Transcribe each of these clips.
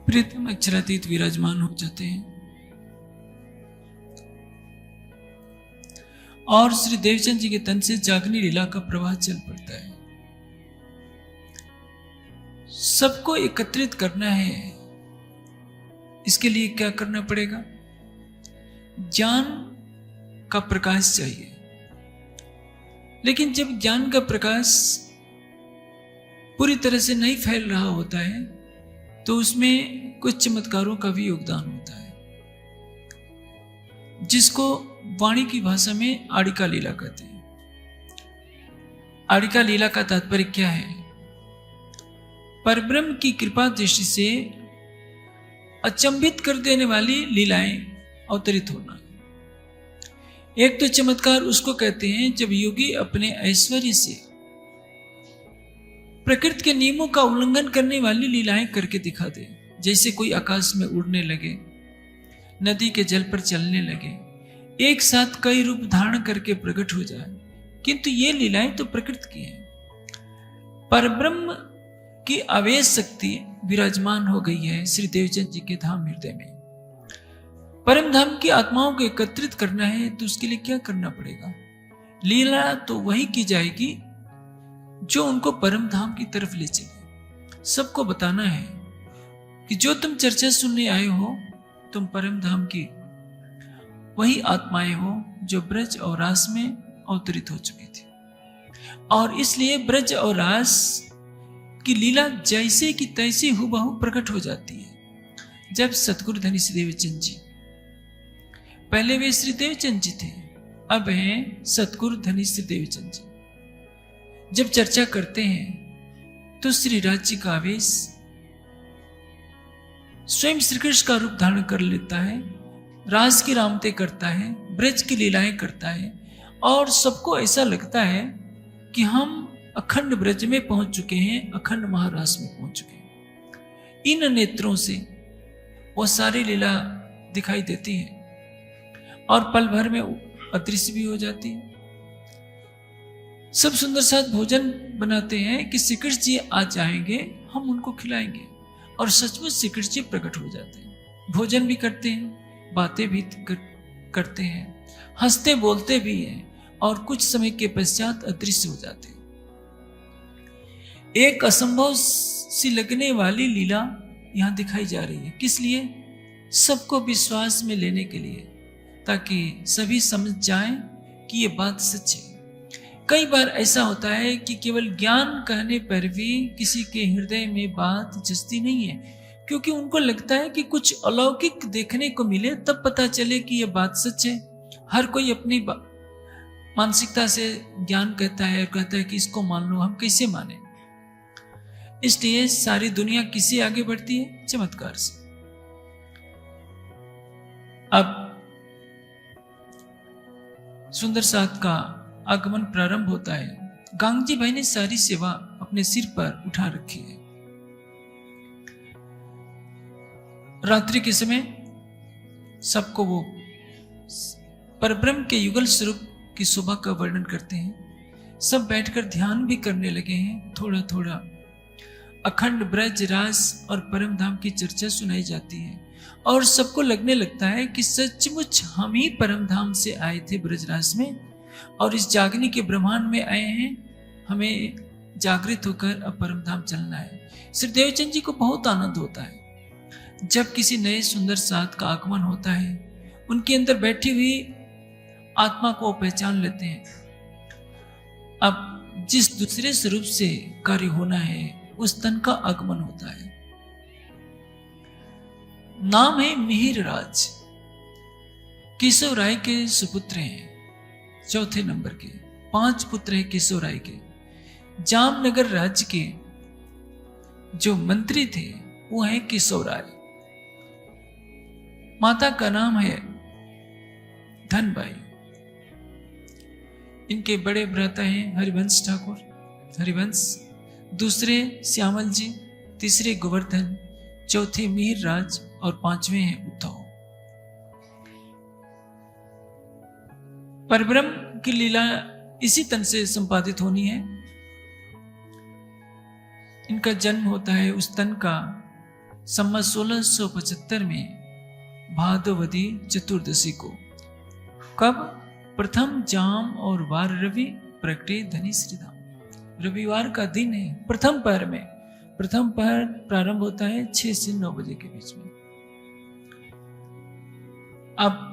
प्रीतम अक्षरातीत विराजमान हो जाते हैं और श्री देवचंद जी के तन से जागनी लीला का प्रवाह चल पड़ता है। सबको एकत्रित करना है, इसके लिए क्या करना पड़ेगा? ज्ञान का प्रकाश चाहिए। लेकिन जब ज्ञान का प्रकाश पूरी तरह से नहीं फैल रहा होता है तो उसमें कुछ चमत्कारों का भी योगदान होता है, जिसको वाणी की भाषा में आड़िका लीला कहते हैं। आड़िका लीला का तात्पर्य क्या है? परब्रह्म की कृपा दृष्टि से अचंभित कर देने वाली लीलाएं अवतरित होना। एक तो चमत्कार उसको कहते हैं जब योगी अपने ऐश्वर्य से प्रकृति के नियमों का उल्लंघन करने वाली लीलाएं करके दिखा दे। जैसे कोई आकाश में उड़ने लगे, नदी के जल पर चलने लगे, एक साथ कई रूप धारण करके प्रकट हो जाए। किंतु ये लीलाएं तो प्रकृति की हैं। परब्रह्म की आवेश शक्ति विराजमान हो गई है श्री देवचंद जी के धाम हृदय में। परम धाम की आत्माओं को एकत्रित करना है तो उसके लिए क्या करना पड़ेगा? लीला तो वही की जाएगी जो उनको परम धाम की तरफ ले चले। सबको बताना है कि जो तुम चर्चा सुनने आए हो, तुम परम धाम की वही आत्माएं हो जो ब्रज और रास में अवतरित हो चुकी थी। और इसलिए ब्रज और रास की लीला जैसे की तैसे हुबहू प्रकट हो जाती है। जब सतगुरु धनी श्री देवचंद जी, पहले वे श्री देवचंद जी थे, अब हैं सतगुरु धनी श्री देवचंद जी, जब चर्चा करते हैं तो श्री राज्य का आवेश स्वयं श्री कृष्ण का रूप धारण कर लेता है, रास की रामते करता है, ब्रज की लीलाएं करता है और सबको ऐसा लगता है कि हम अखंड ब्रज में पहुंच चुके हैं, अखंड महारास में पहुंच चुके हैं। इन नेत्रों से वो सारी लीला दिखाई देती है और पल भर में अदृश्य भी हो जाती है। सब सुंदर साथ भोजन बनाते हैं कि श्री कृष्ण जी आ जाएंगे, हम उनको खिलाएंगे, और सचमुच श्री कृष्ण जी प्रकट हो जाते हैं। भोजन भी करते हैं, बातें भी करते हैं, हंसते बोलते भी हैं और कुछ समय के पश्चात अदृश्य हो जाते हैं। एक असंभव सी लगने वाली लीला यहां दिखाई जा रही है। किस लिए? सबको विश्वास में लेने के लिए, ताकि सभी समझ जाएं कि ये बात सच है। कई बार ऐसा होता है कि केवल ज्ञान कहने पर भी किसी के हृदय में बात जचती नहीं है, क्योंकि उनको लगता है कि कुछ अलौकिक देखने को मिले तब पता चले कि यह बात सच है। हर कोई अपनी मानसिकता से ज्ञान कहता है और कहता है कि इसको मान लो, हम कैसे माने? इसलिए सारी दुनिया किसी आगे बढ़ती है? चमत्कार से। अब सुंदर साथ का आगमन प्रारंभ होता है। गांगजी भाई ने सारी सेवा अपने सिर पर उठा रखी है। रात्रि के समय सबको वो परब्रह्म के युगल स्वरूप की शोभा का वर्णन करते हैं। सब बैठकर ध्यान भी करने लगे हैं। थोड़ा थोड़ा अखंड ब्रज रास और परम धाम की चर्चा सुनाई जाती है और सबको लगने लगता है कि सचमुच हम ही परम धाम से आए थे ब्रजरास में और इस जागनी के ब्रह्मांड में आए हैं। हमें जागृत होकर अब परम धाम चलना है। श्री देवचंद जी को बहुत आनंद होता है जब किसी नए सुंदर साथ का आगमन होता है। उनके अंदर बैठी हुई आत्मा को पहचान लेते हैं। अब जिस दूसरे स्वरूप से कार्य होना है उस तन का आगमन होता है। नाम है मिहिर राज। केशव राय के सुपुत्र हैं, चौथे नंबर के। 5 पुत्र हैं केशव राय के। जामनगर राज्य के जो मंत्री थे वो हैं केशव राय। माता का नाम है धनबाई। इनके बड़े भ्राता हैं हरिवंश ठाकुर, हरिवंश, दूसरे श्यामल जी, तीसरे गोवर्धन, चौथे मिहिर राज और 5वें हैं उद्धव। परब्रह्म की लीला इसी तन से संपादित होनी है। इनका जन्म होता है उस तन का संवत 1675 में भादवदी चतुर्दशी को। कब? प्रथम जाम और वार रवि प्रगटे धनी श्रीधाम। रविवार का दिन है, प्रथम पहर में। प्रथम पहर प्रारंभ होता है 6 से 9 बजे के बीच में। अब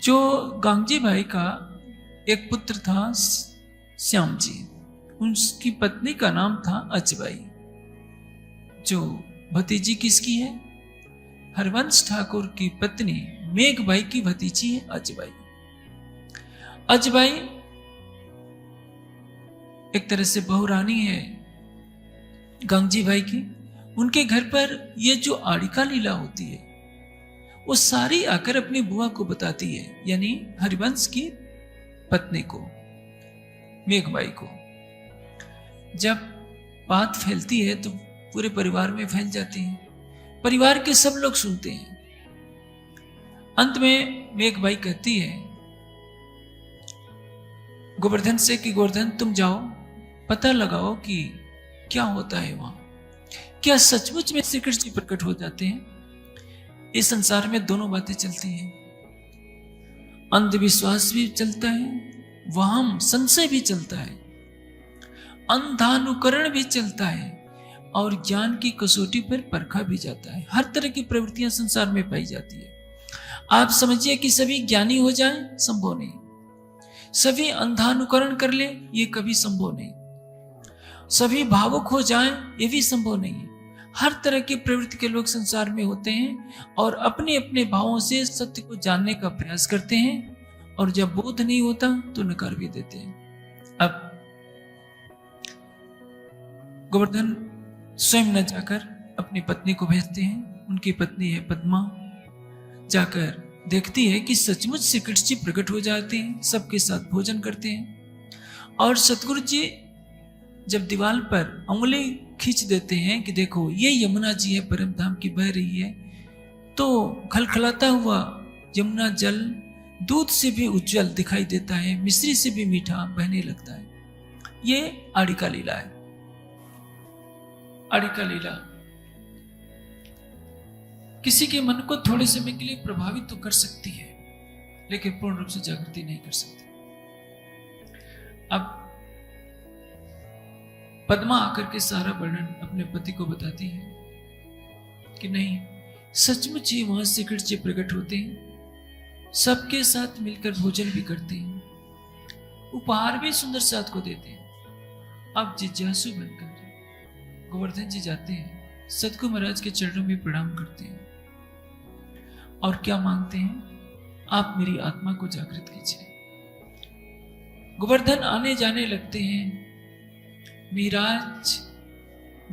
जो गांगजी भाई का एक पुत्र था श्याम जी, उसकी पत्नी का नाम था अजबाई। जो भतीजी किसकी है? हरवंश ठाकुर की पत्नी मेघबाई की भतीजी है अजबाई। अजबाई एक तरह से बहुरानी है गांगजी भाई की। उनके घर पर ये जो आड़िका लीला होती है वो सारी आकर अपनी बुआ को बताती है, यानी हरिवंश की पत्नी को, मेघबाई को। जब बात फैलती है तो पूरे परिवार में फैल जाती है, परिवार के सब लोग सुनते हैं। अंत में मेघबाई कहती है गोवर्धन से कि गोवर्धन तुम जाओ, पता लगाओ कि क्या होता है वहां, क्या सचमुच में श्री कृष्ण जी प्रकट हो जाते हैं। इस संसार में दोनों बातें चलती हैं, अंधविश्वास भी चलता है, वहम संशय भी चलता है, अंधानुकरण भी चलता है, और ज्ञान की कसौटी पर परखा भी जाता है। हर तरह की प्रवृत्तियां संसार में पाई जाती है। आप समझिए कि सभी ज्ञानी हो जाएं, संभव नहीं। सभी अंधानुकरण कर ले, ये कभी संभव नहीं। सभी भावुक हो जाएं, ये भी संभव नहीं है। हर तरह की प्रवृत्ति के लोग संसार में होते हैं और अपने अपने भावों से सत्य को जानने का प्रयास करते हैं, और जब बोध नहीं होता तो नकार भी देते हैं। अब गोवर्धन स्वयं न जाकर अपनी पत्नी को भेजते हैं। उनकी पत्नी है पद्मा, जाकर देखती है कि सचमुच श्री कृष्ण जी प्रकट हो जाते हैं, सबके साथ भोजन करते हैं। और सतगुरु जी जब दीवार पर उंगली खींच देते हैं कि देखो ये यमुना जी है, परम धाम की बह रही है, तो खलखलाता हुआ यमुना जल दूध से भी उज्जवल दिखाई देता है, मिश्री से भी मीठा बहने लगता है। ये आड़िका लीला है। आड़िका लीला किसी के मन को थोड़े समय के लिए प्रभावित तो कर सकती है, लेकिन पूर्ण रूप से जागृति नहीं कर सकती। अब पद्मा आकर के सारा वर्णन अपने पति को बताती है कि नहीं, सचमुच ही वहां श्री कृष्ण जी प्रकट होते हैं, सबके साथ मिलकर भोजन भी करते हैं, उपहार भी सुंदर साथ को देते हैं। अब जिज्ञासु बनकर गोवर्धन जी जाते हैं, सतगुरु महाराज के चरणों में प्रणाम करते हैं और क्या मांगते हैं? आप मेरी आत्मा को जागृत कीजिए। गोवर्धन आने जाने लगते हैं। मिहिराज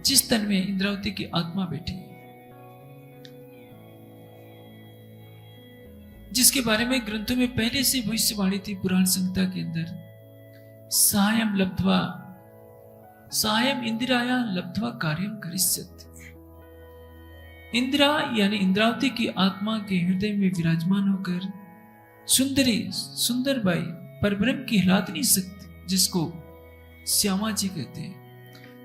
जिस तन में इंद्रावती की आत्मा बैठी है, जिसके बारे में ग्रंथों में पहले से भविष्यवाणी थी पुराण संहिता के अंदर, सायं लब्ध्वा सायं इंदिराया लब्ध्वा कार्यम करिष्यति। इंदिरा यानी इंद्रावती की आत्मा के हृदय में विराजमान होकर सुंदरी सुंदरबाई परब्रह्म की हिलातनी शक्ति, जिसको श्यामा जी कहते हैं,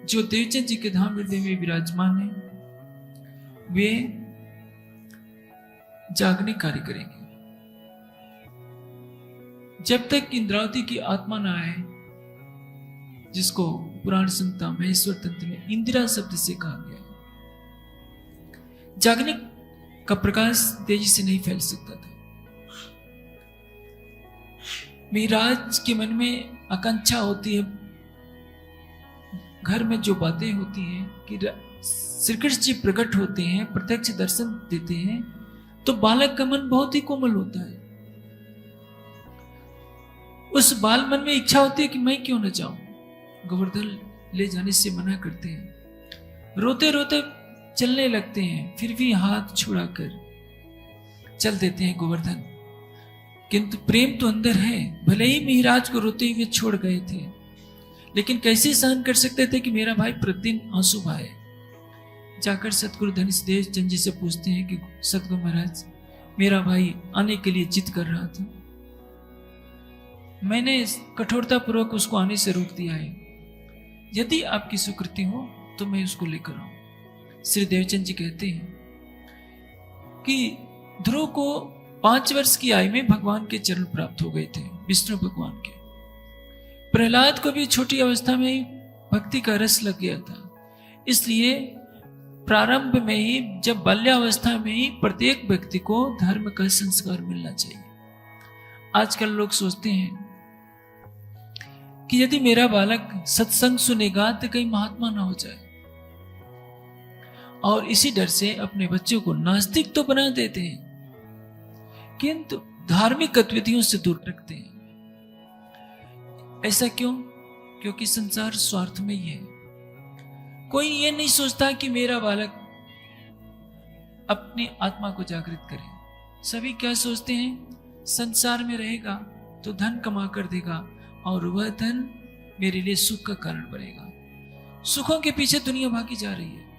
जो देवचंद जी के धाम हृदय में विराजमान है, वे जागने कार्य करेंगे। जब तक इंद्रावती की आत्मा न आए, जिसको पुराण संहिता महेश्वर तंत्र में इंदिरा शब्द से कहा गया है, जागने का प्रकाश तेजी से नहीं फैल सकता था। मिहिराज के मन में आकांक्षा होती है, घर में जो बातें होती हैं कि श्री कृष्ण जी प्रकट होते हैं, प्रत्यक्ष दर्शन देते हैं, तो बालक का मन बहुत ही कोमल होता है। उस बाल मन में इच्छा होती है कि मैं क्यों न जाऊं। गोवर्धन ले जाने से मना करते हैं, रोते रोते चलने लगते हैं, फिर भी हाथ छुड़ाकर चल देते हैं गोवर्धन। किंतु प्रेम तो अंदर है, भले ही मिहिराज को रोते हुए छोड़ गए थे, लेकिन कैसे सहन कर सकते थे कि मेरा भाई प्रतिदिन आंसू बहाए। जाकर सतगुरु धनिष्ठदेव चंद जी से पूछते हैं कि सतगुरु महाराज, मेरा भाई आने के लिए जिद कर रहा था, मैंने कठोरता पूर्वक उसको आने से रोक दिया है, यदि आपकी स्वीकृति हो तो मैं उसको लेकर आऊं। श्री देवचंद जी कहते हैं कि ध्रुव को 5 वर्ष की आयु में भगवान के चरण प्राप्त हो गए थे, विष्णु भगवान के। प्रहलाद को भी छोटी अवस्था में ही भक्ति का रस लग गया था, इसलिए प्रारंभ में ही, जब बाल्यावस्था में ही प्रत्येक व्यक्ति को धर्म का संस्कार मिलना चाहिए। आजकल लोग सोचते हैं कि यदि मेरा बालक सत्संग सुनेगा तो कहीं महात्मा ना हो जाए, और इसी डर से अपने बच्चों को नास्तिक तो बना देते हैं किंतु धार्मिक गतिविधियों से दूर रखते हैं। ऐसा क्यों? क्योंकि संसार स्वार्थ में ही है। कोई ये नहीं सोचता कि मेरा बालक अपनी आत्मा को जागृत करे। सभी क्या सोचते हैं? संसार में रहेगा तो धन कमा कर देगा और वह धन मेरे लिए सुख का कारण बनेगा। सुखों के पीछे दुनिया भागी जा रही है,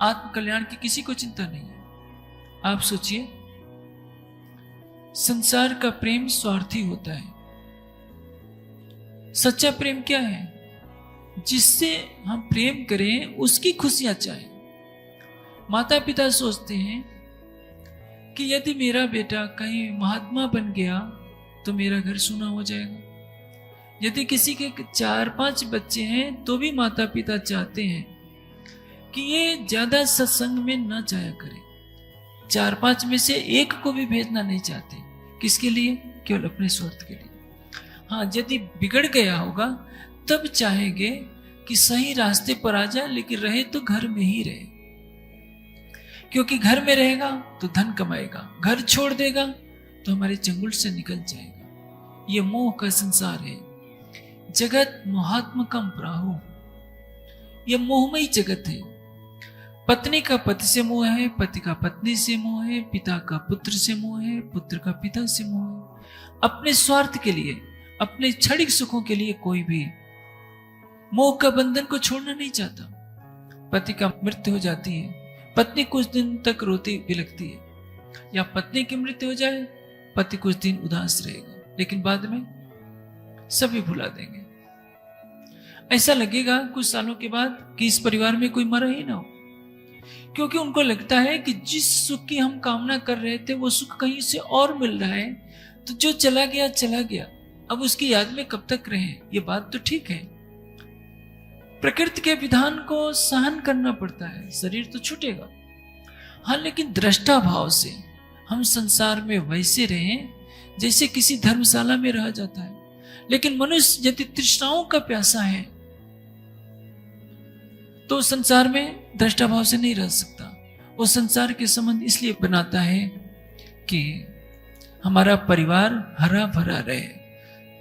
आत्म कल्याण की किसी को चिंता नहीं है। आप सोचिए, संसार का प्रेम स्वार्थी होता है। सच्चा प्रेम क्या है? जिससे हम प्रेम करें उसकी खुशियां चाहें। माता पिता सोचते हैं कि यदि मेरा बेटा कहीं महात्मा बन गया तो मेरा घर सूना हो जाएगा। यदि किसी के 4-5 बच्चे हैं तो भी माता पिता चाहते हैं कि ये ज्यादा सत्संग में न जाया करे। 4-5 में से एक को भी भेजना नहीं चाहते। किसके लिए? केवल अपने स्वार्थ के लिए। हाँ, यदि बिगड़ गया होगा तब चाहेंगे कि सही रास्ते पर आ जाए, लेकिन रहे तो घर में ही रहे, क्योंकि घर में रहेगा तो धन कमाएगा, घर छोड़ देगा तो हमारे चंगुल से निकल जाएगा। ये मोह का संसार है। जगत मोहात्मकम प्राहु, यह मोहमयी जगत है। पत्नी का पति से मोह है, पति का पत्नी से मोह है, पिता का पुत्र से मोह है, पुत्र का पिता से मोह है। अपने स्वार्थ के लिए, अपने क्षणिक सुखों के लिए कोई भी मोह का बंधन को छोड़ना नहीं चाहता। पति का मृत्यु हो जाती है, पत्नी कुछ दिन तक रोती बिलखती है, या पत्नी की मृत्यु हो जाए, पति कुछ दिन उदास रहेगा, लेकिन बाद में सभी भुला देंगे। ऐसा लगेगा कुछ सालों के बाद कि इस परिवार में कोई मरा ही ना हो, क्योंकि उनको लगता है कि जिस सुख की हम कामना कर रहे थे वो सुख कहीं से और मिल रहा है, तो जो चला गया चला गया, अब उसकी याद में कब तक रहें। ये बात तो ठीक है, प्रकृति के विधान को सहन करना पड़ता है, शरीर तो छूटेगा। हाँ, लेकिन दृष्टा भाव से हम संसार में वैसे रहें जैसे किसी धर्मशाला में रहा जाता है। लेकिन मनुष्य यदि तृष्णाओं का प्यासा है तो संसार में दृष्टा भाव से नहीं रह सकता। वो संसार के संबंध इसलिए बनाता है कि हमारा परिवार हरा भरा रहे,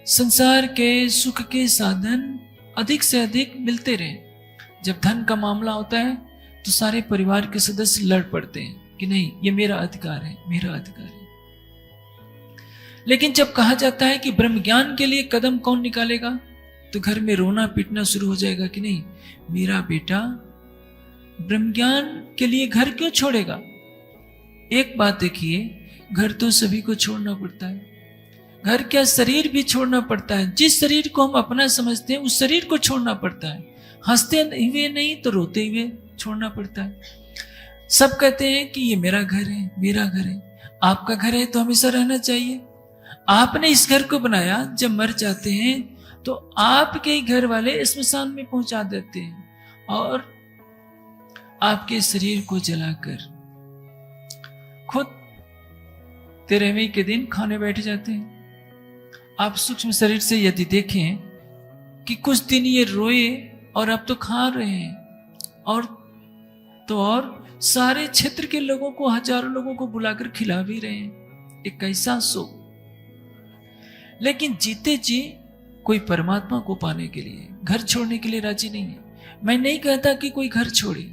संसार के सुख के साधन अधिक से अधिक मिलते रहे। जब धन का मामला होता है तो सारे परिवार के सदस्य लड़ पड़ते हैं कि नहीं, ये मेरा अधिकार है, मेरा अधिकार है। लेकिन जब कहा जाता है कि ब्रह्म ज्ञान के लिए कदम कौन निकालेगा, तो घर में रोना पीटना शुरू हो जाएगा कि नहीं, मेरा बेटा ब्रह्म ज्ञान के लिए घर क्यों छोड़ेगा। एक बात देखिए, घर तो सभी को छोड़ना पड़ता है। घर क्या, शरीर भी छोड़ना पड़ता है। जिस शरीर को हम अपना समझते हैं उस शरीर को छोड़ना पड़ता है। हंसते हुए नहीं तो रोते हुए छोड़ना पड़ता है। सब कहते हैं कि ये मेरा घर है, मेरा घर है। आपका घर है तो हमेशा रहना चाहिए। आपने इस घर को बनाया, जब मर जाते हैं तो आपके ही घर वाले स्मशान में पहुंचा देते हैं और आपके शरीर को जलाकर खुद 13वें के दिन खाने बैठ जाते हैं। आप सूक्ष्म शरीर से यदि देखें कि कुछ दिन ये रोए और अब तो खा रहे हैं, और सारे क्षेत्र के लोगों को, हजारों लोगों को बुलाकर खिला भी रहे हैं। एक कैसा सुख। लेकिन जीते जी कोई परमात्मा को पाने के लिए घर छोड़ने के लिए राजी नहीं है। मैं नहीं कहता कि कोई घर छोड़े,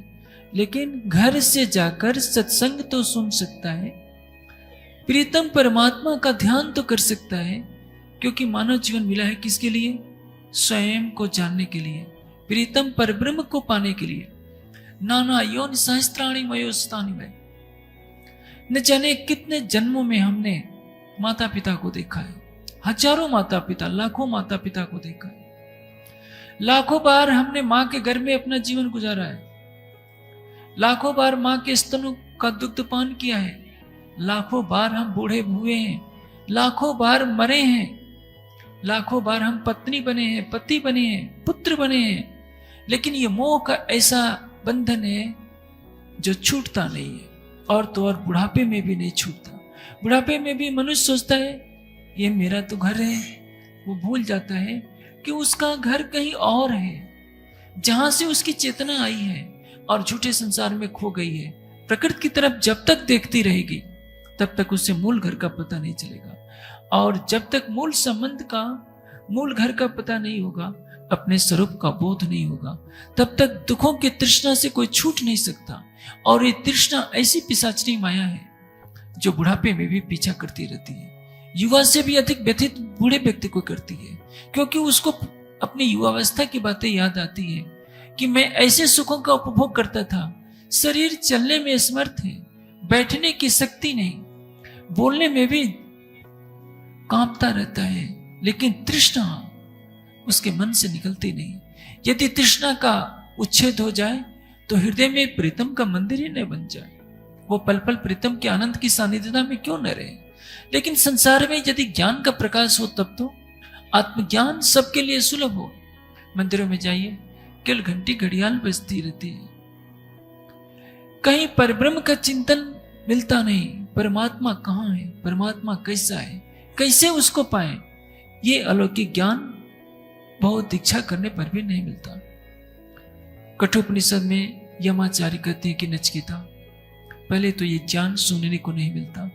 लेकिन घर से जाकर सत्संग तो सुन सकता है, प्रीतम परमात्मा का ध्यान तो कर सकता है, क्योंकि मानव जीवन मिला है किसके लिए? स्वयं को जानने के लिए, प्रीतम परब्रह्म को पाने के लिए। नाना योनि सहस्त्राणि मयोस्तानि में, न जाने कितने जन्मों में हमने माता पिता को देखा है। हजारों माता पिता, लाखों माता पिता को देखा है। लाखों बार हमने माँ के घर में अपना जीवन गुजारा है। लाखों बार माँ के स्तनों का दुग्ध पान किया है, लाखों बार हम बूढ़े हुए हैं, लाखों बार मरे हैं, लाखों बार हम पत्नी बने हैं, पति बने हैं, पुत्र बने हैं, लेकिन ये मोह का ऐसा बंधन है जो छूटता नहीं है। और तो और बुढ़ापे में भी नहीं छूटता। बुढ़ापे में भी मनुष्य सोचता है ये मेरा तो घर है, वो भूल जाता है कि उसका घर कहीं और है, जहां से उसकी चेतना आई है और झूठे संसार में खो गई है। प्रकृति की तरफ जब तक देखती रहेगी तब तक उससे मूल घर का पता नहीं चलेगा, और जब तक मूल संबंध का, मूल घर का पता नहीं होगा, अपने स्वरूप का बोध नहीं होगा, तब तक दुखों की तृष्णा से कोई छूट नहीं सकता। और ये तृष्णा ऐसी पिशाचनी माया है जो बुढ़ापे में भी पीछा करती रहती है, युवा से भी अधिक व्यथित बूढ़े व्यक्ति को करती है, क्योंकि उसको अपनी युवावस्था की बातें याद आती है कि मैं ऐसे सुखों का उपभोग करता था, शरीर चलने में असमर्थ है, बैठने की शक्ति नहीं, बोलने में भी कांपता रहता है, लेकिन तृष्णा उसके मन से निकलती नहीं। यदि तृष्णा का उच्छेद हो जाए तो हृदय में प्रीतम का मंदिर ही न बन जाए, वो पल पल प्रीतम के आनंद की सानिध्यता में क्यों न रहे। लेकिन संसार में यदि ज्ञान का प्रकाश हो तब तो आत्मज्ञान सबके लिए सुलभ हो। मंदिरों में जाइए, केवल घंटी घड़ियाल बजती रहती है, कहीं परब्रह्म का चिंतन मिलता नहीं। परमात्मा कहाँ है, परमात्मा कैसा है, कैसे उसको पाए, ये अलौकिक ज्ञान बहुत दीक्षा करने पर भी नहीं मिलता। कठोपनिषद में यमाचार्य कहते हैं कि नचिकेता, पहले तो ये ज्ञान सुनने को नहीं मिलता,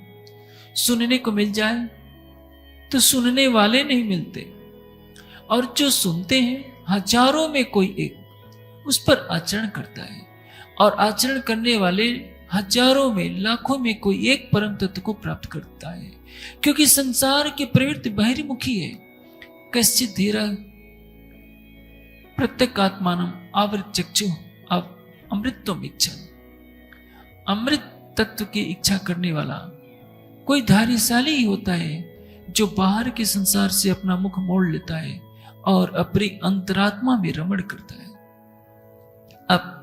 सुनने को मिल जाए तो सुनने वाले नहीं मिलते, और जो सुनते हैं हजारों में कोई एक उस पर आचरण करता है, और आचरण करने वाले हजारों में, लाखों में कोई एक परम तत्व को प्राप्त करता है। क्योंकि संसार की प्रवृत्ति बहिर्मुखी है। कश्चित धीरा प्रत्येक आत्मानम आवृत चक्षु अमृतत्वम इच्छा, अमृत तत्व की इच्छा करने वाला कोई धैर्यशाली ही होता है जो बाहर के संसार से अपना मुख मोड़ लेता है और अपनी अंतरात्मा में रमण करता है। अब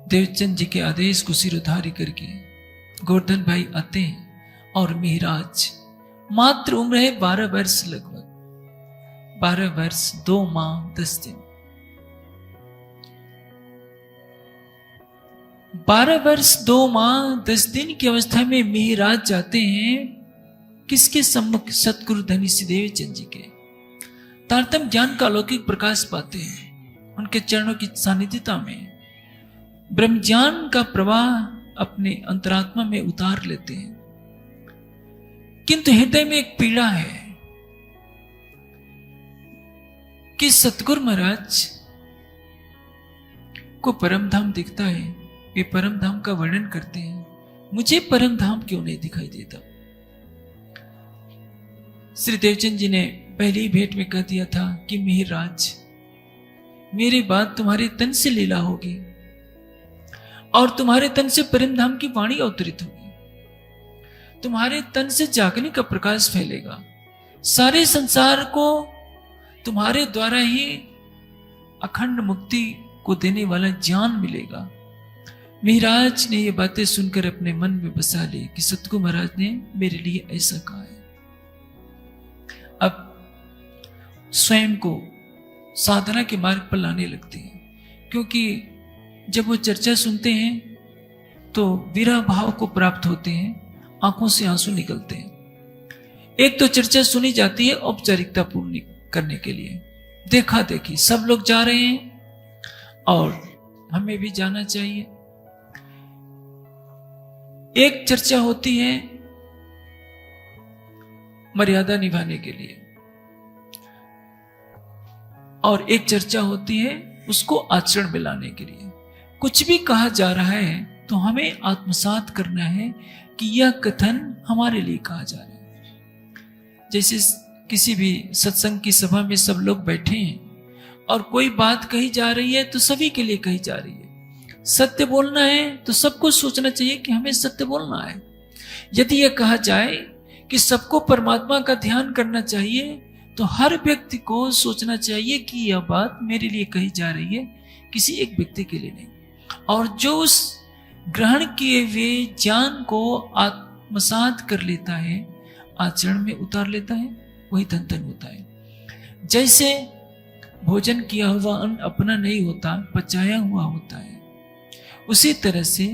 देवचंद जी के आदेश को सिरोधारी करके गोवर्धन भाई आते हैं, और मिहिराज मात्र उम्र है 12 वर्ष, लगभग 12 वर्ष 2 माह 10 दिन। 12 वर्ष 2 माह 10 दिन की अवस्था में मिहिराज जाते हैं किसके सम्मुख? सतगुरु धनी श्री देवचंद जी के। तारतम्य ज्ञान का अलौकिक प्रकाश पाते हैं, उनके चरणों की सानिध्यता में ब्रह्म ज्ञान का प्रवाह अपने अंतरात्मा में उतार लेते हैं। किंतु हृदय में एक पीड़ा है कि सतगुरु महाराज को परम धाम दिखता है, वे परम धाम का वर्णन करते हैं, मुझे परम धाम क्यों नहीं दिखाई देता। श्री देवचंद जी ने पहली भेंट में कह दिया था कि मिहिराज, मेरी बात तुम्हारे तन से लीला होगी और तुम्हारे तन से परम धाम की वाणी अवतरित होगी, तुम्हारे तन से जागने का प्रकाश फैलेगा, सारे संसार को तुम्हारे द्वारा ही अखंड मुक्ति को देने वाला ज्ञान मिलेगा। मिहिराज ने ये बातें सुनकर अपने मन में बसा ली कि सतगुरु महाराज ने मेरे लिए ऐसा कहा है। अब स्वयं को साधना के मार्ग पर लाने लगते हैं, क्योंकि जब वो चर्चा सुनते हैं तो विरह भाव को प्राप्त होते हैं, आंखों से आंसू निकलते हैं। एक तो चर्चा सुनी जाती है औपचारिकता पूर्ण करने के लिए, देखा देखी सब लोग जा रहे हैं और हमें भी जाना चाहिए। एक चर्चा होती है मर्यादा निभाने के लिए, और एक चर्चा होती है उसको आचरण में लाने के लिए। कुछ भी कहा जा रहा है तो हमें आत्मसात करना है कि यह कथन हमारे लिए कहा जा रहा है। जैसे किसी भी सत्संग की सभा में सब लोग बैठे हैं और कोई बात कही जा रही है तो सभी के लिए कही जा रही है। सत्य बोलना है तो सबको सोचना चाहिए कि हमें सत्य बोलना है। यदि यह कहा जाए कि सबको परमात्मा का ध्यान करना चाहिए तो हर व्यक्ति को सोचना चाहिए कि यह बात मेरे लिए कही जा रही है, किसी एक व्यक्ति के लिए नहीं। और जो उस ग्रहण किए हुए ज्ञान को आत्मसात कर लेता है, आचरण में उतार लेता है, वही धन होता है। जैसे भोजन किया हुआ अन्न अपना नहीं होता, पचाया हुआ होता है, उसी तरह से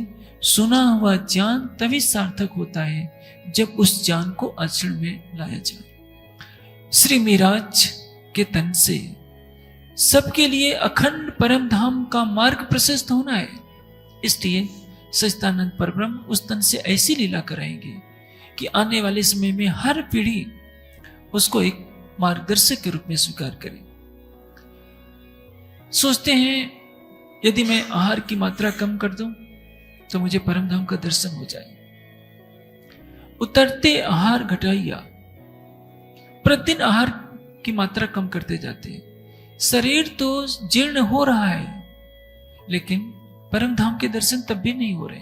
सुना हुआ ज्ञान तभी सार्थक होता है जब उस ज्ञान को आचरण में लाया जाए। श्री मिराज के तन से सबके लिए अखंड परम धाम का मार्ग प्रशस्त होना है। इसलिए सच्चिदानंद परब्रह्म उस तन से ऐसी लीला कराएंगे कि आने वाले समय में हर पीढ़ी उसको एक मार्गदर्शक के रूप में स्वीकार करे। सोचते हैं यदि मैं आहार की मात्रा कम कर दूं तो मुझे परम धाम का दर्शन हो जाए। उतरते आहार घटाइया, प्रतिदिन आहार की मात्रा कम करते जाते हैं। शरीर तो जीर्ण हो रहा है, लेकिन परम धाम के दर्शन तब भी नहीं हो रहे।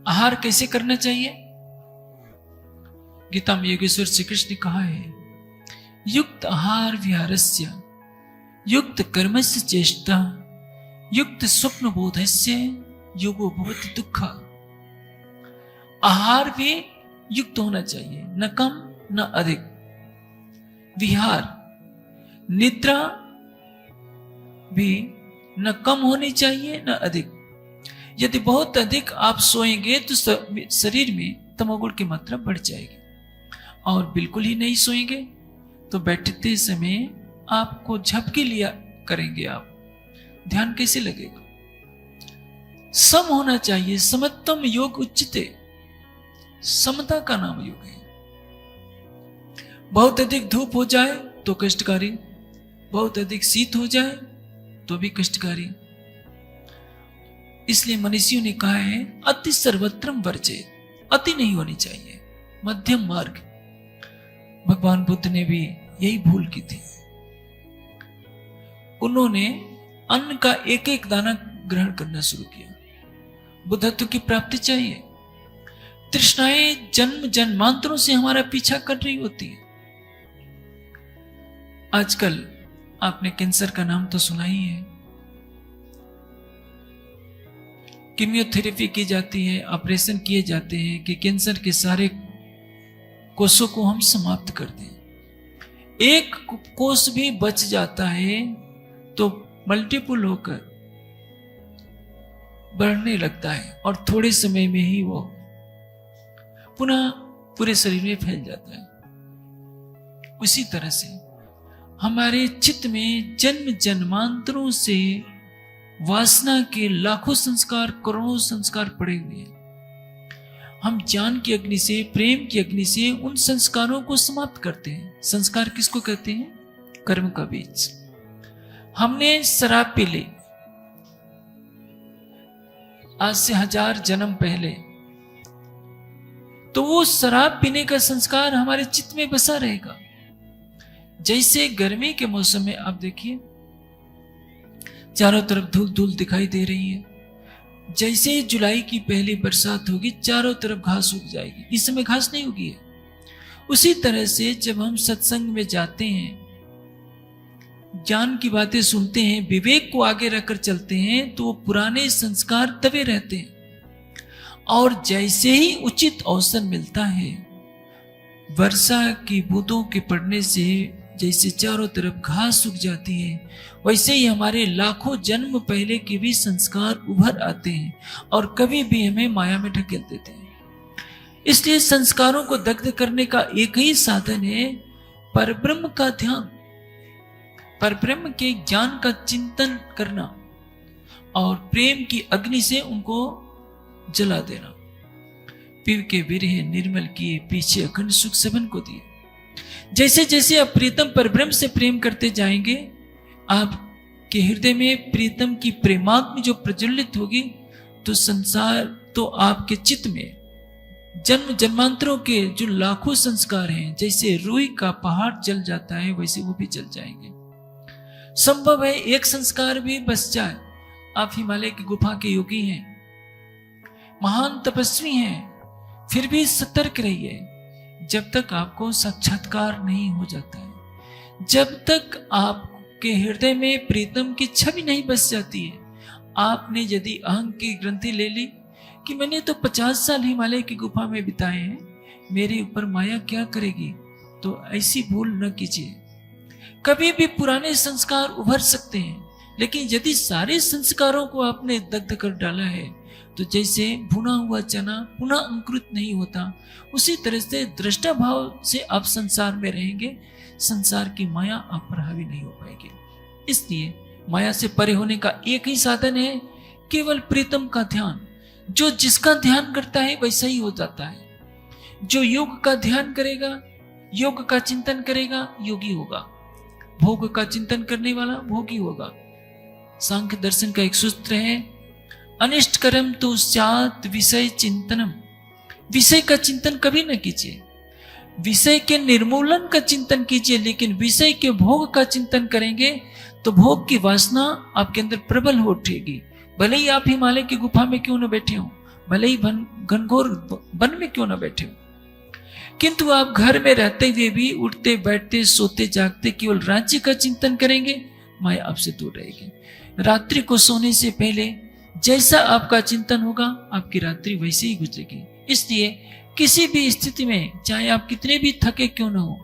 आहार कैसे करना चाहिए? गीता में योगेश्वर श्री कृष्ण ने कहा है, युक्त आहार विहारस्य युक्त कर्मस्य चेष्टा युक्त स्वप्न बोधस्य योगो भवति दुःख। आहार भी युक्त होना चाहिए, न कम न अधिक। विहार, निद्रा भी न कम होनी चाहिए न अधिक। यदि बहुत अधिक आप सोएंगे तो शरीर में तमोगुण की मात्रा बढ़ जाएगी, और बिल्कुल ही नहीं सोएंगे तो बैठते समय आपको झपकी लिया करेंगे, आप ध्यान कैसे लगेगा? सम होना चाहिए। समत्वम योग उच्चते, समता का नाम योग है। बहुत अधिक धूप हो जाए तो कष्टकारी, बहुत अधिक शीत हो जाए तो भी कष्टकारी। इसलिए मनीषियों ने कहा है, अति सर्वत्रम वर्जे, अति नहीं होनी चाहिए, मध्यम मार्ग। भगवान बुद्ध ने भी यही भूल की थी। उन्होंने अन्न का एक एक दाना ग्रहण करना शुरू किया। बुद्धत्व की प्राप्ति चाहिए। तृष्णाएं जन्म जन्मांतरों से हमारा पीछा कर रही होती है। आजकल आपने कैंसर का नाम तो सुना ही है। कीमियोथेरेपी की जाती है, ऑपरेशन किए जाते हैं कि कैंसर के सारे कोषों को हम समाप्त कर दें। एक कोष भी बच जाता है तो मल्टीपल होकर बढ़ने लगता है, और थोड़े समय में ही वो पुनः पूरे शरीर में फैल जाता है। उसी तरह से हमारे चित्त में जन्म जन्मांतरों से वासना के लाखों संस्कार, करोड़ों संस्कार पड़े हुए हैं। हम ज्ञान की अग्नि से, प्रेम की अग्नि से उन संस्कारों को समाप्त करते हैं। संस्कार किसको कहते हैं? कर्म का बीज। हमने शराब पी ली आज से 1000 जन्म पहले, तो वो शराब पीने का संस्कार हमारे चित्त में बसा रहेगा। जैसे गर्मी के मौसम में आप देखिए चारों तरफ धूल धूल दिखाई दे रही है। जैसे ही जुलाई की पहली बरसात होगी चारों तरफ घास उग जाएगी। इस समय घास नहीं उगी है। उसी तरह से जब हम सत्संग में जाते हैं, ज्ञान की बातें सुनते हैं, विवेक को आगे रखकर चलते हैं, तो वो पुराने संस्कार दबे रहते हैं। और जैसे ही उचित अवसर मिलता है, वर्षा की बूंदों के पड़ने से जैसे चारों तरफ घास उग जाती है, वैसे ही हमारे लाखों जन्म पहले के भी संस्कार उभर आते हैं और कभी भी हमें माया में ढकेल देते हैं। इसलिए संस्कारों को दग्ध करने का एक ही साधन है परब्रह्म का ध्यान, परब्रह्म के ज्ञान का चिंतन करना और प्रेम की अग्नि से उनको जला देना। पीव के विरह निर्मल किए, पीछे अखंड सुख सबन को दिए। जैसे जैसे आप प्रीतम परब्रह्म से प्रेम करते जाएंगे, आपके हृदय में प्रीतम की प्रेमाग्नि जो प्रज्वलित होगी, तो संसार, तो आपके चित्त में जन्म जन्मांतरों के जो लाखों संस्कार हैं, जैसे रुई का पहाड़ जल जाता है, वैसे वो भी जल जाएंगे। संभव है एक संस्कार भी बच जाए। आप हिमालय की गुफा के योगी हैं, महान तपस्वी हैं, फिर भी सतर्क रहिए। जब तक आपको साक्षात्कार नहीं हो जाता है, जब तक आपके हृदय में प्रीतम की छवि नहीं बस जाती है, आपने यदि अहंग की ग्रंथि ले ली कि मैंने तो 50 साल हिमालय की गुफा में बिताए हैं, मेरे ऊपर माया क्या करेगी, तो ऐसी भूल न कीजिए। कभी भी पुराने संस्कार उभर सकते हैं, लेकिन यदि सारे संस्कारों को आपने दग्ध कर डाला है तो जैसे भुना हुआ चना पुनः अंकुरित नहीं होता, उसी तरह से दृष्टा भाव से आप संसार में रहेंगे, संसार की माया आप पर हावी नहीं हो पाएगी। इसलिए माया से परे होने का एक ही साधन है, केवल प्रीतम का ध्यान। जो जिसका ध्यान करता है वैसा ही हो जाता है। जो योग का ध्यान करेगा, योग का चिंतन करेगा, योगी होगा। भोग का चिंतन करने वाला भोगी होगा। सांख्य दर्शन का एक सूत्र है, अनिष्ट कर्म तो स्यात् विषय चिंतनम। विषय का चिंतन कभी न कीजिए, विषय के निर्मूलन का चिंतन कीजिए, लेकिन विषय के भोग का चिंतन करेंगे तो भोग की वासना आपके अंदर प्रबल हो उठेगी। भले ही आप हिमालय की गुफा में क्यों न बैठे हो, भले ही घनघोर वन में क्यों न बैठे हो, किंतु आप घर में रहते हुए भी उठते बैठते सोते जागते केवल राज्य का चिंतन करेंगे, माया आपसे दूर रहेगी। रात्रि को सोने से पहले जैसा आपका चिंतन होगा, आपकी रात्रि वैसे ही गुजरेगी। इसलिए किसी भी स्थिति में, चाहे आप कितने भी थके क्यों न हो,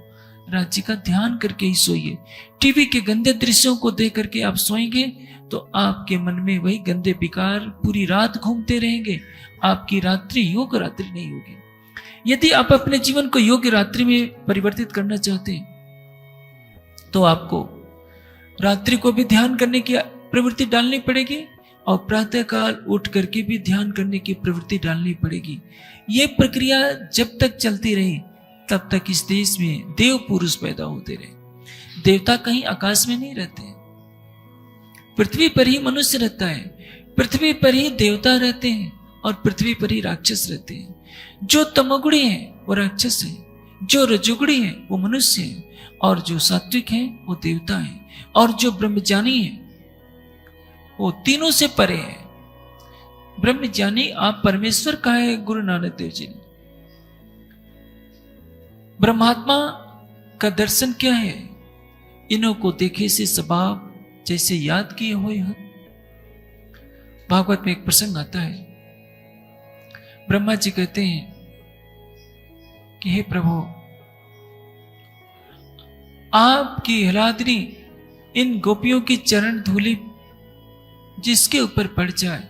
राज्य का ध्यान करके ही सोइए। टीवी के गंदे दृश्यों को देख करके आप सोएंगे तो आपके मन में वही गंदे विकार पूरी रात घूमते रहेंगे, आपकी रात्रि योग रात्रि नहीं होगी। यदि आप अपने जीवन को योग्य रात्रि में परिवर्तित करना चाहते हैं तो आपको रात्रि को भी ध्यान करने की प्रवृत्ति डालनी पड़ेगी और प्रातः काल उठ करके भी ध्यान करने की प्रवृत्ति डालनी पड़ेगी। ये प्रक्रिया जब तक चलती रही तब तक इस देश में देव पुरुष पैदा होते रहे। देवता कहीं आकाश में नहीं रहते, पृथ्वी पर ही मनुष्य रहता है, पृथ्वी पर ही देवता रहते हैं और पृथ्वी पर ही राक्षस रहते हैं। जो तमोगुणी है वो राक्षस है, जो रजोगुणी है वो मनुष्य है, और जो सात्विक है वो देवता है, और जो ब्रह्मज्ञानी है वो तीनों से परे है। ब्रह्मज्ञानी आप परमेश्वर का है गुरु नानक देव जी ने। ब्रह्मात्मा का दर्शन क्या है, इन्हों को देखे से स्वभाव जैसे याद किए हुए हैं। भागवत में एक प्रसंग आता है, ब्रह्मा जी कहते हैं कि हे प्रभु, आपकी हलादरी इन गोपियों की चरण धूलि जिसके ऊपर पड़ जाए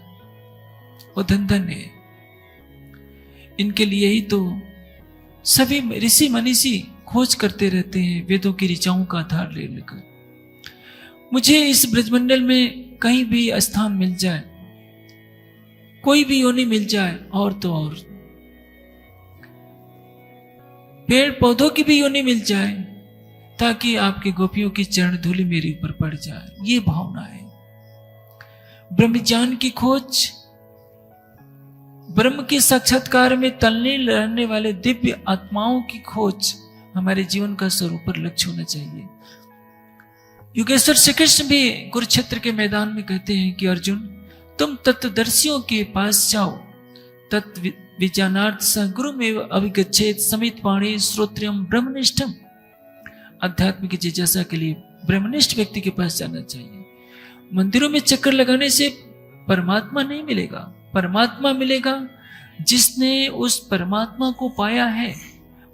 वो धन धन है। इनके लिए ही तो सभी ऋषि मनीषी खोज करते रहते हैं, वेदों की ऋचाओं का आधार ले लेकर। मुझे इस ब्रजमंडल में कहीं भी स्थान मिल जाए, कोई भी योनि मिल जाए, और तो और पेड़ पौधों की भी योनि मिल जाए, ताकि आपकी गोपियों की चरण धूलि मेरे ऊपर पड़ जाए। ये भावना है। ब्रह्मज्ञान की खोज, ब्रह्म के साक्षात्कार में तल्लीन रहने वाले दिव्य आत्माओं की खोज हमारे जीवन का सर्वोपरि लक्ष्य होना चाहिए। योगेश्वर श्री कृष्ण भी कुरुक्षेत्र के मैदान में कहते हैं कि अर्जुन, तुम तत्वदर्शियों के पास जाओ, तत्व विज्ञानार्थ स गुरुमेव अभिगच्छेत समित पाणी श्रोत्रियम ब्रह्मनिष्ठम। अध्यात्म की जिज्ञासा के लिए ब्रह्मनिष्ठ व्यक्ति के पास जाना चाहिए। मंदिरों में चक्कर लगाने से परमात्मा नहीं मिलेगा, परमात्मा मिलेगा जिसने उस परमात्मा को पाया है,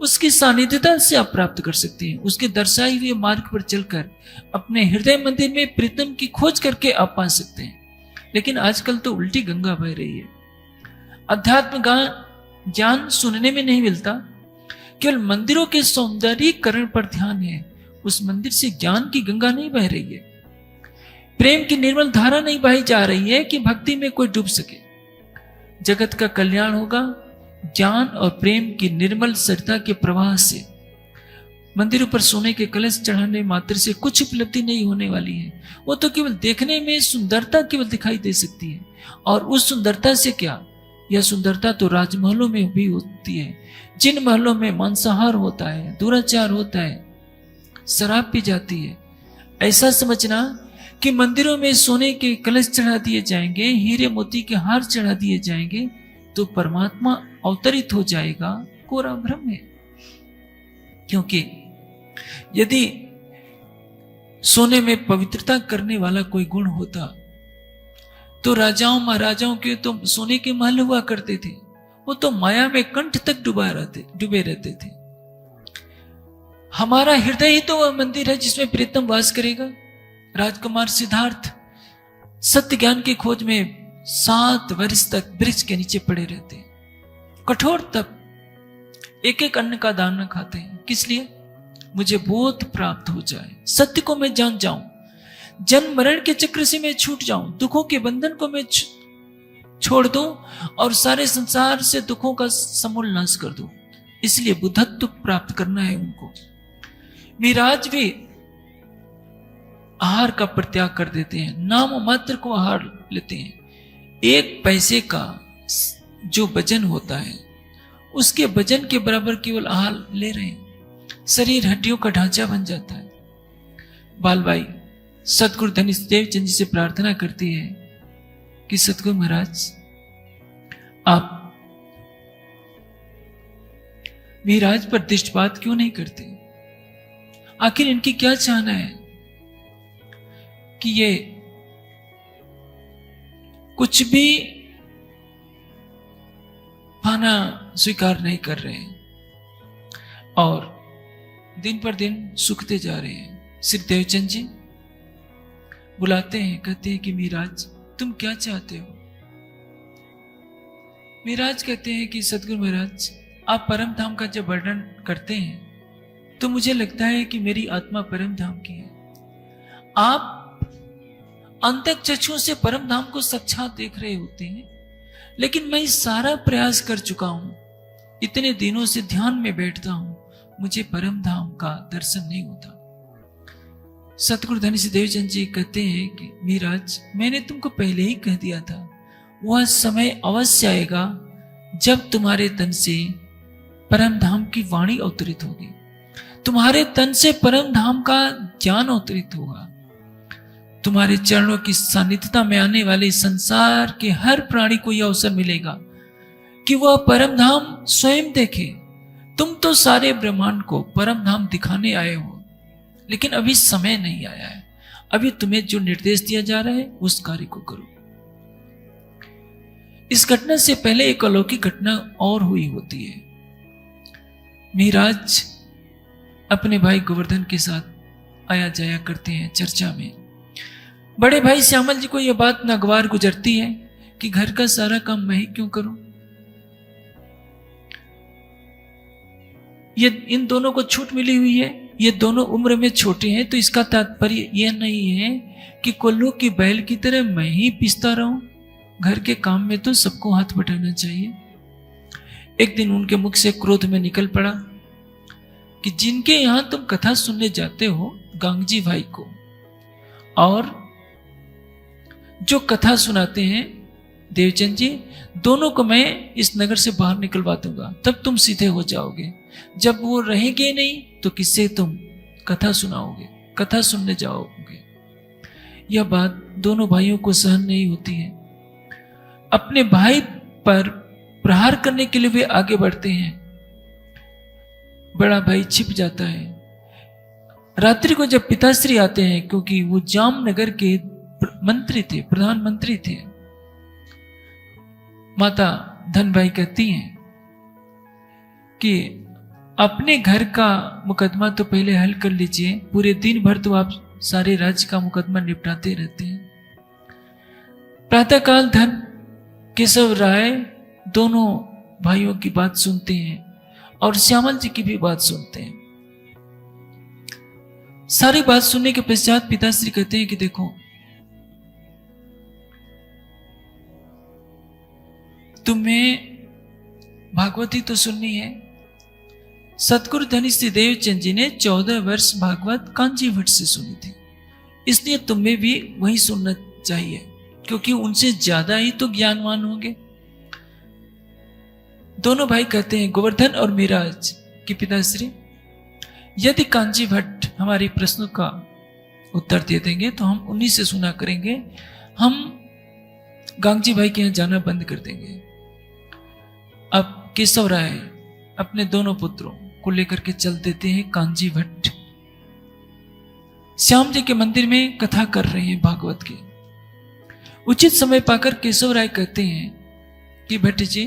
उसकी सानिध्यता से आप प्राप्त कर सकते हैं। उसके दर्शाए हुए मार्ग पर चलकर अपने हृदय मंदिर में प्रीतम की खोज करके आप पा सकते हैं। लेकिन आजकल तो उल्टी गंगा बह रही है। अध्यात्म ज्ञान सुनने में नहीं मिलता, केवल मंदिरों के सौंदर्यीकरण पर ध्यान है। उस मंदिर से ज्ञान की गंगा नहीं बह रही है, प्रेम की निर्मल धारा नहीं बही जा रही है कि भक्ति में कोई डूब सके। जगत का कल्याण होगा ज्ञान और प्रेम की निर्मल सरिता के प्रवाह से। मंदिरों पर सोने के कलश चढ़ाने मात्र से कुछ उपलब्धि नहीं होने वाली है। वो तो केवल देखने में सुंदरता केवल दिखाई दे सकती है, और उस सुंदरता से क्या, यह सुंदरता तो राजमहलों में भी होती है, जिन महलों में मांसाहार होता है, दुराचार होता है, शराब पी जाती है। ऐसा समझना कि मंदिरों में सोने के कलश चढ़ा दिए जाएंगे, हीरे मोती के हार चढ़ा दिए जाएंगे तो परमात्मा अवतरित हो जाएगा, कोरा भ्रम है। क्योंकि यदि सोने में पवित्रता करने वाला कोई गुण होता तो राजाओं महाराजाओं के तो सोने के महल हुआ करते थे, वो तो माया में कंठ तक डूबे रहते थे। हमारा हृदय ही तो वह मंदिर है जिसमें प्रीतम वास करेगा। राजकुमार सिद्धार्थ सत्य ज्ञान की खोज में 7 वर्ष तक वृक्ष के नीचे पड़े रहते हैं, कठोर तप, एक एक अन्न का दाना खाते हैं। किस लिए? मुझे बोध प्राप्त हो जाए, सत्य को मैं जान जाऊं, जन्म मरण के चक्र से मैं छूट जाऊं, दुखों के बंधन को मैं छोड़ दूं और सारे संसार से दुखों का समूल नाश कर दूं। इसलिए बुद्धत्व प्राप्त करना है उनको। मिराज भी आहार का परित्याग कर देते हैं, नाम मात्र को आहार लेते हैं। 1 पैसे का जो वजन होता है उसके वजन के बराबर केवल आहार ले रहे हैं, शरीर हड्डियों का ढांचा बन जाता है। बालबाई सतगुरु धनी देवचंद जी से प्रार्थना करती है कि सतगुरु महाराज आप मिराज पर दृष्टिपात क्यों नहीं करते? आखिर इनकी क्या चाहना है कि ये कुछ भी पाना स्वीकार नहीं कर रहे हैं और दिन पर दिन सूखते जा रहे हैं। श्री देवचंद जी बुलाते हैं, कहते हैं कि मिराज तुम क्या चाहते हो? मिराज कहते हैं कि सतगुरु महाराज आप परम धाम का जब वर्णन करते हैं तो मुझे लगता है कि मेरी आत्मा परम धाम की है। आप अंतक चक्षुओं से परम धाम को साक्षात देख रहे होते हैं, लेकिन मैं सारा प्रयास कर चुका हूं, इतने दिनों से ध्यान में बैठता हूं, मुझे परम धाम का दर्शन नहीं होता। सतगुरु धनी श्री देवचंद जी कहते हैं कि मिराज मैंने तुमको पहले ही कह दिया था, वह समय अवश्य आएगा जब तुम्हारे तन से परम धाम की वाणी अवतरित होगी, तुम्हारे तन से परम धाम का ज्ञान अवतरित होगा। तुम्हारे चरणों की सानिध्यता में आने वाले संसार के हर प्राणी को यह अवसर मिलेगा कि वह परम धाम स्वयं देखे। तुम तो सारे ब्रह्मांड को परम धाम दिखाने आए हो, लेकिन अभी समय नहीं आया है। अभी तुम्हें जो निर्देश दिया जा रहा है उस कार्य को करो। इस घटना से पहले एक अलौकिक घटना और हुई होती है। मिराज अपने भाई गोवर्धन के साथ आया जाया करते हैं चर्चा में। बड़े भाई श्यामल जी को यह बात नागवार गुजरती है कि घर का सारा काम मैं ही क्यों करूं। ये इन दोनों को छूट मिली हुई है, ये दोनों उम्र में छोटे हैं, तो इसका तात्पर्य यह नहीं है कि कोल्लू की बैल की तरह मैं ही पिसता रहूं। घर के काम में तो सबको हाथ बटाना चाहिए। एक दिन उनके मुख से क्रोध में निकल पड़ा कि जिनके यहां तुम कथा सुनने जाते हो गांगजी भाई को, और जो कथा सुनाते हैं देवचंद जी, दोनों को मैं इस नगर से बाहर निकलवा दूंगा, तब तुम सीधे हो जाओगे। जब वो रहेंगे नहीं तो किससे तुम कथा सुनाओगे, कथा सुनने जाओगे। यह बात दोनों भाइयों को सहन नहीं होती है। अपने भाई पर प्रहार करने के लिए वे आगे बढ़ते हैं। बड़ा भाई छिप जाता है। रात्रि को जब पिताश्री आते हैं, क्योंकि वो जामनगर के मंत्री थे, प्रधानमंत्री थे, माता धनबाई कहती हैं कि अपने घर का मुकदमा तो पहले हल कर लीजिए, पूरे दिन भर तो आप सारे राज्य का मुकदमा निपटाते रहते हैं। प्रातःकाल धन केशव राय दोनों भाइयों की बात सुनते हैं और श्यामल जी की भी बात सुनते हैं। सारी बात सुनने के पश्चात पिताश्री कहते हैं कि देखो, तुम्हें भागवती तो सुननी है। सतगुरु धनी श्री देवचंद जी ने 14 वर्ष भागवत कांजी भट्ट से सुनी थी, इसलिए तुम्हें भी वही सुनना चाहिए, क्योंकि उनसे ज्यादा ही तो ज्ञानवान होंगे। दोनों भाई कहते हैं, गोवर्धन और मिराज की पिताश्री, यदि कांजी भट्ट हमारे प्रश्नों का उत्तर दे देंगे तो हम उन्हीं से सुना करेंगे, हम गांगजी भाई के यहां जाना बंद कर देंगे। अब केशव राय अपने दोनों पुत्रों को लेकर के चल देते हैं कांजी भट्ट। श्याम जी के मंदिर में कथा कर रहे हैं भागवत की। उचित समय पाकर केशव राय कहते हैं कि भट्ट जी,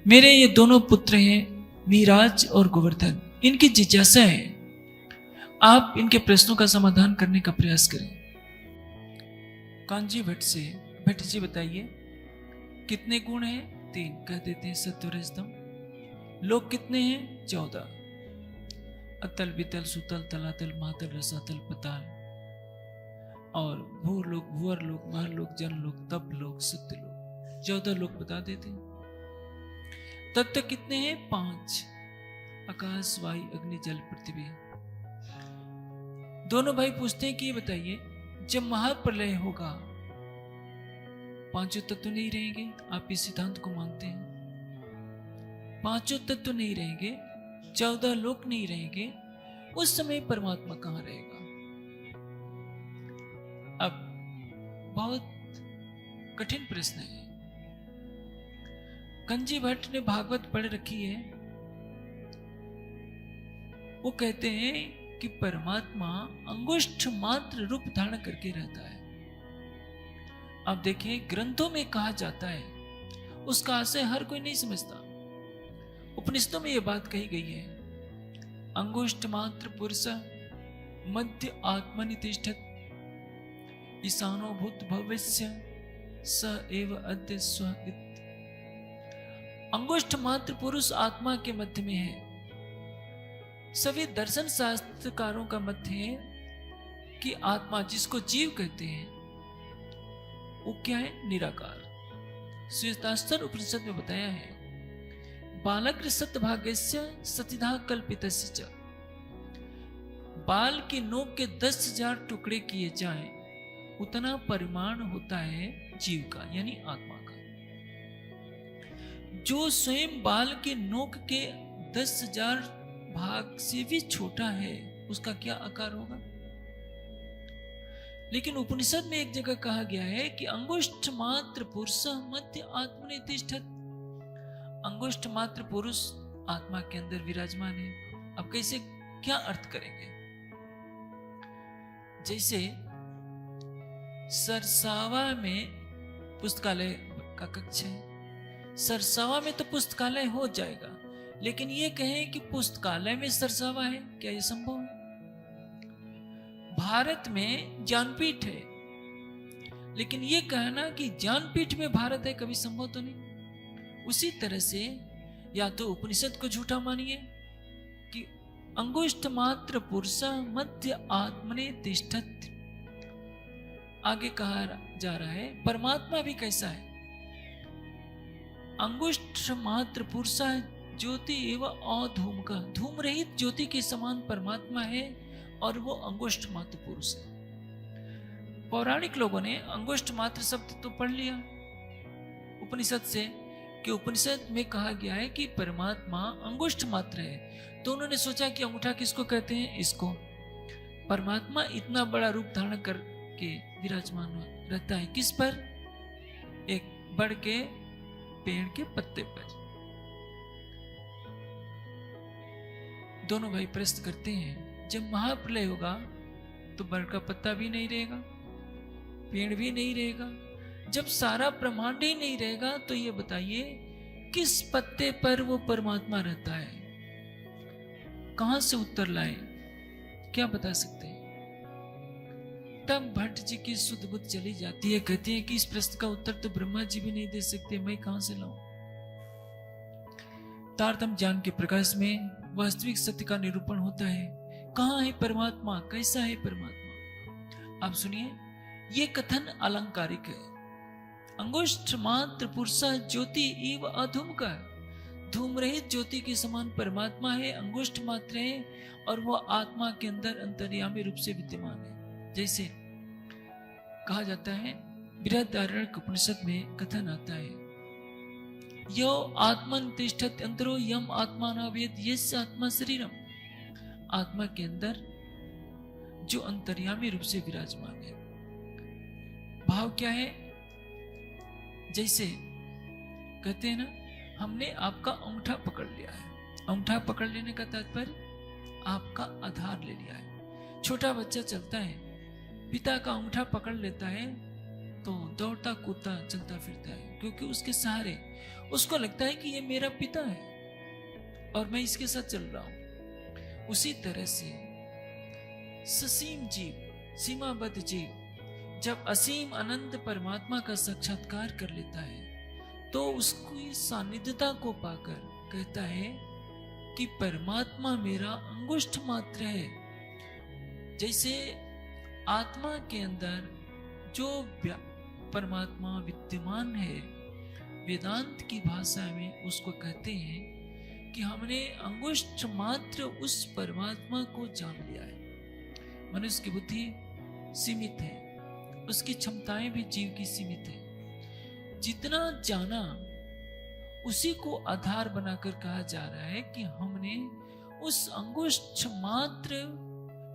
मेरे ये दोनों पुत्र हैं मीराज और गोवर्धन, इनकी जिज्ञासा है, आप इनके प्रश्नों का समाधान करने का प्रयास करें। कांजी भट्ट से, भट्ट जी बताइए कितने गुण हैं? 3। कह देते हैं सत्व रज तम। लोग कितने हैं? 14। अतल वितल सुतल तलातल महातल रसातल पताल और भूर लोग, भूअर लोग, महर लोग, जन लोग, तप लोग, सत्य लोग। 14 लोग बता देते हैं। तत्व कितने हैं? 5। आकाश, वायु, अग्नि, जल, पृथ्वी। दोनों भाई पूछते हैं कि ये बताइए, जब महाप्रलय होगा 5 तत्व नहीं रहेंगे? आप इस सिद्धांत को मानते हैं? 5 तत्व नहीं रहेंगे, 14 लोक नहीं रहेंगे, उस समय परमात्मा कहां रहेगा? अब बहुत कठिन प्रश्न है। कंजी भट्ट ने भागवत पढ़ रखी है। वो कहते हैं कि परमात्मा अंगुष्ठ मात्र रूप धारण करके रहता है। आप देखिए, ग्रंथों में कहा जाता है, उसका आशय हर कोई नहीं समझता। उपनिषदों में यह बात कही गई है, अंगुष्ठ मात्र पुरुष मध्य आत्मनि तिष्ठत् ईशानो भूत भविष्य स एव अद्य स्व। अंगुष्ठ मात्र पुरुष आत्मा के मध्य में है। सभी दर्शन शास्त्रकारों का मत है कि आत्मा, जिसको जीव कहते हैं, वो क्या है? निराकार। श्वेतास्तर उपनिषद में बताया है, बालक सत्भाग्यस्य सतिधा कल्पितस्य च। बाल की नोक के 10,000 टुकड़े किए जाएं, उतना परिमाण होता है जीव का, यानी आत्मा का। जो स्वयं बाल के नोक के 10,000 भाग से भी छोटा है, उसका क्या आकार होगा? लेकिन उपनिषद में एक जगह कहा गया है कि अंगुष्ठ मात्र पुरुष मध्य आत्मनि तिष्ठत्। अंगुष्ठ मात्र पुरुष आत्मा के अंदर विराजमान है। अब कैसे, क्या अर्थ करेंगे? जैसे सरसावा में पुस्तकालय का कक्ष है, सरसावा में तो पुस्तकालय हो जाएगा, लेकिन ये कहें कि पुस्तकालय में सरसावा है, क्या ये संभव है? भारत में ज्ञानपीठ है, लेकिन ये कहना कि ज्ञानपीठ में भारत है, कभी संभव तो नहीं। उसी तरह से या तो उपनिषद को झूठा मानिए कि अंगुष्ठ मात्र पुरुष मध्य आत्मने तिष्ठत्। आगे कहा जा रहा है परमात्मा भी कैसा है? अंगुष्ठ मात्र पुरुष ज्योति एवं अधूम का, धूम रहित ज्योति के समान परमात्मा है और वो अंगुष्ठ मात्र पुरुष है। पौराणिक लोगों ने अंगुष्ठ मात्र शब्द तो पढ़ लिया उपनिषद से, कि उपनिषद में कहा गया है कि परमात्मा अंगुष्ठ मात्र है, तो उन्होंने सोचा कि अंगूठा किसको कहते हैं? इसको। परमात्मा इतना बड़ा रूप धारण करके विराजमान रहता है किस पर? एक बड़ के पेड़ के पत्ते पर। दोनों भाई प्रश्न करते हैं, जब महाप्रलय होगा तो बड़ का पत्ता भी नहीं रहेगा, पेड़ भी नहीं रहेगा, जब सारा ब्रह्मांड ही नहीं रहेगा, तो ये बताइए किस पत्ते पर वो परमात्मा रहता है? कहां से उत्तर लाए? क्या बता सकते हैं? तब भट्ट जी की शुद्ध बुद्ध चली जाती है, कहती है कि इस प्रश्न का उत्तर तो ब्रह्मा जी भी नहीं दे सकते, मैं कहां से लाऊं? तारतम्य ज्ञान के प्रकाश में वास्तविक सत्य का निरूपण होता है। कहां है परमात्मा? कैसा है परमात्मा? आप सुनिए, ये कथन अलंकारिक है। अंगुष्ठ मात्र पुरुष ज्योति इव अधूम का, धूम रहित ज्योति के समान परमात्मा है, अंगुष्ठ मात्र है और वह आत्मा के अंदर अंतर्यामी रूप से विद्यमान है। जैसे कहा जाता है, बृहदारण्यक उपनिषद में कथन आता है, यो आत्मन तिष्ठत् अंतरो यम आत्माना वेद यस्य आत्मा शरीरम। आत्मा के अंदर जो अंतर्यामी रूप से विराजमान है। भाव क्या है? जैसे कहते हैं ना, हमने आपका अंगूठा पकड़ लिया है। अंगूठा पकड़ लेने का तात्पर्य आपका आधार ले लिया है। छोटा बच्चा चलता है, पिता का अंगूठा पकड़ लेता है तो दौड़ता कूदता चलता फिरता है, क्योंकि उसके सहारे उसको लगता है कि ये मेरा पिता है और मैं इसके साथ चल रहा हूं। उसी तरह से ससीम जीव, सीमाबद्ध जीव जब असीम अनंत परमात्मा का साक्षात्कार कर लेता है तो उसकी सानिध्यता को पाकर कहता है कि परमात्मा मेरा अंगुष्ठ मात्र है। जैसे आत्मा के अंदर जो परमात्मा विद्यमान है, वेदांत की भाषा में उसको कहते हैं कि हमने अंगुष्ठ मात्र उस परमात्मा को जान लिया है। मनुष्य की बुद्धि सीमित है, उसकी क्षमताएं भी जीव की सीमित है। जितना जाना उसी को आधार बनाकर कहा जा रहा है कि हमने उस अंगुष्ठ मात्र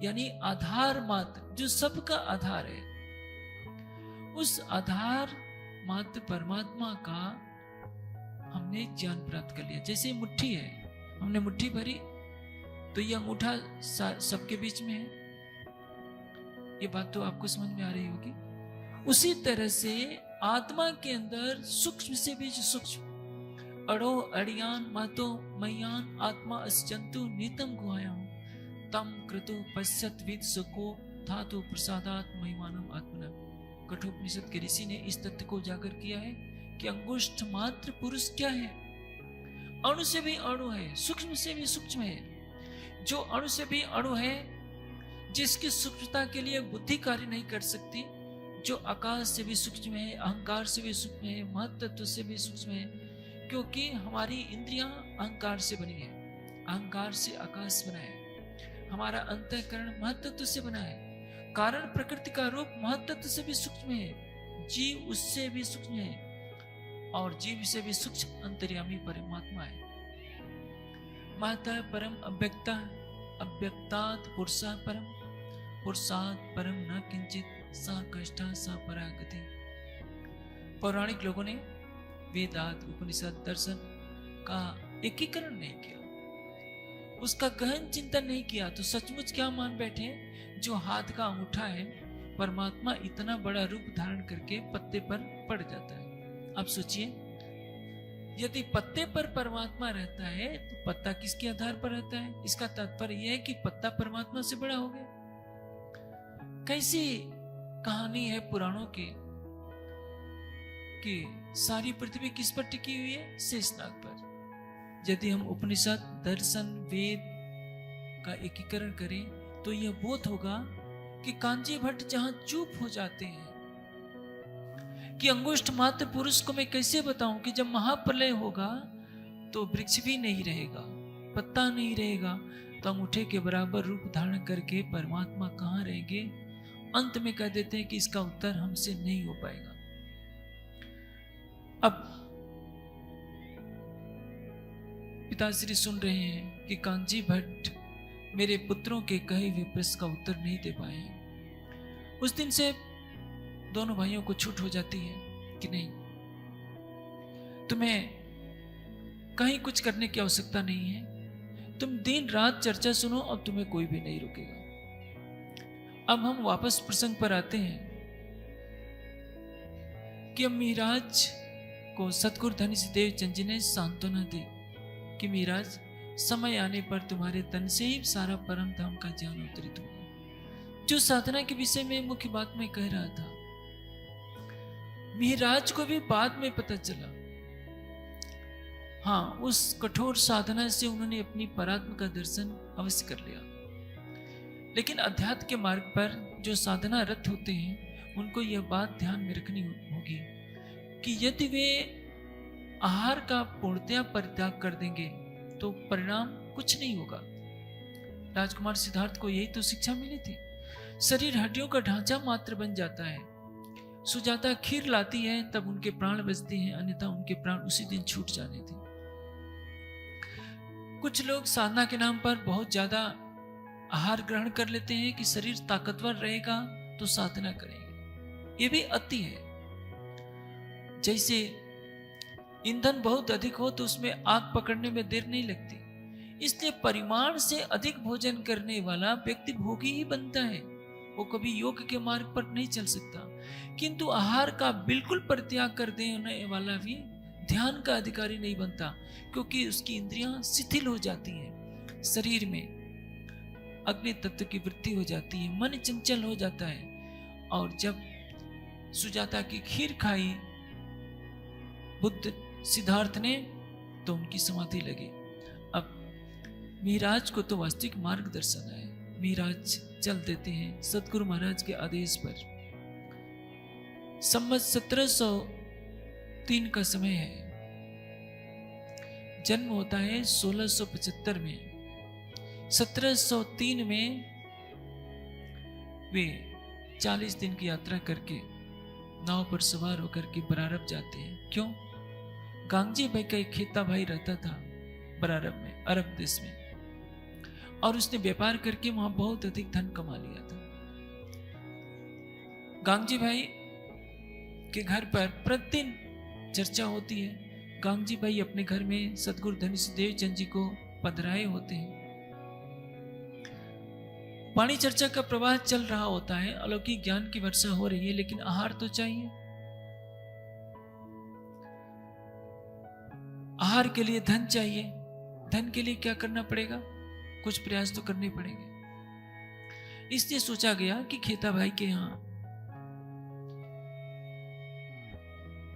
यानी आधार मात्र जो सबका आधार है, उस आधार मात्र परमात्मा का हमने ज्ञान प्राप्त कर लिया। जैसे मुट्ठी है, हमने मुट्ठी भरी तो ये अंगूठा सबके बीच में है। ये बात तो आपको समझ में आ रही होगी। उसी तरह से आत्मा के अंदर सूक्ष्म से भी सूक्ष्म अड़ो अड़ियान मातो मयान आत्मा असजंतु नीतम गुहायाम तम कृतो पश्यत विद सको धातु प्रसादात महिमानम आत्मना। कठोपनिषद के ऋषि ने इस तथ्य को उजागर किया है कि अंगुष्ठ मात्र पुरुष क्या है, अणु से भी अणु है, सूक्ष्म से भी सूक्ष्म है। जो अणु से भी अणु है, जिसकी सूक्ष्मता के लिए बुद्धि कार्य नहीं कर सकती, जो आकाश से भी सूक्ष्म है, अहंकार से भी सूक्ष्म है, महत्त्व से भी सूक्ष्म है, क्योंकि हमारी इंद्रियां अहंकार से बनी है, अहंकार से आकाश बना है, हमारा अंतःकरण महत्त्व से बना है, कारण प्रकृति का रूप महत्त्व से भी सूक्ष्म है, जीव उससे भी सूक्ष्म है और जीव से भी सूक्ष्म अंतर्यामी परमात्मा है। महतः परम अव्यक्ता अव्यक्तात् पुरुषः परम पुरुषात् परम न किंचित सा कष्टा सा परागति। पौराणिक लोगों ने वेदांत उपनिषद दर्शन का एकीकरण नहीं किया, उसका गहन चिंतन नहीं किया, तो सचमुच क्या मान बैठे जो हाथ का अंगूठा है परमात्मा इतना बड़ा रूप धारण करके पत्ते पर पड़ जाता है। अब सोचिए, यदि पत्ते पर परमात्मा रहता है तो पत्ता किसके आधार पर रहता है? इसका तात्पर्य यह है कि पत्ता परमात्मा से बड़ा हो गया। कैसी कहानी है पुराणों की कि सारी पृथ्वी किस पर टिकी हुई है? शेषनाग पर। यदि हम उपनिषद दर्शन वेद का एकीकरण करें तो यह बोध होगा कि कांजी भट्ट जहां चुप हो जाते हैं कि अंगुष्ठ मात्र पुरुष को मैं कैसे बताऊं कि जब महाप्रलय होगा तो वृक्ष भी नहीं रहेगा, पत्ता नहीं रहेगा, तो अंगूठे के बराबर रूप धारण करके परमात्मा कहां रहेंगे? अंत में कह देते हैं कि इसका उत्तर हमसे नहीं हो पाएगा। अब पिताश्री सुन रहे हैं कि कांजी भट्ट मेरे पुत्रों के कहे हुए प्रश्न का उत्तर नहीं दे पाए हैं। उस दिन से दोनों भाइयों को छूट हो जाती है कि नहीं, तुम्हें कहीं कुछ करने की आवश्यकता नहीं है, तुम दिन रात चर्चा सुनो, अब तुम्हें कोई भी नहीं रोकेगा। अब हम वापस प्रसंग पर आते हैं कि अब मिराज को सतगुरु धनीश देव चंद जी ने सांत्वना दी कि मिराज समय आने पर तुम्हारे तन से ही सारा परम धाम का ज्ञान अवतरित होगा। जो साधना के विषय में मुख्य बात मैं कह रहा था, मिराज को भी बाद में पता चला। हाँ, उस कठोर साधना से उन्होंने अपनी परात्म का दर्शन अवश्य कर लिया, लेकिन अध्यात्म के मार्ग पर जो साधना रत होते हैं उनको यह बात ध्यान में रखनी होगी कि यदि वे आहार का पूर्णतया परित्याग कर देंगे तो परिणाम कुछ नहीं होगा। राजकुमार सिद्धार्थ को यही तो शिक्षा मिली थी। शरीर हड्डियों का ढांचा मात्र बन जाता है। सुजाता खीर लाती है तब उनके प्राण बचते हैं, अन्यथा उनके प्राण उसी दिन छूट जाने थे। कुछ लोग साधना के नाम पर बहुत ज्यादा आहार ग्रहण कर लेते हैं कि शरीर ताकतवर रहेगा तो साधना करेंगे। ये भी अति है। जैसे ईंधन बहुत अधिक हो तो उसमें आग पकड़ने में देर नहीं लगती, इसलिए परिमाण से अधिक भोजन करने वाला व्यक्ति भोगी ही बनता है। वो कभी योग के मार्ग पर नहीं चल सकता। किंतु आहार का बिल्कुल परित्याग कर देने वाला भी ध्यान का अधिकारी नहीं बनता, क्योंकि उसकी इंद्रियां शिथिल हो जाती हैं, शरीर में अग्नि तत्व की वृद्धि हो जाती है, मन चंचल हो जाता है। और जब सुजाता की खीर खाई बुद्ध सिद्धार्थ ने, तो उनकी समाधि लगी। अब मिहिराज को तो वास्तविक मार्गदर्शन है, मिहिराज चल देते हैं सतगुरु महाराज के आदेश पर। संवत 1703 का समय है, जन्म होता है 1675 में। 1703 में वे 40 दिन की यात्रा करके नाव पर सवार होकर के बरारब जाते हैं। क्यों? गांगजी भाई का एक खेता भाई रहता था बरारब में, अरब देश में, और उसने व्यापार करके वहां बहुत अधिक धन कमा लिया था। गांगजी भाई के घर पर प्रतिदिन चर्चा होती है। गांगजी भाई अपने घर में सतगुरु धनीसिदेव चंद जी को पधराए होते हैं। वाणी चर्चा का प्रवाह चल रहा होता है, अलौकिक ज्ञान की वर्षा हो रही है, लेकिन आहार तो चाहिए। आहार के लिए धन चाहिए। धन के लिए क्या करना पड़ेगा? कुछ प्रयास तो करने पड़ेंगे। इसलिए सोचा गया कि खेता भाई के यहां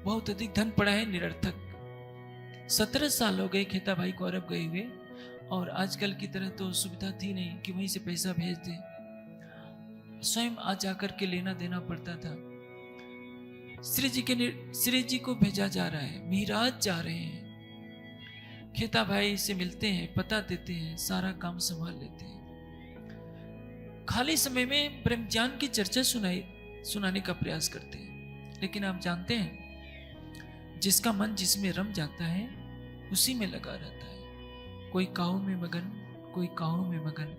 बहुत अधिक धन पड़ा है, निरर्थक। 17 साल हो गए खेता भाई को अरब गए हुए, और आजकल की तरह तो सुविधा थी नहीं कि वहीं से पैसा भेज दे, स्वयं आ जाकर के लेना देना पड़ता था। श्री जी को भेजा जा रहा है, मिहिराज जा रहे हैं, खेता भाई से मिलते हैं, पता देते हैं, सारा काम संभाल लेते हैं। खाली समय में ब्रह्म ज्ञान की चर्चा सुनाने का प्रयास करते हैं। लेकिन आप जानते हैं, जिसका मन जिसमें रम जाता है उसी में लगा रहता है। कोई काहू में मगन, कोई काहू में मगन,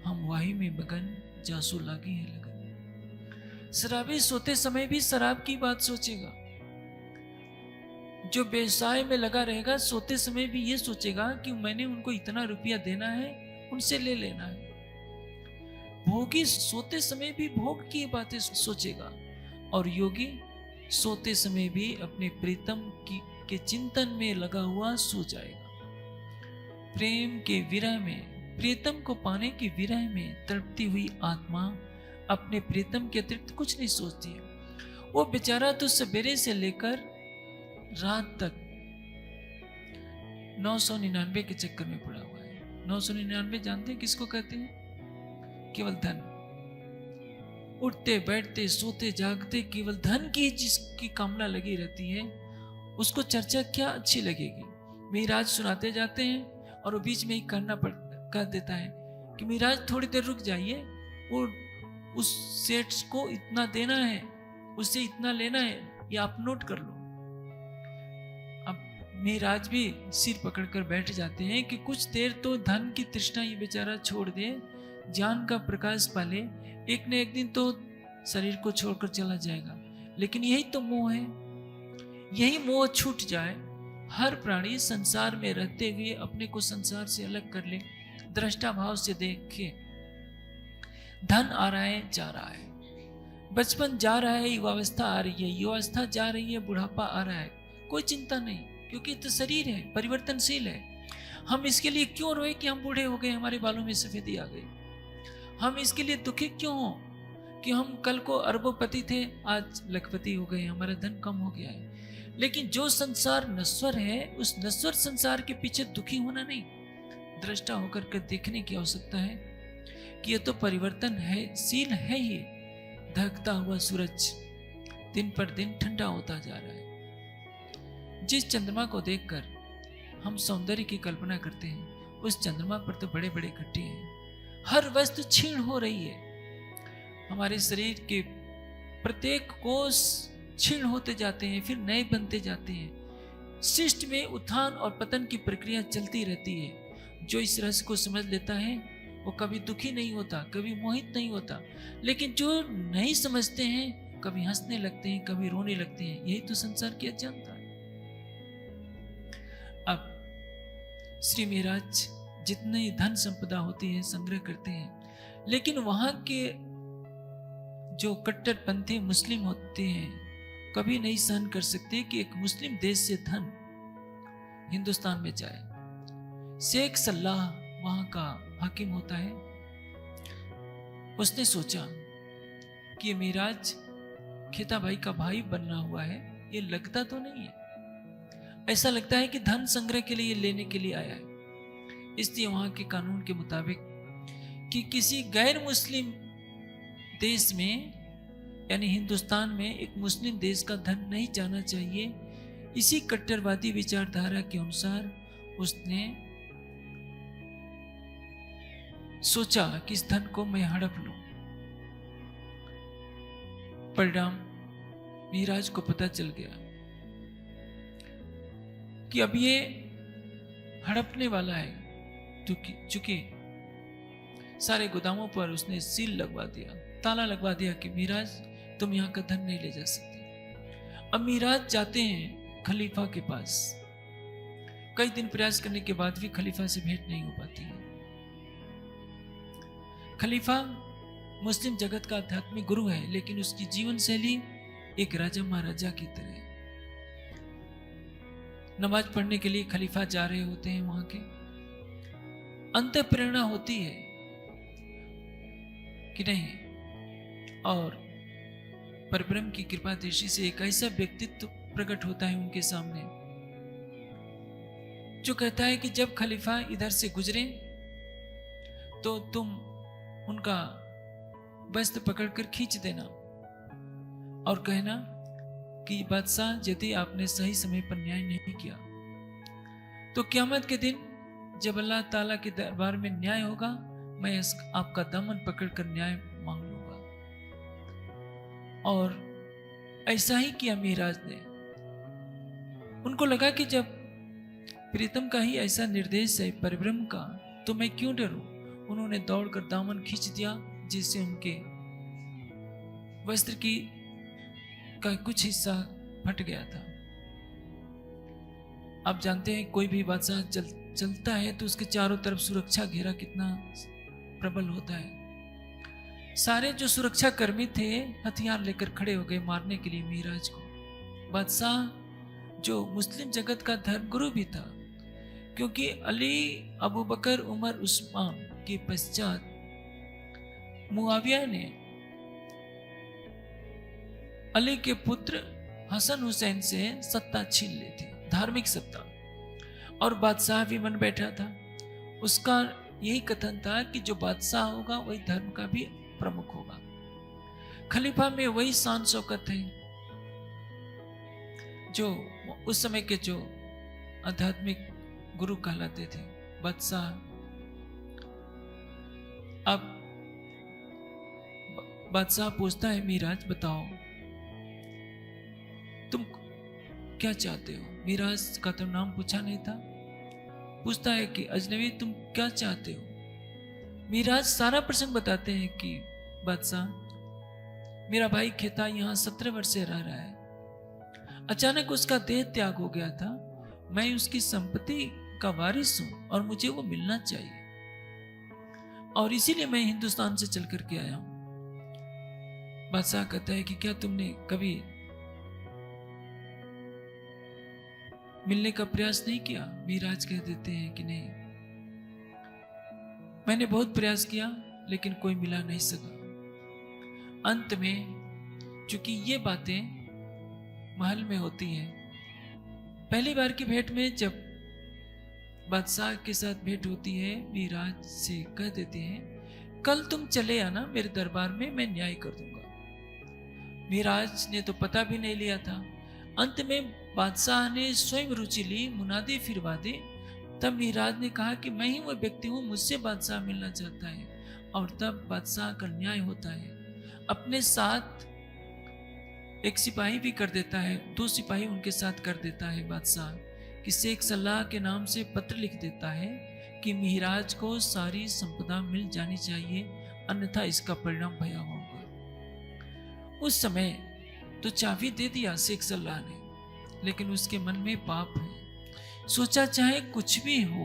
हम वाही में मगन, जासू लागी है लगन। शराबी सोते समय भी शराब की बात सोचेगा। जो व्यवसाय में लगा रहेगा सोते समय भी ये सोचेगा कि मैंने उनको इतना रुपया देना है, उनसे ले लेना है। भोगी सोते समय भी भोग की बातें सोचेगा, और योगी सोते समय भी अपने प्रीतम के चिंतन में लगा हुआ सो जाएगा। प्रेम के विरह में, प्रीतम को पाने की विरह में तड़पती हुई आत्मा अपने प्रीतम के अतिरिक्त कुछ नहीं सोचती है। वो बेचारा तो सवेरे से लेकर रात तक 999 के चक्कर में पड़ा हुआ है। 999 जानते हैं किसको कहते हैं? केवल धन। उठते बैठते सोते जागते केवल धन की जिसकी कामना लगी रहती है, उसको चर्चा क्या अच्छी लगेगी। मिहिराज सुनाते जाते हैं और वो बीच में ही कह देता है कि मिहिराज थोड़ी देर रुक जाइए, वो उस सेठ को इतना देना है, उससे इतना लेना है, ये आप नोट कर लो। अब मिहिराज भी सिर पकड़कर बैठ जाते हैं कि कुछ देर तो धन की तृष्णा ये बेचारा छोड़ दे, ज्ञान का प्रकाश पाले, एक न एक दिन तो शरीर को छोड़कर चला जाएगा। लेकिन यही तो मोह है, यही मोह छूट जाए, हर प्राणी संसार में रहते हुए अपने को संसार से अलग कर ले, दृष्टा भाव से देखे। धन आ रहा है, जा रहा है, बचपन जा रहा है, युवावस्था आ रही है, युवावस्था जा रही है, बुढ़ापा आ रहा है, कोई चिंता नहीं, क्योंकि तो शरीर है, परिवर्तनशील है। हम इसके लिए क्यों रोए कि हम बूढ़े हो गए, हमारे बालों में सफेदी आ गई? हम इसके लिए दुखी क्यों हो कि हम कल को अरबोपति थे, आज लखपति हो गए, हमारा धन कम हो गया है। लेकिन जो संसार नश्वर है, उस नश्वर संसार के पीछे दुखी होना नहीं, दृष्टा होकर के देखने की आवश्यकता है कि यह तो परिवर्तन है, शील है ही। धकता हुआ सूरज दिन पर दिन ठंडा होता जा रहा है। जिस चंद्रमा को देखकर हम सौंदर्य की कल्पना करते हैं, उस चंद्रमा पर तो बड़े बड़े गड्ढे हैं। हर वस्तु क्षीण हो रही है, हमारे शरीर के प्रत्येक कोष क्षीण होते जाते हैं, फिर नए बनते जाते हैं। सृष्टि में उत्थान और पतन की प्रक्रिया चलती रहती है। जो इस रहस्य को समझ लेता है वो कभी दुखी नहीं होता, कभी मोहित नहीं होता। लेकिन जो नहीं समझते हैं, कभी हंसने लगते हैं, कभी रोने लगते हैं। यही तो संसार की अज्ञानता है। अब श्री मिहिराज जितनी धन संपदा होती है संग्रह करते हैं, लेकिन वहां के जो कट्टरपंथी मुस्लिम होते हैं कभी नहीं सहन कर सकते कि एक मुस्लिम देश से धन हिंदुस्तान में जाए। शेख सल्लाह वहां का हाकिम होता है। उसने सोचा कि मिराज खेता भाई का भाई बनना हुआ है, ये लगता तो नहीं है, ऐसा लगता है कि धन संग्रह के लिए लेने के लिए आया है। इसलिए वहां के कानून के मुताबिक कि किसी गैर मुस्लिम देश में यानी हिंदुस्तान में एक मुस्लिम देश का धन नहीं जाना चाहिए, इसी कट्टरवादी विचारधारा के अनुसार उसने सोचा कि इस धन को मैं हड़प लूं। परिणाम मिराज को पता चल गया कि अब ये हड़पने वाला है, चूंकि सारे गोदामों पर उसने सील लगवा दिया, ताला लगवा दिया कि मिराज तुम यहां का धन नहीं ले जा सकते। अब मिराज जाते हैं खलीफा के पास। कई दिन प्रयास करने के बाद भी खलीफा से भेंट नहीं हो पाती है। खलीफा मुस्लिम जगत का आध्यात्मिक गुरु है, लेकिन उसकी जीवन शैली एक राजा महाराजा की तरह है। नमाज पढ़ने के लिए खलीफा जा रहे होते हैं वहां के, अंत प्रेरणा होती है कि नहीं, और परब्रह्म की कृपा दृष्टि से एक ऐसा व्यक्तित्व प्रकट होता है उनके सामने जो कहता है कि जब खलीफा इधर से गुजरे तो तुम उनका वस्त्र पकड़कर खींच देना और कहना कि बादशाह यदि आपने सही समय पर न्याय नहीं किया तो क़यामत के दिन जब अल्लाह ताला के दरबार में न्याय होगा, मैं आपका दामन पकड़कर न्याय मांग लूंगा। और ऐसा ही किया मिराज ने। उनको लगा कि जब प्रीतम का ही ऐसा निर्देश है परब्रह्म का, तो मैं क्यों डरूं। उन्होंने दौड़कर दामन खींच दिया, जिससे उनके वस्त्र का कुछ हिस्सा फट गया था। आप जानते हैं कोई भी बादशाह चलता है तो उसके चारों तरफ सुरक्षा घेरा कितना प्रबल होता है। सारे जो सुरक्षा कर्मी थे हथियार लेकर खड़े हो गए मारने के लिए मिराज को। बादशाह जो मुस्लिम जगत का धर्मगुरु भी था, क्योंकि अली, अबू बकर, उमर, उस्मान के पश्चात मुआविया ने अली के पुत्र हसन हुसैन से सत्ता छीन ली थी, धार्मिक सत्ता, और बादशाह भी मन बैठा था। उसका यही कथन था कि जो बादशाह होगा वही धर्म का भी प्रमुख होगा। खलीफा में वही शान शौकत है जो उस समय के जो आध्यात्मिक गुरु कहलाते थे, बादशाह। अब बादशाह पूछता है, मिराज बताओ तुम क्या चाहते हो। मिराज का तो नाम पूछा नहीं था। पूछता है कि अजनबी तुम क्या चाहते हो। मिराज सारा प्रसंग बताते हैं कि बादशाह, मेरा भाई खेता यहाँ 17 वर्ष से रह रहा है। अचानक उसका देह त्याग हो गया था। मैं उसकी संपत्ति का वारिस हूं और मुझे वो मिलना चाहिए, और इसीलिए मैं हिंदुस्तान से चल करके आया हूं। बादशाह कहता है कि क्या तुमने कभी मिलने का प्रयास नहीं किया। मिराज कह देते हैं कि नहीं, मैंने बहुत प्रयास किया लेकिन कोई मिला नहीं सका। अंत में चूंकि ये बातें महल में होती हैं, पहली बार की भेंट में जब बादशाह के साथ भेंट होती है, मिराज से कह देते हैं कल तुम चले आना मेरे दरबार में, मैं न्याय कर दूंगा। मिराज ने तो पता भी नहीं लिया था। अंत में बादशाह ने स्वयं रुचि ली, मुनादी फिरवा दी। तब मिराज ने कहा कि मैं ही वो व्यक्ति हूं, मुझसे बादशाह मिलना चाहता है। और तब बादशाह का न्याय होता है। अपने साथ एक सिपाही भी कर देता है, 2 सिपाही उनके साथ कर देता है बादशाह, कि शेख सल्लाह के नाम से पत्र लिख देता है कि मिराज को सारी संपदा मिल जानी चाहिए, अन्यथा इसका परिणाम भयावह होगा। उस समय तो चाबी दे दिया शेख सल्लाह ने, लेकिन उसके मन में पाप है। सोचा चाहे कुछ भी हो,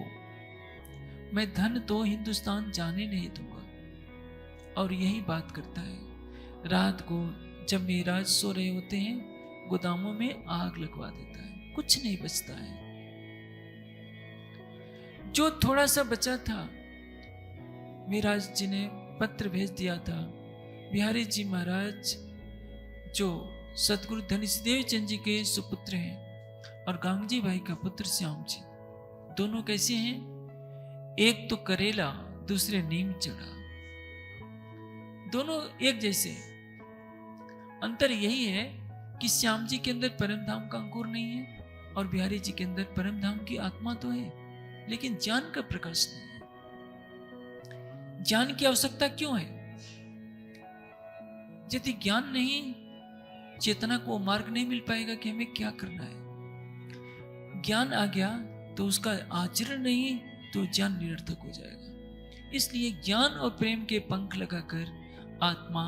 मैं धन तो हिंदुस्तान जाने नहीं दूंगा। और यही बात करता है। रात को जब मेराज सो रहे होते हैं, गोदामों में आग लगवा देता है, कुछ नहीं बचता है। जो थोड़ा सा बचा था, मेराज जी ने पत्र भेज दिया था। बिहारी जी महाराज जो सतगुरु धनीदेव चंद जी के सुपुत्र हैं और गांगजी भाई का पुत्र श्याम जी, दोनों कैसे हैं? एक तो करेला, दूसरे नीम चढ़ा, दोनों एक जैसे। अंतर यही है कि श्याम जी के अंदर परम धाम का अंकुर नहीं है और बिहारी जी के अंदर परम धाम की आत्मा तो है, लेकिन ज्ञान का प्रकाश नहीं है। ज्ञान की आवश्यकता क्यों है? यदि ज्ञान नहीं, चेतना को मार्ग नहीं मिल पाएगा कि हमें क्या करना है। ज्ञान आ गया तो उसका आचरण नहीं तो ज्ञान निरर्थक हो जाएगा। इसलिए ज्ञान और प्रेम के पंख लगाकर आत्मा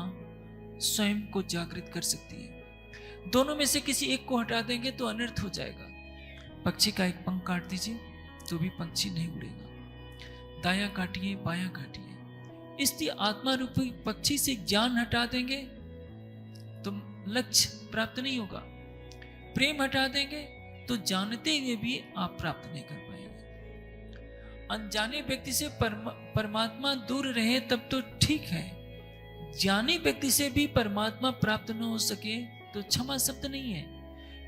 स्वयं को जागृत कर सकती है। दोनों में से किसी एक को हटा देंगे तो अनर्थ हो जाएगा। पक्षी का एक पंख काट दीजिए तो भी पंछी नहीं उड़ेगा, दायां काटिए बायां काटिए। इसलिए आत्मा रूपी पक्षी से ज्ञान हटा देंगे तो लक्ष्य प्राप्त नहीं होगा। प्रेम हटा देंगे तो जानते हुए भी आप प्राप्त नहीं कर पाएंगे। अनजाने व्यक्ति से परमात्मा दूर रहे तब तो ठीक है, ज्ञानी व्यक्ति से भी परमात्मा प्राप्त न हो सके तो क्षमा शब्द नहीं है,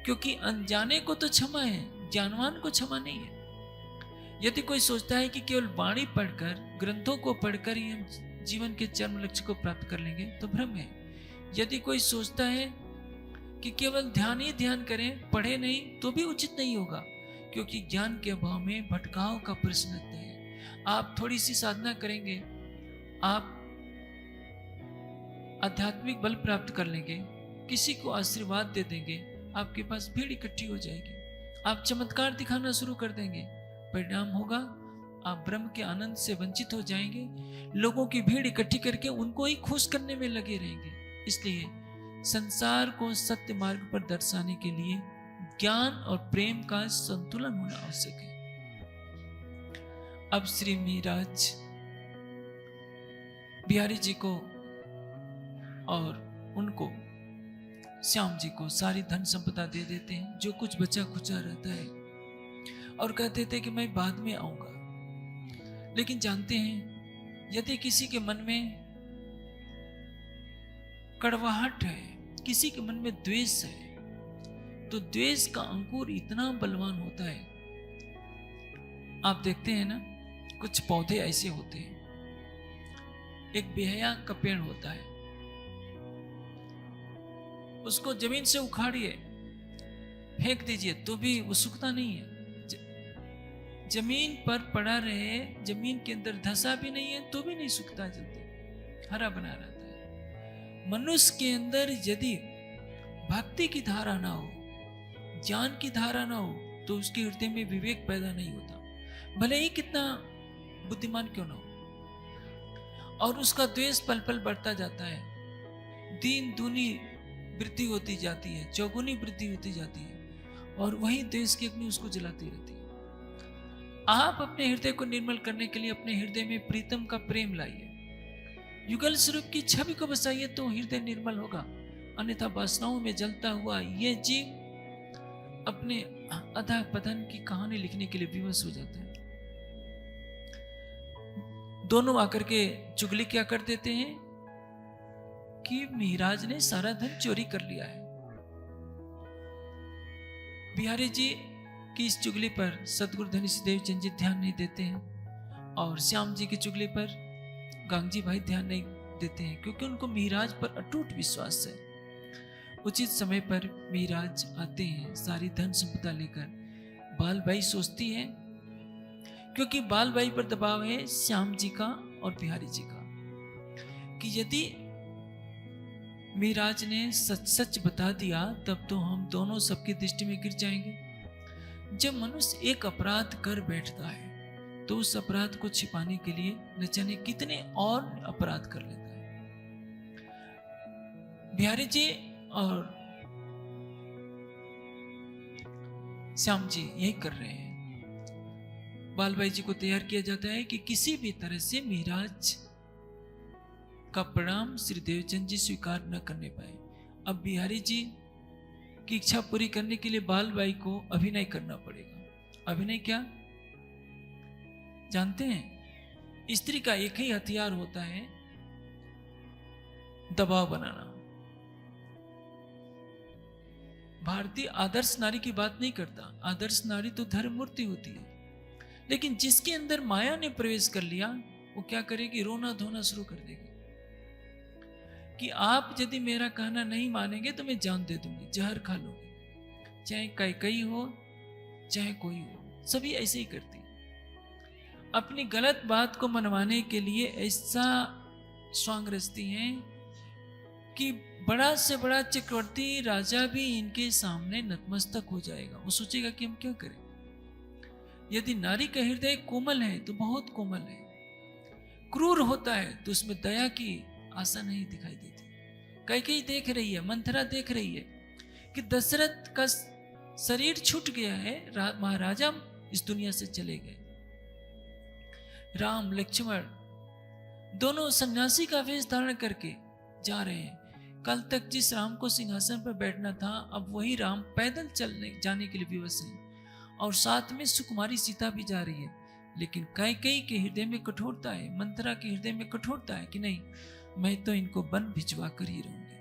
क्योंकि अनजाने को तो क्षमा है, ज्ञानवान को क्षमा नहीं है। यदि कोई सोचता है कि केवल वाणी पढ़कर, ग्रंथों को पढ़कर ही हम जीवन के चरम लक्ष्य को प्राप्त कर लेंगे तो भ्रम है। यदि कोई सोचता है कि केवल ध्यान ही ध्यान करें, पढ़े नहीं, तो भी उचित नहीं होगा, क्योंकि ज्ञान के अभाव में भटकाव का प्रश्न है। आप थोड़ी सी साधना करेंगे, आप आध्यात्मिक बल प्राप्त कर लेंगे, किसी को आशीर्वाद दे देंगे, आपके पास भीड़ इकट्ठी हो जाएगी, आप चमत्कार दिखाना शुरू कर देंगे। परिणाम होगा आप ब्रह्म के आनंद से वंचित हो जाएंगे। लोगों की भीड़ इकट्ठी करके उनको ही खुश करने में लगे रहेंगे। इसलिए संसार को सत्य मार्ग पर दर्शाने के लिए ज्ञान और प्रेम का संतुलन होना आवश्यक है। अब श्री मेराज बिहारी जी को और उनको श्याम जी को सारी धन संपदा दे देते हैं, जो कुछ बचा खुचा रहता है, और कहते थे कि मैं बाद में आऊंगा। लेकिन जानते हैं, यदि किसी के मन में कड़वाहट है, किसी के मन में द्वेष है, तो द्वेष का अंकुर इतना बलवान होता है। आप देखते हैं ना, कुछ पौधे ऐसे होते हैं, एक बेहया का पेड़ होता है, उसको जमीन से उखाड़िए, फेंक दीजिए तो भी वो सूखता नहीं है। जमीन पर पड़ा रहे, जमीन के अंदर धंसा भी नहीं है तो भी नहीं सूखता, जल्दी हरा बना रहता है। मनुष्य के अंदर यदि भक्ति की धारा ना हो, ज्ञान की धारा ना हो, तो उसके हृदय में विवेक पैदा नहीं होता, भले ही कितना बुद्धिमान क्यों ना हो। और उसका द्वेष पल पल बढ़ता जाता है, दीन दूनी वृद्धि होती जाती है, चौगुनी वृद्धि होती जाती है, और वही द्वेष की अग्नि उसको जलाती रहती है। आप अपने हृदय को निर्मल करने के लिए अपने हृदय में प्रीतम का प्रेम लाइए, युगल स्वरूप की छवि को बसाइए, तो हृदय निर्मल होगा। अन्यथा वासनाओं में जलता हुआ ये जीव अपने अधः पतन की कहानी लिखने के लिए विवश हो जाता है। दोनों आकर के चुगली क्या कर देते हैं कि मेराज ने सारा धन चोरी कर लिया है। बिहारी जी की इस चुगली पर सतगुरु धनीदेव चंद जी ध्यान नहीं देते हैं, और श्याम जी की चुगली पर गांगजी भाई ध्यान नहीं देते हैं, क्योंकि उनको मेराज पर अटूट विश्वास है। उचित समय पर मेराज आते हैं सारी धन संपदा लेकर। बालबाई सोचती है, क्योंकि बालबाई पर दबाव है श्याम जी का और बिहारी जी का, कि यदि मेराज ने सच सच बता दिया तब तो हम दोनों सबकी दृष्टि में गिर जाएंगे। जब मनुष्य एक अपराध कर बैठता है तो उस अपराध को छिपाने के लिए न जाने कितने और अपराध कर लेता है। बिहारी जी और श्याम जी यही कर रहे हैं। बालबाई जी को तैयार किया जाता है कि किसी भी तरह से मेराज का परिणाम श्री देवचंद जी स्वीकार न करने पाए। अब बिहारी जी की इच्छा पूरी करने के लिए बाल बाई को अभिनय करना पड़ेगा। अभिनय क्या जानते हैं? स्त्री का एक ही हथियार होता है, दबाव बनाना। भारतीय आदर्श नारी की बात नहीं करता। आदर्श नारी तो धर्म मूर्ति होती है, लेकिन जिसके अंदर माया ने प्रवेश कर लिया वो क्या करेगी? रोना धोना शुरू कर देगी कि आप यदि मेरा कहना नहीं मानेंगे तो मैं जान दे दूंगी, जहर खा लूंगी। चाहे कैकई हो चाहे कोई हो, सभी ऐसे ही करती। अपनी गलत बात को मनवाने के लिए ऐसा स्वांग रचती हैं कि बड़ा से बड़ा चक्रवर्ती राजा भी इनके सामने नतमस्तक हो जाएगा। वो सोचेगा कि हम क्या करें। यदि नारी का हृदय कोमल है तो बहुत कोमल है, क्रूर होता है तो उसमें दया की आशा नहीं दिखाई देती। कैकेयी देख रही है, मंथरा देख रही है कि दशरथ का शरीर छूट गया है, महाराजा इस दुनिया से चले गए। राम लक्ष्मण दोनों सन्यासी का वेश धारण करके जा रहे हैं। कल तक जिस राम को सिंहासन पर बैठना था, अब वही राम पैदल चलने जाने के लिए विवश है, और साथ में सुकुमारी सीता भी जा रही है। लेकिन कैकेयी के हृदय में कठोरता है, मंथरा के हृदय में कठोरता है कि नहीं, मैं तो इनको वन भिजवा कर ही रहूंगी।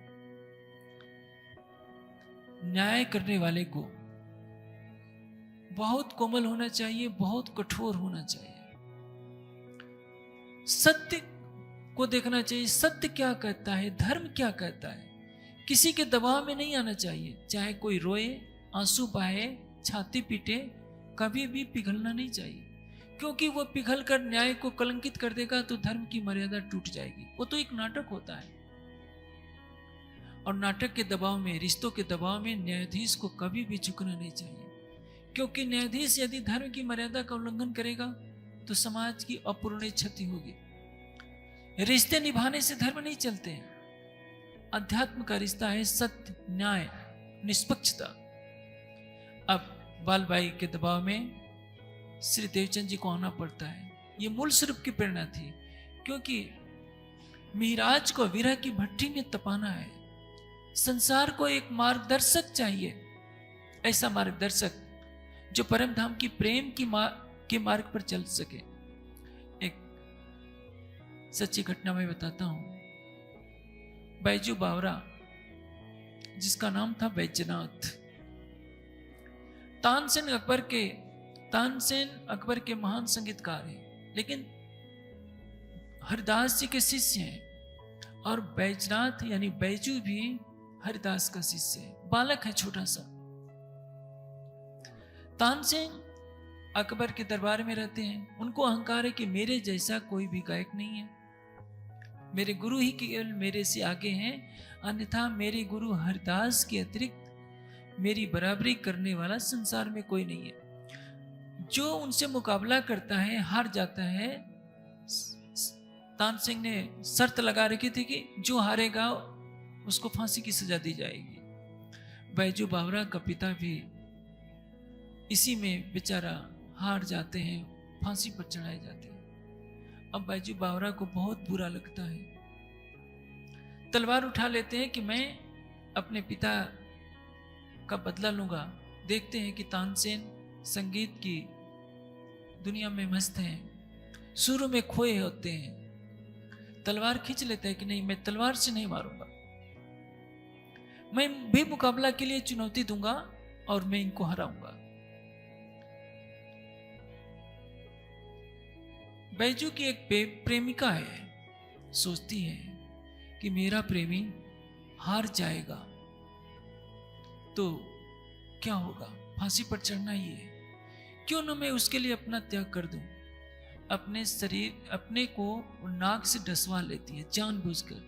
न्याय करने वाले को बहुत कोमल होना चाहिए, बहुत कठोर होना चाहिए। सत्य को देखना चाहिए, सत्य क्या कहता है, धर्म क्या कहता है। किसी के दबाव में नहीं आना चाहिए। चाहे कोई रोए, आंसू बहाए, छाती पीटे, कभी भी पिघलना नहीं चाहिए, क्योंकि वो पिघल कर न्याय को कलंकित कर देगा तो धर्म की मर्यादा टूट जाएगी। वो तो एक नाटक होता है, और नाटक के दबाव में, रिश्तों के दबाव में न्यायाधीश को कभी भी झुकना नहीं चाहिए, क्योंकि न्यायाधीश यदि धर्म की मर्यादा का उल्लंघन करेगा तो समाज की अपूरणीय क्षति होगी। रिश्ते निभाने से धर्म नहीं चलते हैं। अध्यात्म का रिश्ता है सत्य, न्याय, निष्पक्षता। अब बालबाई के दबाव में श्री देवचंद जी को आना पड़ता है। ये मूल स्वरूप की प्रेरणा थी, क्योंकि मिहिराज को विरह की भट्टी में तपाना है। संसार को एक मार्गदर्शक चाहिए, ऐसा मार्गदर्शक जो परम धाम की प्रेम के मार्ग पर चल सके। एक सच्ची घटना मैं बताता हूं। बैजू बावरा, जिसका नाम था बैजनाथ, तानसेन अकबर के महान संगीतकार हैं, लेकिन हरिदास जी के शिष्य हैं, और बैजनाथ यानी बैजू भी हरिदास का शिष्य है। बालक है छोटा सा। तानसेन अकबर के दरबार में रहते हैं। उनको अहंकार है कि मेरे जैसा कोई भी गायक नहीं है, मेरे गुरु ही केवल मेरे से आगे हैं, अन्यथा मेरे गुरु हरिदास के अतिरिक्त मेरी बराबरी करने वाला संसार में कोई नहीं है। जो उनसे मुकाबला करता है हार जाता है। तानसेन ने शर्त लगा रखी थी कि जो हारेगा उसको फांसी की सजा दी जाएगी। बैजू बावरा का पिता भी इसी में बेचारा हार जाते हैं, फांसी पर चढ़ाए जाते हैं। अब बैजू बावरा को बहुत बुरा लगता है, तलवार उठा लेते हैं कि मैं अपने पिता का बदला लूंगा। देखते हैं कि तानसेन संगीत की दुनिया में मस्त हैं, सुरों में खोए होते हैं। तलवार खींच लेता है कि नहीं, मैं तलवार से नहीं मारूंगा, मैं भी मुकाबला के लिए चुनौती दूंगा और मैं इनको हराऊंगा। बैजू की एक प्रेमिका है, सोचती है कि मेरा प्रेमी हार जाएगा तो क्या होगा, फांसी पर चढ़ना ही है, क्यों न मैं उसके लिए अपना त्याग कर दूं। अपने शरीर, अपने को नाक से डसवा लेती है, जानबूझकर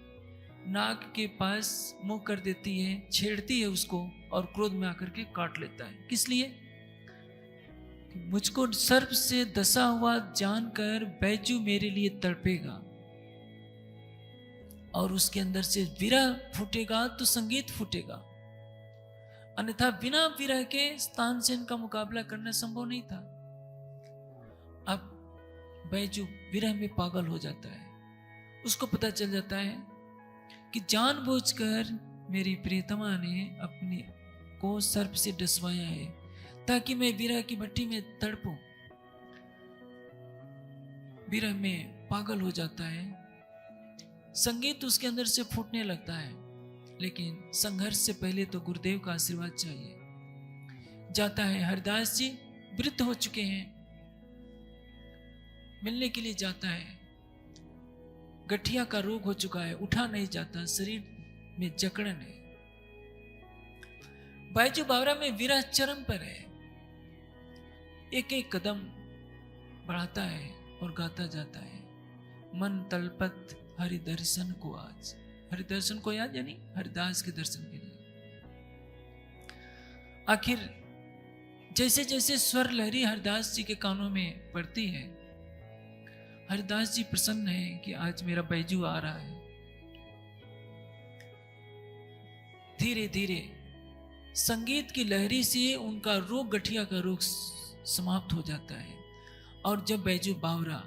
नाक के पास मुंह कर देती है, छेड़ती है उसको, और क्रोध में आकर के काट लेता है। किस लिए? मुझको सर्प से दसा हुआ जानकर बैजू मेरे लिए तड़पेगा, और उसके अंदर से विरह फूटेगा तो संगीत फूटेगा, अन्यथा बिना विरह के तानसेन का मुकाबला करना संभव नहीं था। अब बैजू विरह में पागल हो जाता है उसको पता चल जाता है कि जानबूझकर मेरी प्रियतमा ने अपने को सर्प से डसवाया है ताकि मैं विरह की भट्टी में तड़पूं। विरह में पागल हो जाता है, संगीत उसके अंदर से फूटने लगता है, लेकिन संघर्ष से पहले तो गुरुदेव का आशीर्वाद चाहिए। जाता है, हरिदास जी वृद्ध हो चुके हैं, मिलने के लिए जाता है। गठिया का रोग हो चुका है, उठा नहीं जाता, शरीर में जकड़न है। बैजू बावरा में विरह चरम पर है। एक एक कदम बढ़ाता है और गाता जाता है, मन तलपत हरि दर्शन को आज। हरि दर्शन को याद, यानी हरिदास के दर्शन के लिए। आखिर जैसे जैसे स्वर लहरी हरिदास जी के कानों में पड़ती है, हरिदास जी प्रसन्न है कि आज मेरा बैजू आ रहा है। धीरे धीरे संगीत की लहरी से उनका रोग, गठिया का रोग समाप्त हो जाता है। और जब बैजू बावरा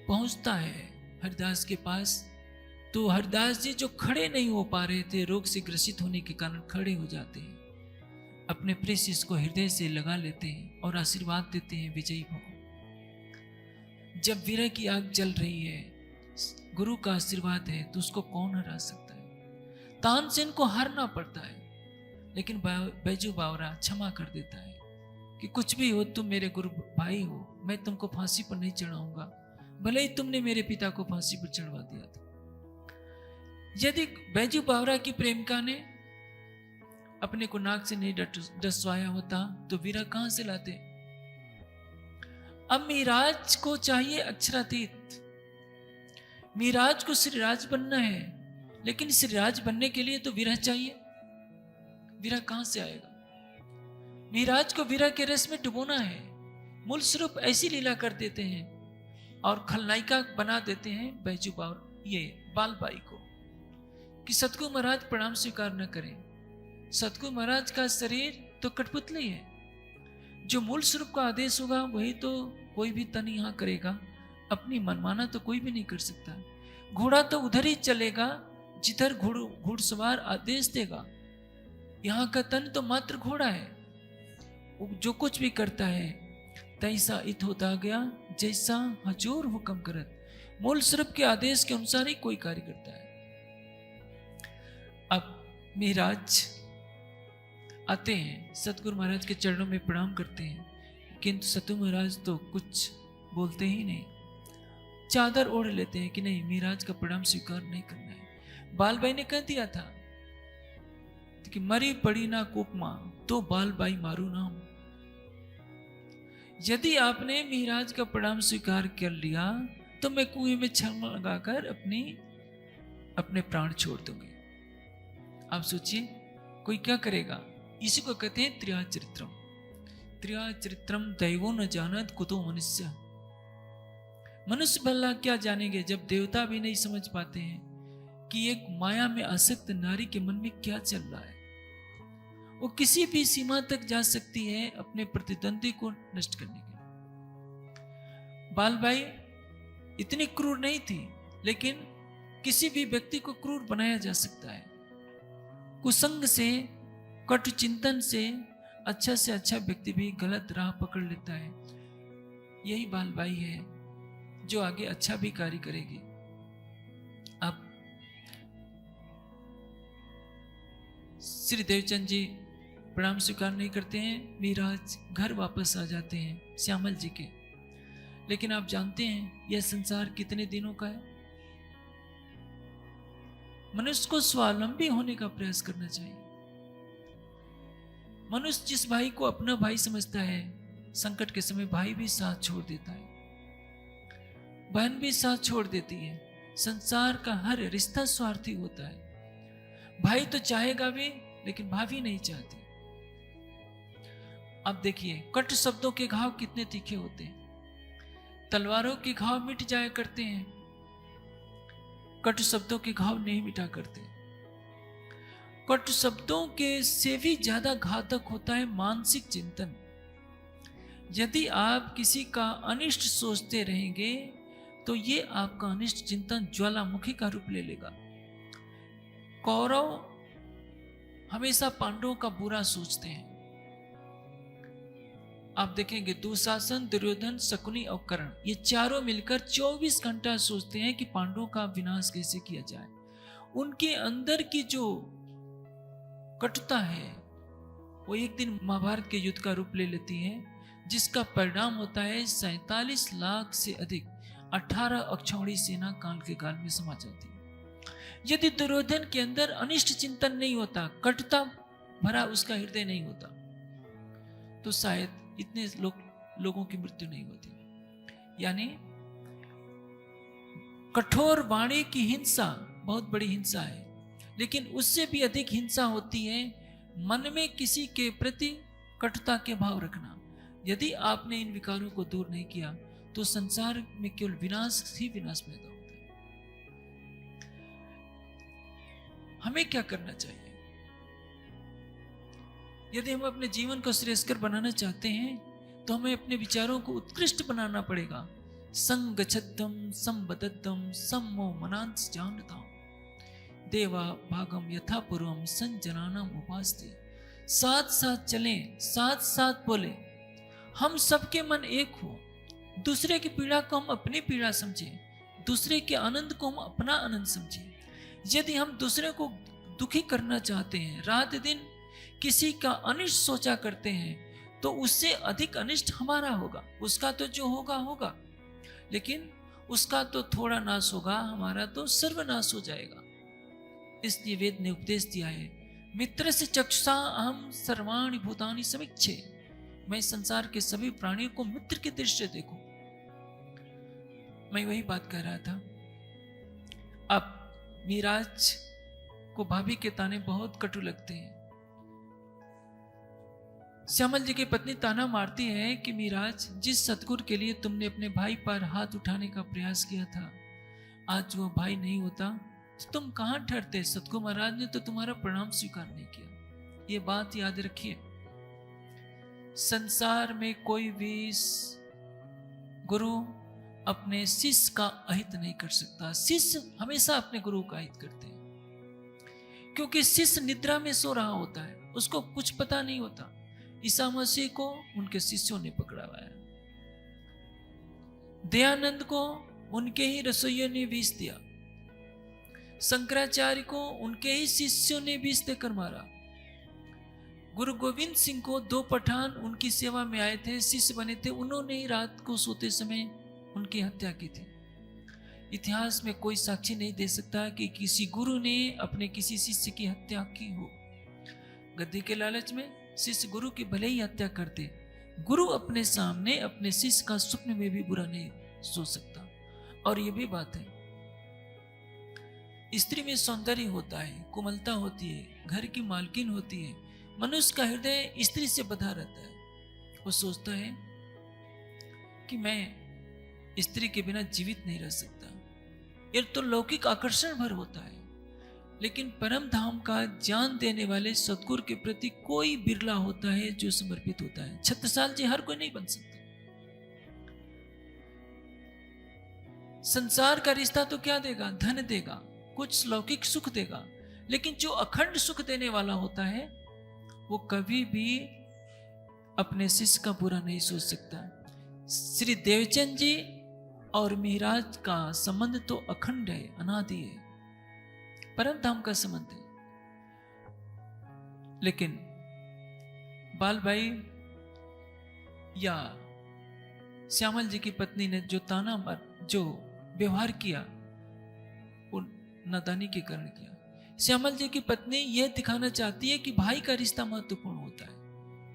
पहुंचता है हरिदास के पास, तो हरिदास जी जो खड़े नहीं हो पा रहे थे, रोग से ग्रसित होने के कारण खड़े हो जाते हैं, अपने प्रिय शिष्य को हृदय से लगा लेते हैं और आशीर्वाद देते हैं, विजयी भव। जब विरह की आग जल रही है, गुरु का आशीर्वाद है, तो उसको कौन हरा सकता है। तानसेन को हारना पड़ता है, लेकिन बैजू बावरा क्षमा कर देता है कि कुछ भी हो, तुम मेरे गुरु भाई हो, मैं तुमको फांसी पर नहीं चढ़ाऊंगा, भले ही तुमने मेरे पिता को फांसी पर चढ़वा दिया था। यदि बैजू बावरा की प्रेमिका ने अपने को नाक से नहीं डसवाया होता तो विरह कहां से लाते। अब मिराज को चाहिए अक्षरातीत। मिराज को श्रीराज बनना है, लेकिन श्रीराज बनने के लिए तो विरह चाहिए। विरह कहां से आएगा। मिराज को विरह के रस में डुबोना है। मूल स्वरूप ऐसी लीला कर देते हैं और खलनायिका बना देते हैं बैजू बावरा, ये बालबाई को, कि सतगुरु महाराज प्रणाम स्वीकार न करें। सतगुरु महाराज का शरीर तो कठपुतली है, जो मूल स्वरूप का आदेश होगा वही तो कोई भी तन यहाँ करेगा। अपनी मनमाना तो कोई भी नहीं कर सकता। घोड़ा तो उधर ही चलेगा जिधर घुड़सवार आदेश देगा। यहाँ का तन तो मात्र घोड़ा है, जो कुछ भी करता है तैसा इत होता गया जैसा हजूर हुक्म करत। मूल स्वरूप के आदेश के अनुसार ही कोई कार्य करता है। अब मिराज आते हैं, सतगुरु महाराज के चरणों में प्रणाम करते हैं, किंतु सतगुरु महाराज तो कुछ बोलते ही नहीं, चादर ओढ़ लेते हैं कि नहीं, मिराज का प्रणाम स्वीकार नहीं करना है। बालबाई ने कह दिया था कि मरी पड़ी ना कोपमा तो बालबाई मारू नाम। यदि आपने मिराज का प्रणाम स्वीकार कर लिया तो मैं कुएं में छलांग लगाकर अपने प्राण छोड़ दूंगी। आप सोचिए कोई क्या करेगा। इसी को कहते हैं त्रियाचरित्रम। त्रियाचरित्रम दैवो न जानत कुतो मनुष्य। मनुष्य भला क्या जानेंगे जब देवता भी नहीं समझ पाते हैं कि एक माया में आसक्त नारी के मन में क्या चल रहा है। वो किसी भी सीमा तक जा सकती है अपने प्रतिद्वंदी को नष्ट करने के लिए। बालबाई इतनी क्रूर नहीं थी, लेकिन किसी भी व्यक्ति को क्रूर बनाया जा सकता है। कुसंग से, कटु चिंतन से अच्छा व्यक्ति भी गलत राह पकड़ लेता है। यही बालबाई है जो आगे अच्छा भी कार्य करेगी। अब श्री देवचंद जी प्रणाम स्वीकार नहीं करते हैं, मिराज घर वापस आ जाते हैं श्यामल जी के। लेकिन आप जानते हैं यह संसार कितने दिनों का है। मनुष्य को स्वावलंबी होने का प्रयास करना चाहिए। मनुष्य जिस भाई को अपना भाई समझता है, संकट के समय भाई भी साथ छोड़ देता है, बहन भी साथ छोड़ देती है। संसार का हर रिश्ता स्वार्थी होता है। भाई तो चाहेगा भी, लेकिन भाभी नहीं चाहती। अब देखिए कट शब्दों के घाव कितने तीखे होते हैं। तलवारों के घाव मिट जाया करते हैं, कट शब्दों के घाव नहीं मिटा करते। कट शब्दों के से भी ज्यादा घातक होता है मानसिक चिंतन। यदि आप किसी का अनिष्ट सोचते रहेंगे तो ये आपका अनिष्ट चिंतन ज्वालामुखी का रूप ले लेगा। कौरव हमेशा पांडवों का बुरा सोचते हैं। आप देखेंगे दुशासन, दुर्योधन, शकुनी और कर्ण, ये चारों मिलकर 24 घंटा सोचते हैं कि पांडवों का विनाश कैसे किया जाए। उनके अंदर की जो कटुता है वो एक दिन महाभारत के युद्ध का रूप ले लेती है, जिसका परिणाम होता है 47 लाख से अधिक 18 अक्षौणी सेना काल के काल में समा जाती है। यदि दुर्योधन के अंदर अनिष्ट चिंतन नहीं होता, कटुता भरा उसका हृदय नहीं होता, तो शायद इतने लोगों की मृत्यु नहीं होती। यानी कठोर वाणी की हिंसा बहुत बड़ी हिंसा है, लेकिन उससे भी अधिक हिंसा होती है मन में किसी के प्रति कटुता के भाव रखना। यदि आपने इन विकारों को दूर नहीं किया तो संसार में केवल विनाश ही विनाश पैदा होता है। हमें क्या करना चाहिए? यदि हम अपने जीवन को श्रेयस्कर बनाना चाहते हैं तो हमें अपने विचारों को उत्कृष्ट बनाना पड़ेगा। संगच्छद्धम संबद्धम सम्मो मनांस जानता देवा भागम यथा पूर्वम संजनानाम उपास्ते। साथ साथ चलें, साथ साथ बोले, हम सबके मन एक हो, दूसरे की पीड़ा को हम अपनी पीड़ा समझें, दूसरे के आनंद को हम अपना आनंद समझें। यदि हम दूसरे को दुखी करना चाहते हैं, रात दिन किसी का अनिष्ट सोचा करते हैं, तो उससे अधिक अनिष्ट हमारा होगा। उसका तो जो होगा होगा, लेकिन उसका तो थोड़ा नाश होगा, हमारा तो सर्वनाश हो जाएगा। इसलिए वेद ने उपदेश दिया है, मित्र से चक्षुषा अहम सर्वाणि भूतानि समीक्षे। मैं संसार के सभी प्राणियों को मित्र की दृष्टि से देखूं। मैं वही बात कह रहा था। अब मीराज को भाभी के ताने बहुत कटु लगते हैं। श्यामल जी की पत्नी ताना मारती है कि मीराज, जिस सतगुरु के लिए तुमने अपने भाई पर हाथ उठाने का प्रयास किया था, आज वो भाई नहीं होता तो तुम कहां ठहरते? सतगुरु महाराज ने तो तुम्हारा प्रणाम स्वीकार नहीं किया। ये बात याद रखिए। संसार में कोई भी गुरु अपने शिष्य का अहित नहीं कर सकता। शिष्य हमेशा अपने गुरु का अहित करते हैं, क्योंकि शिष्य निद्रा में सो रहा होता है, उसको कुछ पता नहीं होता। ईसा मसीह को उनके शिष्यों ने पकड़ा हुआ है। दयानंद को उनके ही रसोइयों ने विष दिया। शंकराचार्य को उनके ही शिष्यों ने विष देकर मारा। गुरु गोविंद सिंह को 2 पठान उनकी सेवा में आए थे, शिष्य बने थे, उन्होंने ही रात को सोते समय उनकी हत्या की थी। इतिहास में कोई साक्षी नहीं दे सकता कि किसी गुरु ने अपने किसी शिष्य की हत्या की हो। गद्दी के लालच में शिष्य गुरु की भले ही हत्या करते, गुरु अपने सामने अपने शिष्य का स्वप्न में भी बुरा नहीं सोच सकता। और ये भी बात है, स्त्री में सौंदर्य होता है, कोमलता होती है, घर की मालकिन होती है। मनुष्य का हृदय स्त्री से बंधा रहता है। वो सोचता है कि मैं स्त्री के बिना जीवित नहीं रह सकता। ये तो लौकिक आकर्षण भर होता है, लेकिन परम धाम का ज्ञान देने वाले सद्गुरु के प्रति कोई बिरला होता है जो समर्पित होता है। छत्रसाल जी हर कोई नहीं बन सकता। संसार का रिश्ता तो क्या देगा? धन देगा, कुछ लौकिक सुख देगा, लेकिन जो अखंड सुख देने वाला होता है वो कभी भी अपने शिष्य का बुरा नहीं सोच सकता। श्री देवचंद जी और मिहिराज का संबंध तो अखंड है, अनादि है, परम धाम का संबंध है। लेकिन बालबाई या श्यामल जी की पत्नी ने जो व्यवहार किया वो नादानी के कारण किया। श्यामल जी की पत्नी यह दिखाना चाहती है कि भाई का रिश्ता महत्वपूर्ण होता है,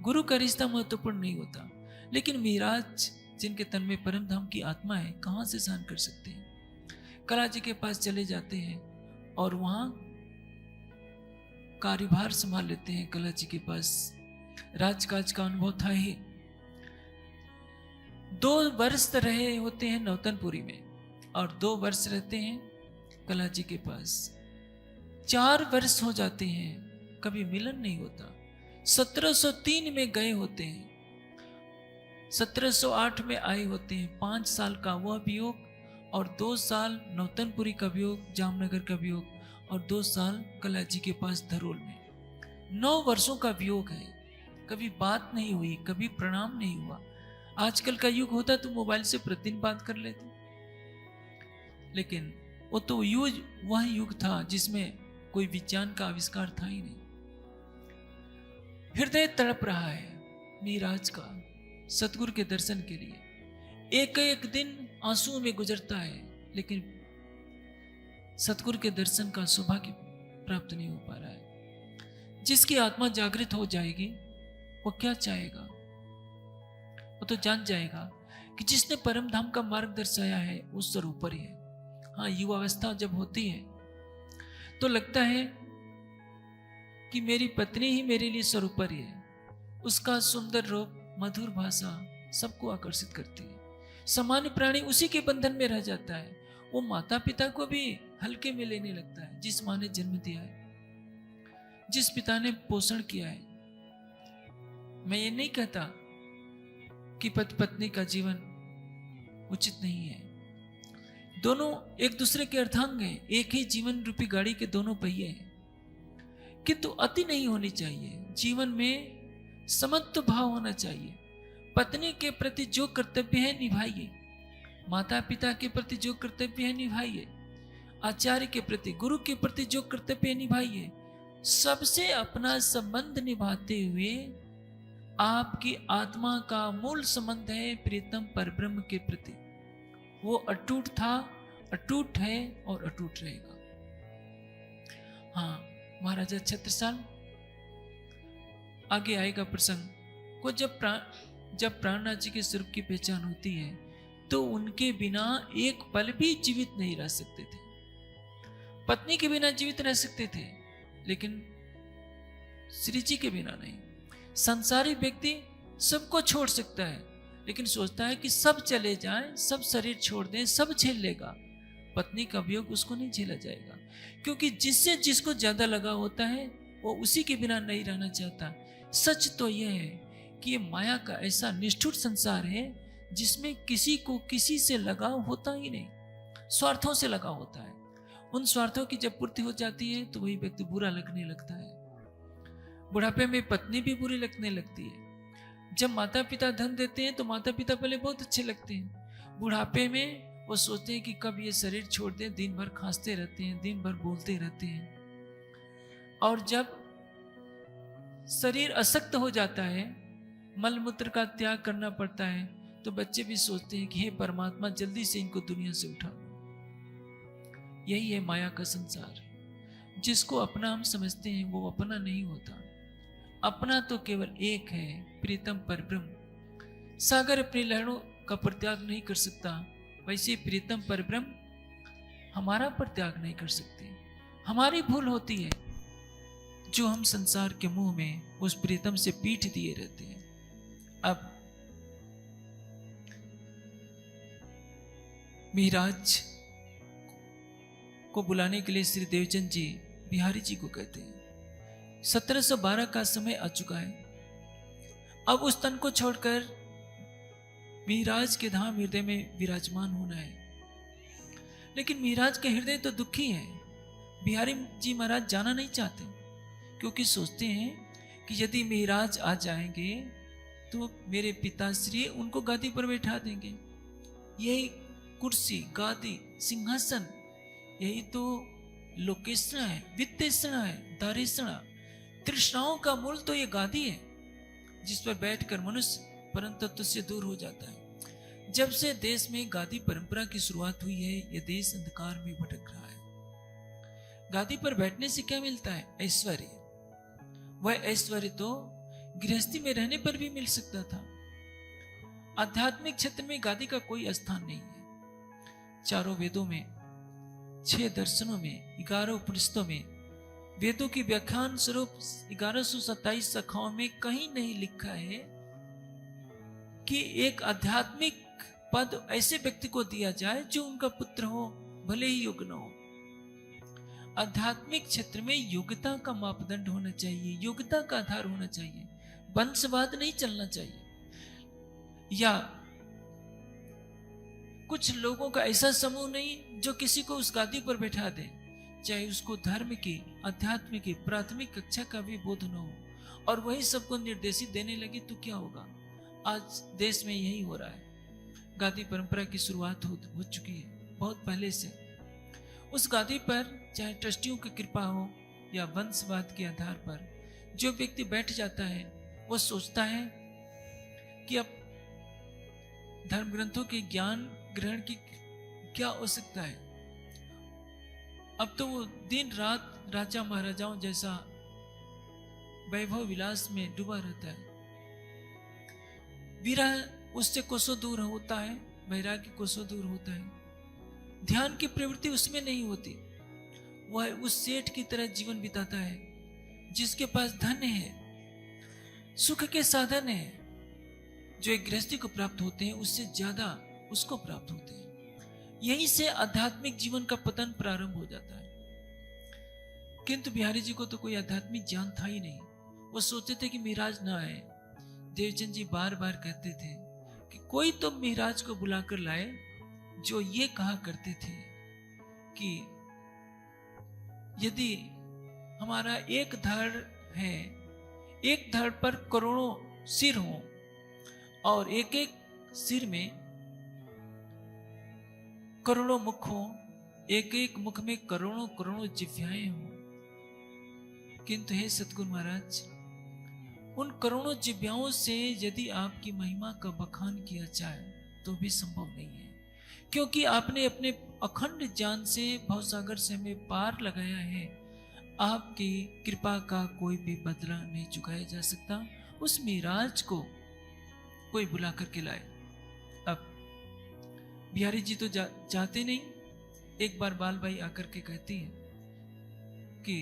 गुरु का रिश्ता महत्वपूर्ण नहीं होता। लेकिन मिहिराज जिनके तन में परम धाम की आत्मा है, कहां से सहन कर सकते हैं? कला जी के पास चले जाते हैं और वहां कार्यभार संभाल लेते हैं। कला जी के पास राजकाज का अनुभव था ही। 2 वर्ष रहे होते हैं नौतनपुरी में और 2 वर्ष रहते हैं कला जी के पास। 4 वर्ष हो जाते हैं, कभी मिलन नहीं होता। 1703 में गए होते हैं, 1708 में आए होते हैं। 5 साल का वह वियोग और 2 साल नौतनपुरी का वियोग, जामनगर का वियोग, और 2 साल कलाजी के पास धरोल में। 9 वर्षों का वियोग है। कभी बात नहीं हुई, कभी प्रणाम नहीं हुआ। आजकल का युग होता तो मोबाइल से प्रतिदिन बात कर लेते, लेकिन वो तो वह युग था जिसमें कोई विज्ञान का आविष्कार था ही नहीं। हृदय तड़प रहा है मिहिराज का सतगुरु के दर्शन के लिए। एक एक दिन आंसुओं में गुजरता है, लेकिन सतगुरु के दर्शन का सौभाग्य प्राप्त नहीं हो पा रहा है। जिसकी आत्मा जागृत हो जाएगी वो क्या चाहेगा? वो तो जान जाएगा कि जिसने परम धाम का मार्ग दर्शाया है उस स्वरूपर ही है। हाँ, युवावस्था जब होती है तो लगता है कि मेरी पत्नी ही मेरे लिए स्वरूपर ही है। उसका सुंदर रूप, मधुर भाषा सबको आकर्षित करती है। सामान्य प्राणी उसी के बंधन में रह जाता है। वो माता पिता को भी हल्के में लेने लगता है। जिस माँ ने जन्म दिया है, जिस पिता ने पोषण किया है। मैं ये नहीं कहता कि पति पत्नी का जीवन उचित नहीं है। दोनों एक दूसरे के अर्धांग हैं। एक ही जीवन रूपी गाड़ी के दोनों पहिए हैं, किंतु अति नहीं होनी चाहिए। जीवन में समत्व भाव होना चाहिए। पत्नी के प्रति जो कर्तव्य है निभाइए, माता पिता के प्रति जो कर्तव्य है निभाइए, आचार्य के प्रति, गुरु के प्रति जो कर्तव्य है निभाइए। सबसे अपना संबंध निभाते हुए आपकी आत्मा का मूल संबंध है प्रीतम परब्रह्म के प्रति। वो अटूट था, अटूट है और अटूट रहेगा। हाँ, महाराजा छत्रसाल, आगे आएगा प्रसंग को। जब प्राणनाथ जी के स्वरूप की पहचान होती है तो उनके बिना एक पल भी जीवित नहीं रह सकते थे। पत्नी के बिना जीवित रह सकते थे, लेकिन श्री जी के बिना नहीं। संसारी व्यक्ति सबको छोड़ सकता है, लेकिन सोचता है कि सब चले जाएं, सब शरीर छोड़ दें, सब झेल लेगा। पत्नी का वियोग उसको नहीं झेला जाएगा, क्योंकि जिससे जिसको ज्यादा लगा होता है वो उसी के बिना नहीं रहना चाहता। सच तो यह है कि ये माया का ऐसा निष्ठुर संसार है जिसमें किसी को किसी से लगाव होता ही नहीं, स्वार्थों से लगाव होता है। उन स्वार्थों की जब पूर्ति हो जाती है तो वही व्यक्ति बुरा लगने लगता है। बुढ़ापे में पत्नी भी बुरी लगने लगती है। जब माता पिता धन देते हैं तो माता पिता पहले बहुत अच्छे लगते हैं। बुढ़ापे में वो सोचते हैं कि कब ये शरीर छोड़ दें। दिन भर खांसते रहते हैं, दिन भर बोलते रहते हैं। और जब शरीर अशक्त हो जाता है, मल मूत्र का त्याग करना पड़ता है, तो बच्चे भी सोचते हैं कि हे परमात्मा, जल्दी से इनको दुनिया से उठा लो। यही है माया का संसार। जिसको अपना हम समझते हैं वो अपना नहीं होता। अपना तो केवल एक है, प्रीतम परब्रह्म। सागर अपनी लहरों का परित्याग नहीं कर सकता, वैसे प्रीतम परब्रह्म हमारा परित्याग नहीं कर सकते। हमारी भूल होती है जो हम संसार के मुंह में उस प्रीतम से पीठ दिए रहते हैं। अब मिहिराज को बुलाने के लिए श्री देवचंद जी बिहारी जी को कहते हैं। 1712 का समय आ चुका है। अब उस तन को छोड़कर मिहिराज के धाम हृदय में विराजमान होना है। लेकिन मिहिराज का हृदय तो दुखी है। बिहारी जी महाराज जाना नहीं चाहते, क्योंकि सोचते हैं कि यदि मिहिराज आ जाएंगे तो मेरे पिताश्री उनको गादी पर बैठा देंगे। यही कुर्सी, गादी, सिंहासन, यही तो लोकेशना है, वित्तेषणा है, दारेषणा। तृष्णाओं का मूल तो ये गादी है, जिस पर बैठकर मनुष्य परम तत्व से दूर हो जाता है। जब से देश में गादी परंपरा की शुरुआत हुई है, यह देश अंधकार में भटक रहा है। गादी पर बैठने से क्या मिलता है? ऐश्वर्य। वह ऐश्वर्य तो गृहस्थी में रहने पर भी मिल सकता था। आध्यात्मिक क्षेत्र में गादी का कोई स्थान नहीं है। चारों वेदों में, 6 दर्शनों में, 11 उपनिषदों में, वेदों की व्याख्यान स्वरूप 1127 शाखाओं में कहीं नहीं लिखा है कि एक आध्यात्मिक पद ऐसे व्यक्ति को दिया जाए जो उनका पुत्र हो, भले ही योग्य न हो। आध्यात्मिक क्षेत्र में योग्यता का मापदंड होना चाहिए, योग्यता का आधार होना चाहिए। वंशवाद नहीं चलना चाहिए, या कुछ लोगों का ऐसा समूह नहीं जो किसी को उस गादी पर बैठा दे, चाहे उसको धर्म की, अध्यात्म की, प्राथमिक कक्षा का भी बोध न हो, और वही सबको निर्देशित देने लगे तो क्या होगा। आज देश में यही हो रहा है। गादी परंपरा की शुरुआत हो चुकी है बहुत पहले से। उस गादी पर चाहे ट्रस्टियों की कृपा हो या वंशवाद के आधार पर जो व्यक्ति बैठ जाता है, वो सोचता है कि अब धर्म ग्रंथों के ज्ञान ग्रहण की क्या आवश्यकता है। अब तो वो दिन रात राजा महाराजाओं जैसा वैभव विलास में डूबा रहता है। विरह उससे कोसों दूर होता है, वैराग्य कोसों दूर होता है। ध्यान की प्रवृत्ति उसमें नहीं होती। वह उस सेठ की तरह जीवन बिताता है जिसके पास धन है, सुख के साधन है, जो एक गृहस्थी को प्राप्त होते हैं उससे ज्यादा उसको प्राप्त होते हैं। यहीं से आध्यात्मिक जीवन का पतन प्रारंभ हो जाता है। किंतु बिहारी जी को तो कोई आध्यात्मिक ज्ञान था ही नहीं। वो सोचते थे कि मिराज ना आए। देवचंद जी बार बार कहते थे कि कोई तो मिराज को बुलाकर लाए, जो ये कहा करते थे कि यदि हमारा एक धड़ है, एक धड़ पर करोड़ों सिर हों और एक एक सिर में करोड़ों मुख हों, एक एक मुख में करोड़ों करोड़ों जिह्वाएं हों, किंतु हे सतगुरु महाराज, उन करोड़ों जिह्वाओं से यदि आपकी महिमा का बखान किया जाए तो भी संभव नहीं है, क्योंकि आपने अपने अखंड ज्ञान से भवसागर से हमें पार लगाया है। आपकी कृपा का कोई भी बदला नहीं चुकाया जा सकता। उस मिराज को कोई बुला करके लाए। अब बिहारी जी तो जाते नहीं। एक बार बाल भाई आकर के कहती है कि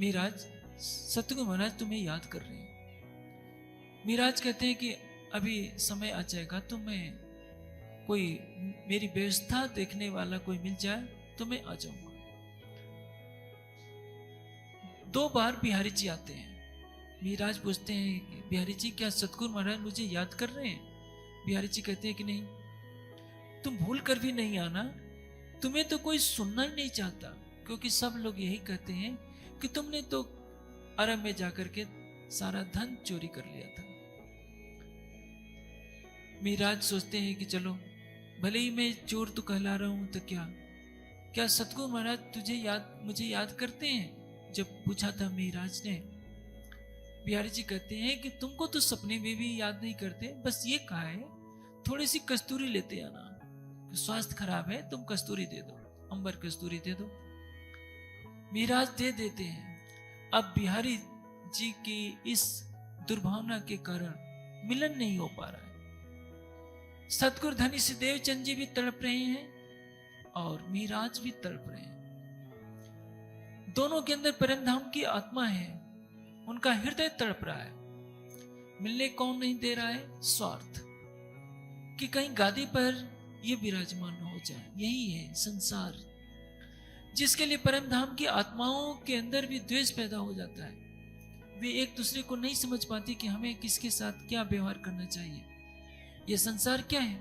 मिराज, सतगुरु महाराज तुम्हें याद कर रहे हैं। मिराज कहते हैं कि अभी समय आ जाएगा तो मैं कोई मेरी व्यवस्था देखने वाला कोई मिल जाए तो मैं आ जाऊंगा। 2 बार बिहारी जी आते हैं। मिराज पूछते हैं बिहारी जी क्या सतगुरु महाराज मुझे याद कर रहे हैं? बिहारी जी कहते हैं कि नहीं, तुम भूल कर भी नहीं आना, तुम्हें तो कोई सुनना ही नहीं चाहता, क्योंकि सब लोग यही कहते हैं कि तुमने तो अरब में जाकर के सारा धन चोरी कर लिया था। मिराज सोचते हैं कि चलो भले ही मैं चोर तो कहला रहा हूं तो क्या सतगुरु महाराज मुझे याद करते हैं? जब पूछा था मिराज ने, बिहारी जी कहते हैं कि तुमको तो सपने में भी याद नहीं करते, बस ये कहा है थोड़ी सी कस्तूरी लेते आना, स्वास्थ्य खराब है, तुम कस्तूरी दे दो, अंबर कस्तूरी दे दो। मिराज दे देते हैं। अब बिहारी जी की इस दुर्भावना के कारण मिलन नहीं हो पा रहा है। सतगुरु धनी से देवचंद जी भी तड़प रहे हैं और मिराज भी तड़प रहे हैं। दोनों के अंदर परम धाम की आत्मा है, उनका हृदय तड़प रहा है। मिलने कौन नहीं दे रहा है? स्वार्थ, कि कहीं गादी पर ये विराजमान हो जाए। यही है संसार, जिसके लिए परम धाम की आत्माओं के अंदर भी द्वेष पैदा हो जाता है। वे एक दूसरे को नहीं समझ पाती कि हमें किसके साथ क्या व्यवहार करना चाहिए। यह संसार क्या है?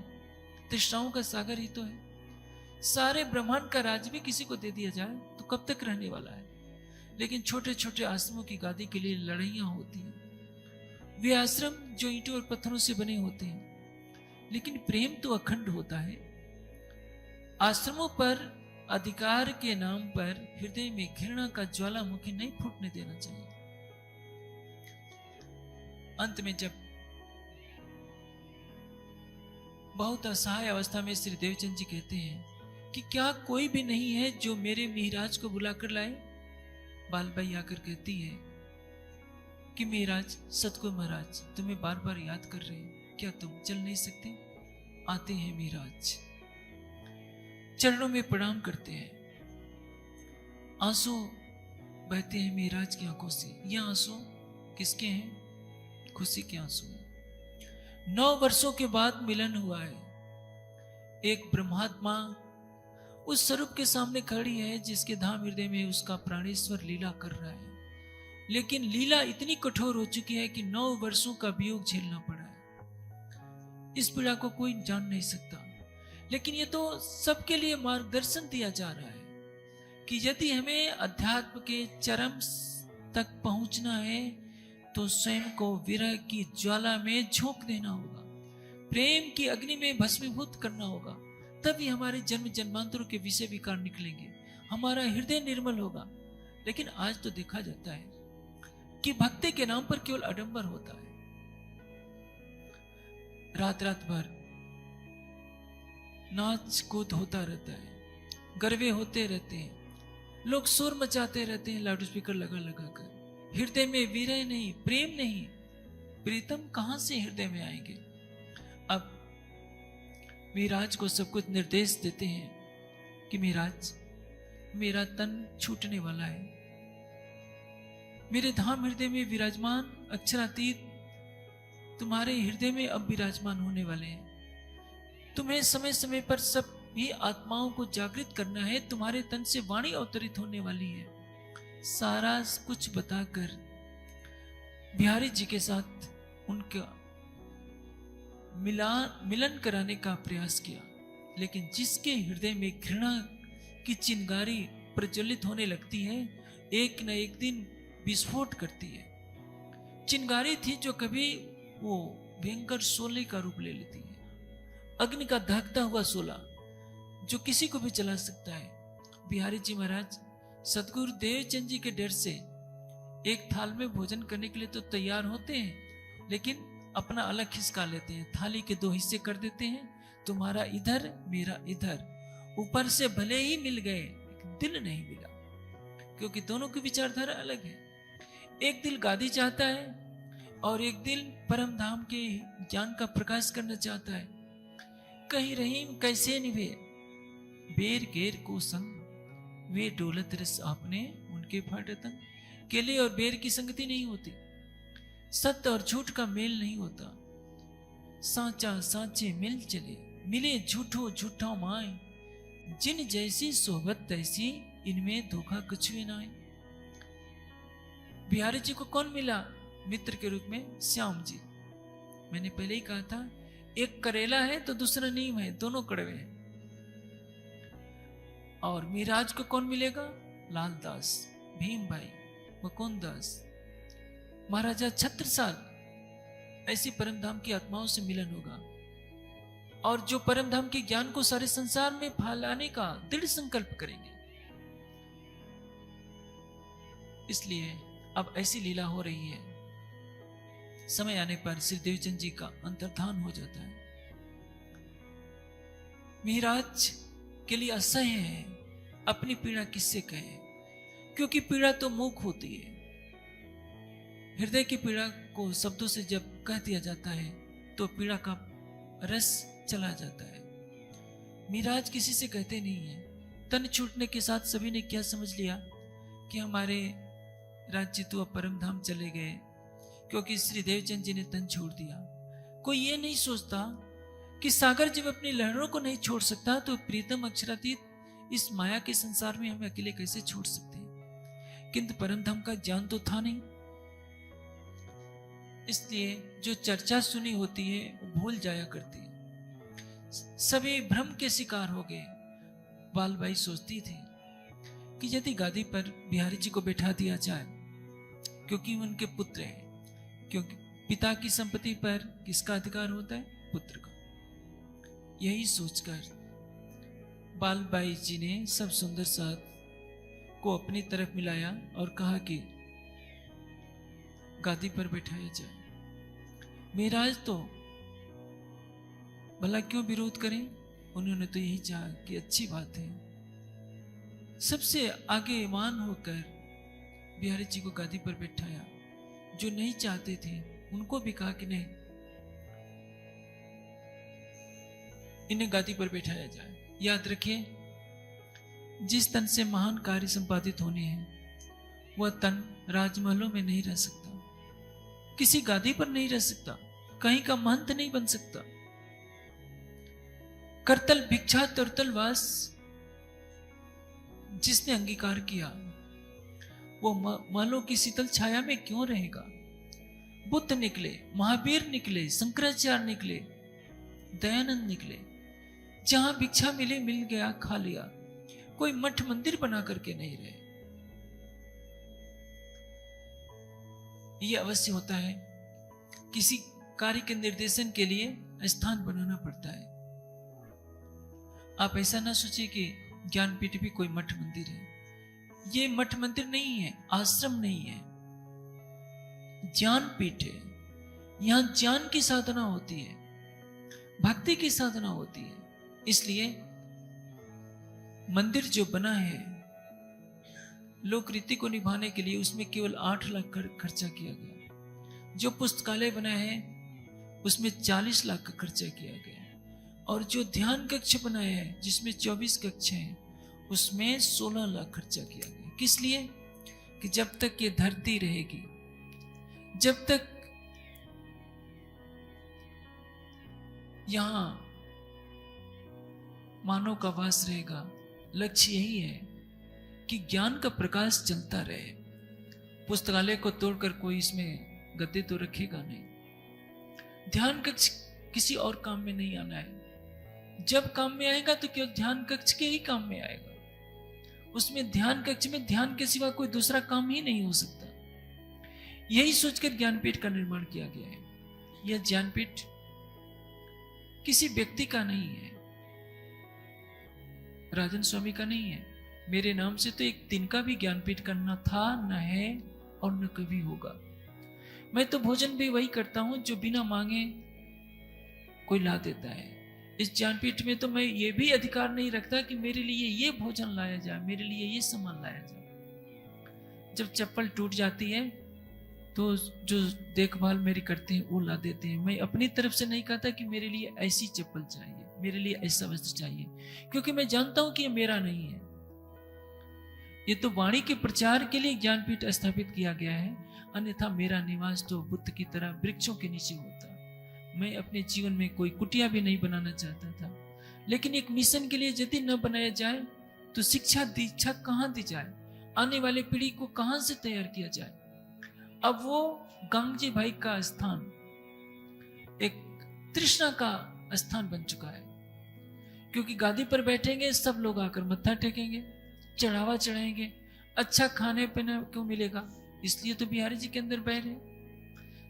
तृष्णाओं का सागर ही तो है। सारे ब्रह्मांड का राज भी किसी को दे दिया जाए तो कब तक रहने वाला है? लेकिन छोटे छोटे आश्रमों की गादी के लिए लड़ाइयां होती हैं। वे आश्रम जो ईंटों और पत्थरों से बने होते हैं, लेकिन प्रेम तो अखंड होता है। आश्रमों पर अधिकार के नाम पर हृदय में घृणा का ज्वालामुखी नहीं फूटने देना चाहिए। अंत में जब बहुत असहाय अवस्था में श्री देवचंद जी कहते हैं कि क्या कोई भी नहीं है जो मेरे मिहिराज को बुलाकर लाए? बालबाई आकर कहती है कि मिहिराज, सतगुरु महाराज तुम्हें बार बार याद कर रहे हैं, क्या तुम चल नहीं सकते? आते हैं मिहिराज, चरणों में प्रणाम करते हैं। आंसू बहते हैं मिहिराज की आंखों से। ये आंसू किसके हैं? खुशी के आंसू हैं। 9 वर्षों के बाद मिलन हुआ है। एक ब्रह्मात्मा उस स्वरूप के सामने खड़ी है जिसके धाम हृदय में उसका प्राणेश्वर लीला कर रहा है। लेकिन लीला इतनी कठोर हो चुकी है कि 9 वर्षों का वियोग झेलना पड़ा है। इस पीड़ा को कोई जान नहीं सकता, लेकिन ये तो सबके लिए मार्गदर्शन दिया जा रहा है कि यदि हमें अध्यात्म के चरम तक पहुंचना है तो स्वयं को विरह की ज्वाला में झोंक देना होगा, प्रेम की अग्नि में भस्मीभूत करना होगा। तभी हमारे जन्म जन्मांतरों के विषय विकार निकलेंगे, हमारा हृदय निर्मल होगा। लेकिन आज तो देखा जाता है कि भक्ति के नाम पर केवल आडंबर होता है। रात रात भर नाच कूद होता रहता है, गरबे होते रहते हैं, लोग शोर मचाते रहते हैं लाउड स्पीकर लगा लगा कर। हृदय में विरह नहीं, प्रेम नहीं, प्रीतम कहां से हृदय में आएंगे। अब मिराज को सब कुछ निर्देश देते हैं कि मिराज, मेरा तन छूटने वाला है, मेरे धाम हृदय में विराजमान अक्षरातीत तुम्हारे हृदय में अब विराजमान होने वाले हैं। तुम्हें समय समय पर सभी आत्माओं को जागृत करना है, तुम्हारे तन से वाणी अवतरित होने वाली है। सारा कुछ बताकर बिहारी जी के साथ उनका मिलन कराने का प्रयास किया, लेकिन जिसके हृदय में घृणा की चिंगारी प्रज्वलित होने लगती है, एक न एक दिन विस्फोट करती है। चिंगारी थी जो कभी वो भयंकर शोले का रूप ले लेती है, अग्नि का दहकता हुआ शोला जो किसी को भी जला सकता है। बिहारी जी महाराज सतगुरु देवचंद जी के डर से एक थाल में भोजन करने के लिए तो तैयार होते हैं, लेकिन अपना अलग खिसका लेते हैं, थाली के दो हिस्से कर देते हैं, तुम्हारा इधर मेरा इधर। ऊपर से भले ही मिल गए, दिल नहीं मिला, क्योंकि दोनों की विचारधारा अलग है। एक दिल गादी चाहता है और एक दिल परम धाम के ज्ञान का प्रकाश करना चाहता है। कहीं रहीम कैसे निभे बेर गेर को संग, वे डोलत रस आपने उनके फाटतन। केले और बेर की संगति नहीं होती, सत्य और झूठ का मेल नहीं होता। सांचा सांचे मिल चले, मिले झूठो झूठा माए, जिन जैसी सोहबत तैसी, इनमें धोखा कुछ भी ना है। बिहारी जी को कौन मिला मित्र के रूप में? श्याम जी। मैंने पहले ही कहा था, एक करेला है तो दूसरा नीम है, दोनों कड़वे हैं। और मिराज को कौन मिलेगा? लाल दास, भीम भाई, मुकुंद दास, महाराजा छत्रसाल। ऐसी परमधाम की आत्माओं से मिलन होगा, और जो परमधाम के ज्ञान को सारे संसार में फैलाने का दृढ़ संकल्प करेंगे। इसलिए अब ऐसी लीला हो रही है, समय आने पर श्री देवचंद जी का अंतर्धान हो जाता है। मिराज के लिए असह्य है, अपनी पीड़ा किससे कहे, क्योंकि पीड़ा तो मूक होती है। हृदय की पीड़ा को शब्दों से जब कह दिया जाता है तो पीड़ा का रस चला जाता है। मिराज किसी से कहते नहीं है। तन छूटने के साथ सभी ने क्या समझ लिया कि हमारे राज्य तो परम धाम चले गए, क्योंकि श्री देवचंद जी ने तन छोड़ दिया। कोई ये नहीं सोचता कि सागर जब अपनी लहरों को नहीं छोड़ सकता तो प्रीतम अक्षरातीत इस माया के संसार में हमें अकेले कैसे छोड़ सकते हैं। किंतु परम धाम का ज्ञान तो था नहीं, इसलिए जो चर्चा सुनी होती है वो भूल जाया करती है। सभी भ्रम के शिकार हो गए। बालबाई सोचती थी कि यदि गादी पर बिहारी जी को बैठा दिया जाए, क्योंकि उनके पुत्र हैं, क्योंकि पिता की संपत्ति पर किसका अधिकार होता है? पुत्र का। यही सोचकर बालबाई जी ने सब सुंदर साथ को अपनी तरफ मिलाया और कहा कि गादी पर बैठाया जाए। मिराज तो भला क्यों विरोध करें, उन्होंने तो यही चाहा कि अच्छी बात है। सबसे आगे ईमान होकर बिहारी जी को गादी पर बैठाया। जो नहीं चाहते थे उनको भी कहा कि नहीं, इन्हें गादी पर बैठाया जाए। याद रखिए, जिस तन से महान कार्य संपादित होने हैं वह तन राजमहलों में नहीं रह सकता, किसी गादी पर नहीं रह सकता, कहीं का महंत नहीं बन सकता। करतल भिक्षा तुरतल वास जिसने अंगीकार किया वो महलों की शीतल छाया में क्यों रहेगा। बुद्ध निकले, महावीर निकले, शंकराचार्य निकले, दयानंद निकले, जहां भिक्षा मिले मिल गया, खा लिया, कोई मठ मंदिर बना करके नहीं रहे। यह अवश्य होता है, किसी कार्य के निर्देशन के लिए स्थान बनाना पड़ता है। आप ऐसा ना सोचिए कि ज्ञानपीठ भी कोई मठ मंदिर है। ये मठ मंदिर नहीं है, आश्रम नहीं है, ज्ञानपीठ है। यहां ज्ञान की साधना होती है, भक्ति की साधना होती है। इसलिए मंदिर जो बना है लोक रीति को निभाने के लिए, उसमें केवल 8 लाख खर्चा किया गया। जो पुस्तकालय बना है उसमें 40 लाख का खर्चा किया गया। और जो ध्यान कक्ष बनाया है जिसमें 24 कक्ष हैं, उसमें 16 लाख खर्चा किया गया। किस लिए? कि जब तक ये धरती रहेगी, जब तक यहां मानव का वास रहेगा, लक्ष्य यही है कि ज्ञान का प्रकाश चलता रहे। पुस्तकालय को तोड़कर कोई इसमें गद्दे तो रखेगा नहीं। ध्यान कक्ष किसी और काम में नहीं आना है। जब काम में आएगा तो केवल ध्यान कक्ष के ही काम में आएगा। उसमें ध्यान कक्ष में ध्यान के सिवा कोई दूसरा काम ही नहीं हो सकता। यही सोचकर ज्ञानपीठ का निर्माण किया गया है। यह ज्ञानपीठ किसी व्यक्ति का नहीं है, राजन स्वामी का नहीं है। मेरे नाम से तो एक दिन का भी ज्ञानपीठ करना था, न है और न कभी होगा। मैं तो भोजन भी वही करता हूं जो बिना मांगे कोई ला देता है। इस ज्ञानपीठ में तो मैं ये भी अधिकार नहीं रखता कि मेरे लिए ये भोजन लाया जाए, मेरे लिए ये सामान लाया जाए। जब चप्पल टूट जाती है तो जो देखभाल मेरी करते हैं वो ला देते हैं। मैं अपनी तरफ से नहीं कहता कि मेरे लिए ऐसी चप्पल चाहिए, मेरे लिए ऐसा वस्त्र चाहिए, क्योंकि मैं जानता हूं कि ये मेरा नहीं है। ये तो वाणी के प्रचार के लिए ज्ञानपीठ स्थापित किया गया है, अन्यथा मेरा निवास तो बुद्ध की तरह वृक्षों के नीचे होता। मैं अपने जीवन में कोई कुटिया भी नहीं बनाना चाहता था, लेकिन एक मिशन के लिए यदि न बनाया जाए तो शिक्षा दीक्षा कहां दी जाए, आने वाले पीढ़ी को कहां से तैयार किया जाए। अब वो गांगजी भाई का स्थान एक तृष्णा का स्थान बन चुका है, क्योंकि गादी पर बैठेंगे सब लोग आकर मत्था टेकेंगे, चढ़ावा चढ़ाएंगे। अच्छा खाने पीने क्यों मिलेगा, इसलिए तो बिहारी जी के अंदर बैठ है।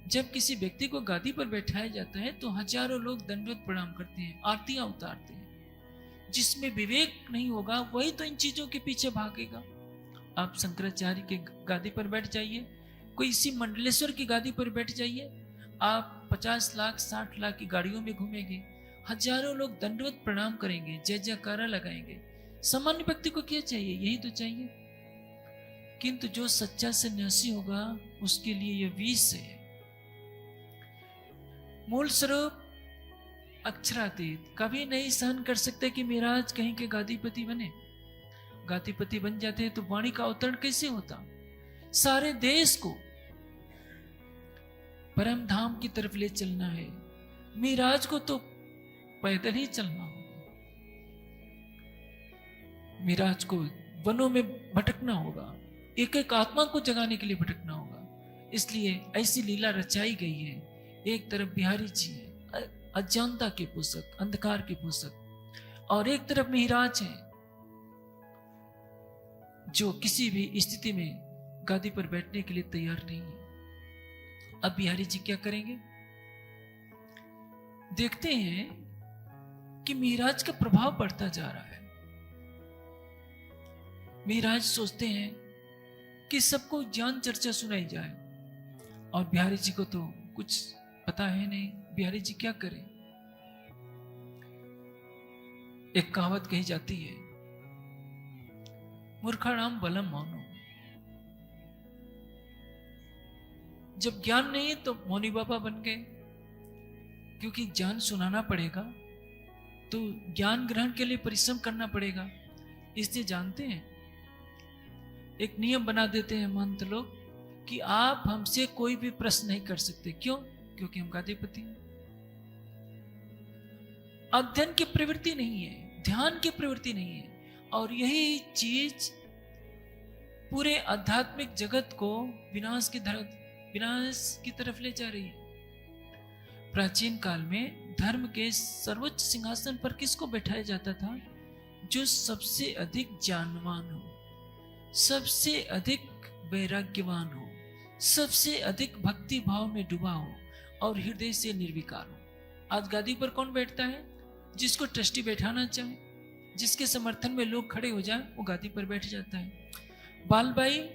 जब किसी व्यक्ति को गादी पर बैठाया जाता है तो हजारों लोग दंडवत प्रणाम करते हैं, आरतियां उतारते हैं। जिसमें विवेक नहीं होगा वही तो इन चीजों के पीछे भागेगा। आप शंकराचार्य के गादी पर बैठ जाइए, कोई इसी मंडलेश्वर की गादी पर बैठ जाइए, आप 50 लाख 60 लाख की गाड़ियों में घूमेंगे, हजारों लोग दंडवत प्रणाम करेंगे, जय जयकारा लगाएंगे। सामान्य व्यक्ति को क्या चाहिए? यही तो चाहिए। किंतु जो सच्चा सन्यासी होगा उसके लिए यह विष है। मूल स्वरूप अक्षरातीत कभी नहीं सहन कर सकते कि महाराज कहीं के गादीपति बने। गादीपति बन जाते तो वाणी का अवतरण कैसे होता? सारे देश को परम धाम की तरफ ले चलना है, महाराज को तो पैदल ही चलना होगा। महाराज को वनों में भटकना होगा, एक एक आत्मा को जगाने के लिए भटकना होगा। इसलिए ऐसी लीला रचाई गई है। एक तरफ बिहारी जी है, अज्ञानता के पोषक, अंधकार के पोषक, और एक तरफ महाराज है जो किसी भी स्थिति में गादी पर बैठने के लिए तैयार नहीं है। अब बिहारी जी क्या करेंगे? देखते हैं कि महाराज का प्रभाव बढ़ता जा रहा है। महाराज सोचते हैं कि सबको ज्ञान चर्चा सुनाई जाए, और बिहारी जी को तो कुछ पता है नहीं, बिहारी जी क्या करें। एक कहावत कही जाती है, मूर्खाणाम बलम मौनो। जब ज्ञान नहीं है तो मौनी बाबा बन गए, क्योंकि ज्ञान सुनाना पड़ेगा तो ज्ञान ग्रहण के लिए परिश्रम करना पड़ेगा। इसलिए जानते हैं, एक नियम बना देते हैं महंत लोग कि आप हमसे कोई भी प्रश्न नहीं कर सकते। क्यों? क्योंकि हम गादीपति हैं। अध्ययन की प्रवृत्ति नहीं है, ध्यान की प्रवृत्ति नहीं है, और यही चीज पूरे आध्यात्मिक जगत को विनाश की तरफ ले जा रही है। प्राचीन काल में धर्म के सर्वोच्च सिंहासन पर किसको बैठाया जाता था? जो सबसे अधिक ज्ञानवान हो, सबसे अधिक वैराग्यवान हो, सबसे अधिक भक्ति भाव में डूबा हो और हृदय से निर्विकार हो। आज गादी पर कौन बैठता है? जिसको ट्रस्टी बैठाना चाहे, जिसके समर्थन में लोग खड़े हो जाए, वो गादी पर बैठ जाता है। बालबाई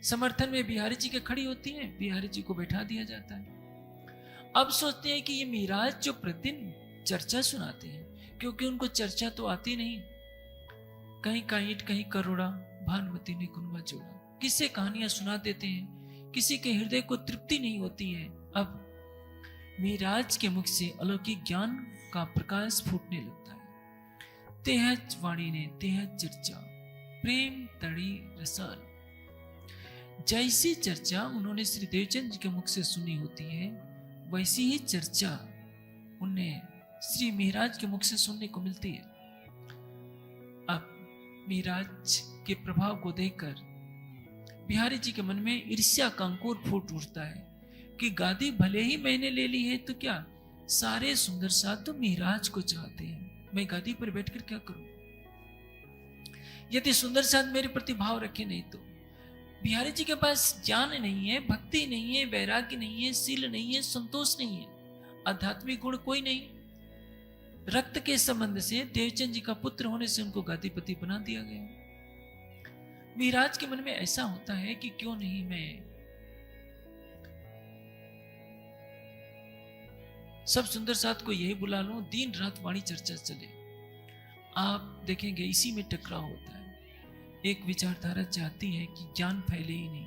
समर्थन में बिहारी जी के खड़ी होती है, बिहारी जी को बैठा दिया जाता है। अब सोचते हैं कि ये मिराज जो प्रतिदिन चर्चा सुनाते हैं, क्योंकि उनको चर्चा तो आती नहीं, कहीं का ईंट कहीं करोड़ा, भानुमति ने कुनबा जोड़ा, किससे कहानियां सुना देते हैं, किसी के हृदय को तृप्ति नहीं होती है। अब मिराज के मुख से अलौकिक ज्ञान का प्रकाश फूटने लगता है। तेहज वाणी ने तेहज चर्चा, प्रेम तड़ी रसाल। जैसी चर्चा उन्होंने श्री देवचंद जी के मुख से सुनी होती है, वैसी ही चर्चा उन्हें श्री मिराज के मुख से सुनने को मिलती है। अब मिराज के प्रभाव को देखकर बिहारी जी के मन में ईर्ष्या का अंकुर फूट उठता है कि गादी भले ही मैंने ले ली है, तो क्या सारे सुंदर साथ तो मिराज को चाहते हैं, मैं गादी पर बैठकर क्या करूं? यदि सुंदर साथ मेरे प्रति भाव रखे नहीं तो। बिहारी जी के पास ज्ञान नहीं है, भक्ति नहीं है, वैराग्य नहीं है, शील नहीं है, संतोष नहीं है, आध्यात्मिक गुण कोई नहीं। रक्त के संबंध से देवचंद जी का पुत्र होने से उनको गादीपति बना दिया गया। मिराज के मन में ऐसा होता है कि क्यों नहीं मैं सब सुंदर साथ को यही बुला लूं, दिन रात वाणी चर्चा चले। आप देखेंगे इसी में टकराव होता है। एक विचारधारा चाहती है कि ज्ञान फैले ही नहीं,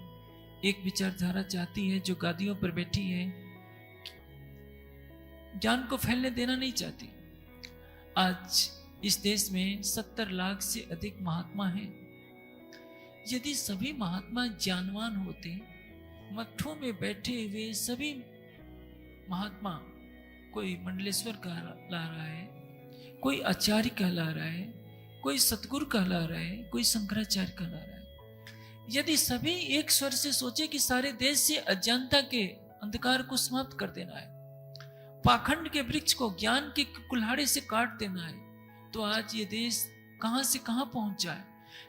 एक विचारधारा चाहती है जो गादियों पर बैठी है ज्ञान को फैलने देना नहीं चाहती। आज इस देश में 70 लाख से अधिक महात्मा हैं। यदि सभी महात्मा ज्ञानवान होते, मठों में बैठे हुए सभी महात्मा, कोई मंडलेश्वर कहला रहा है, कोई आचार्य कहला रहा है, कोई सतगुरु कहला रहा है, कोई शंकराचार्य कहला रहा है, यदि सभी एक स्वर से सोचे कि सारे देश से अज्ञानता के अंधकार को समाप्त कर देना है, पाखंड के वृक्ष को ज्ञान के कुल्हाड़े से काट देना है, तो आज ये देश कहां से कहां पहुंच जाए।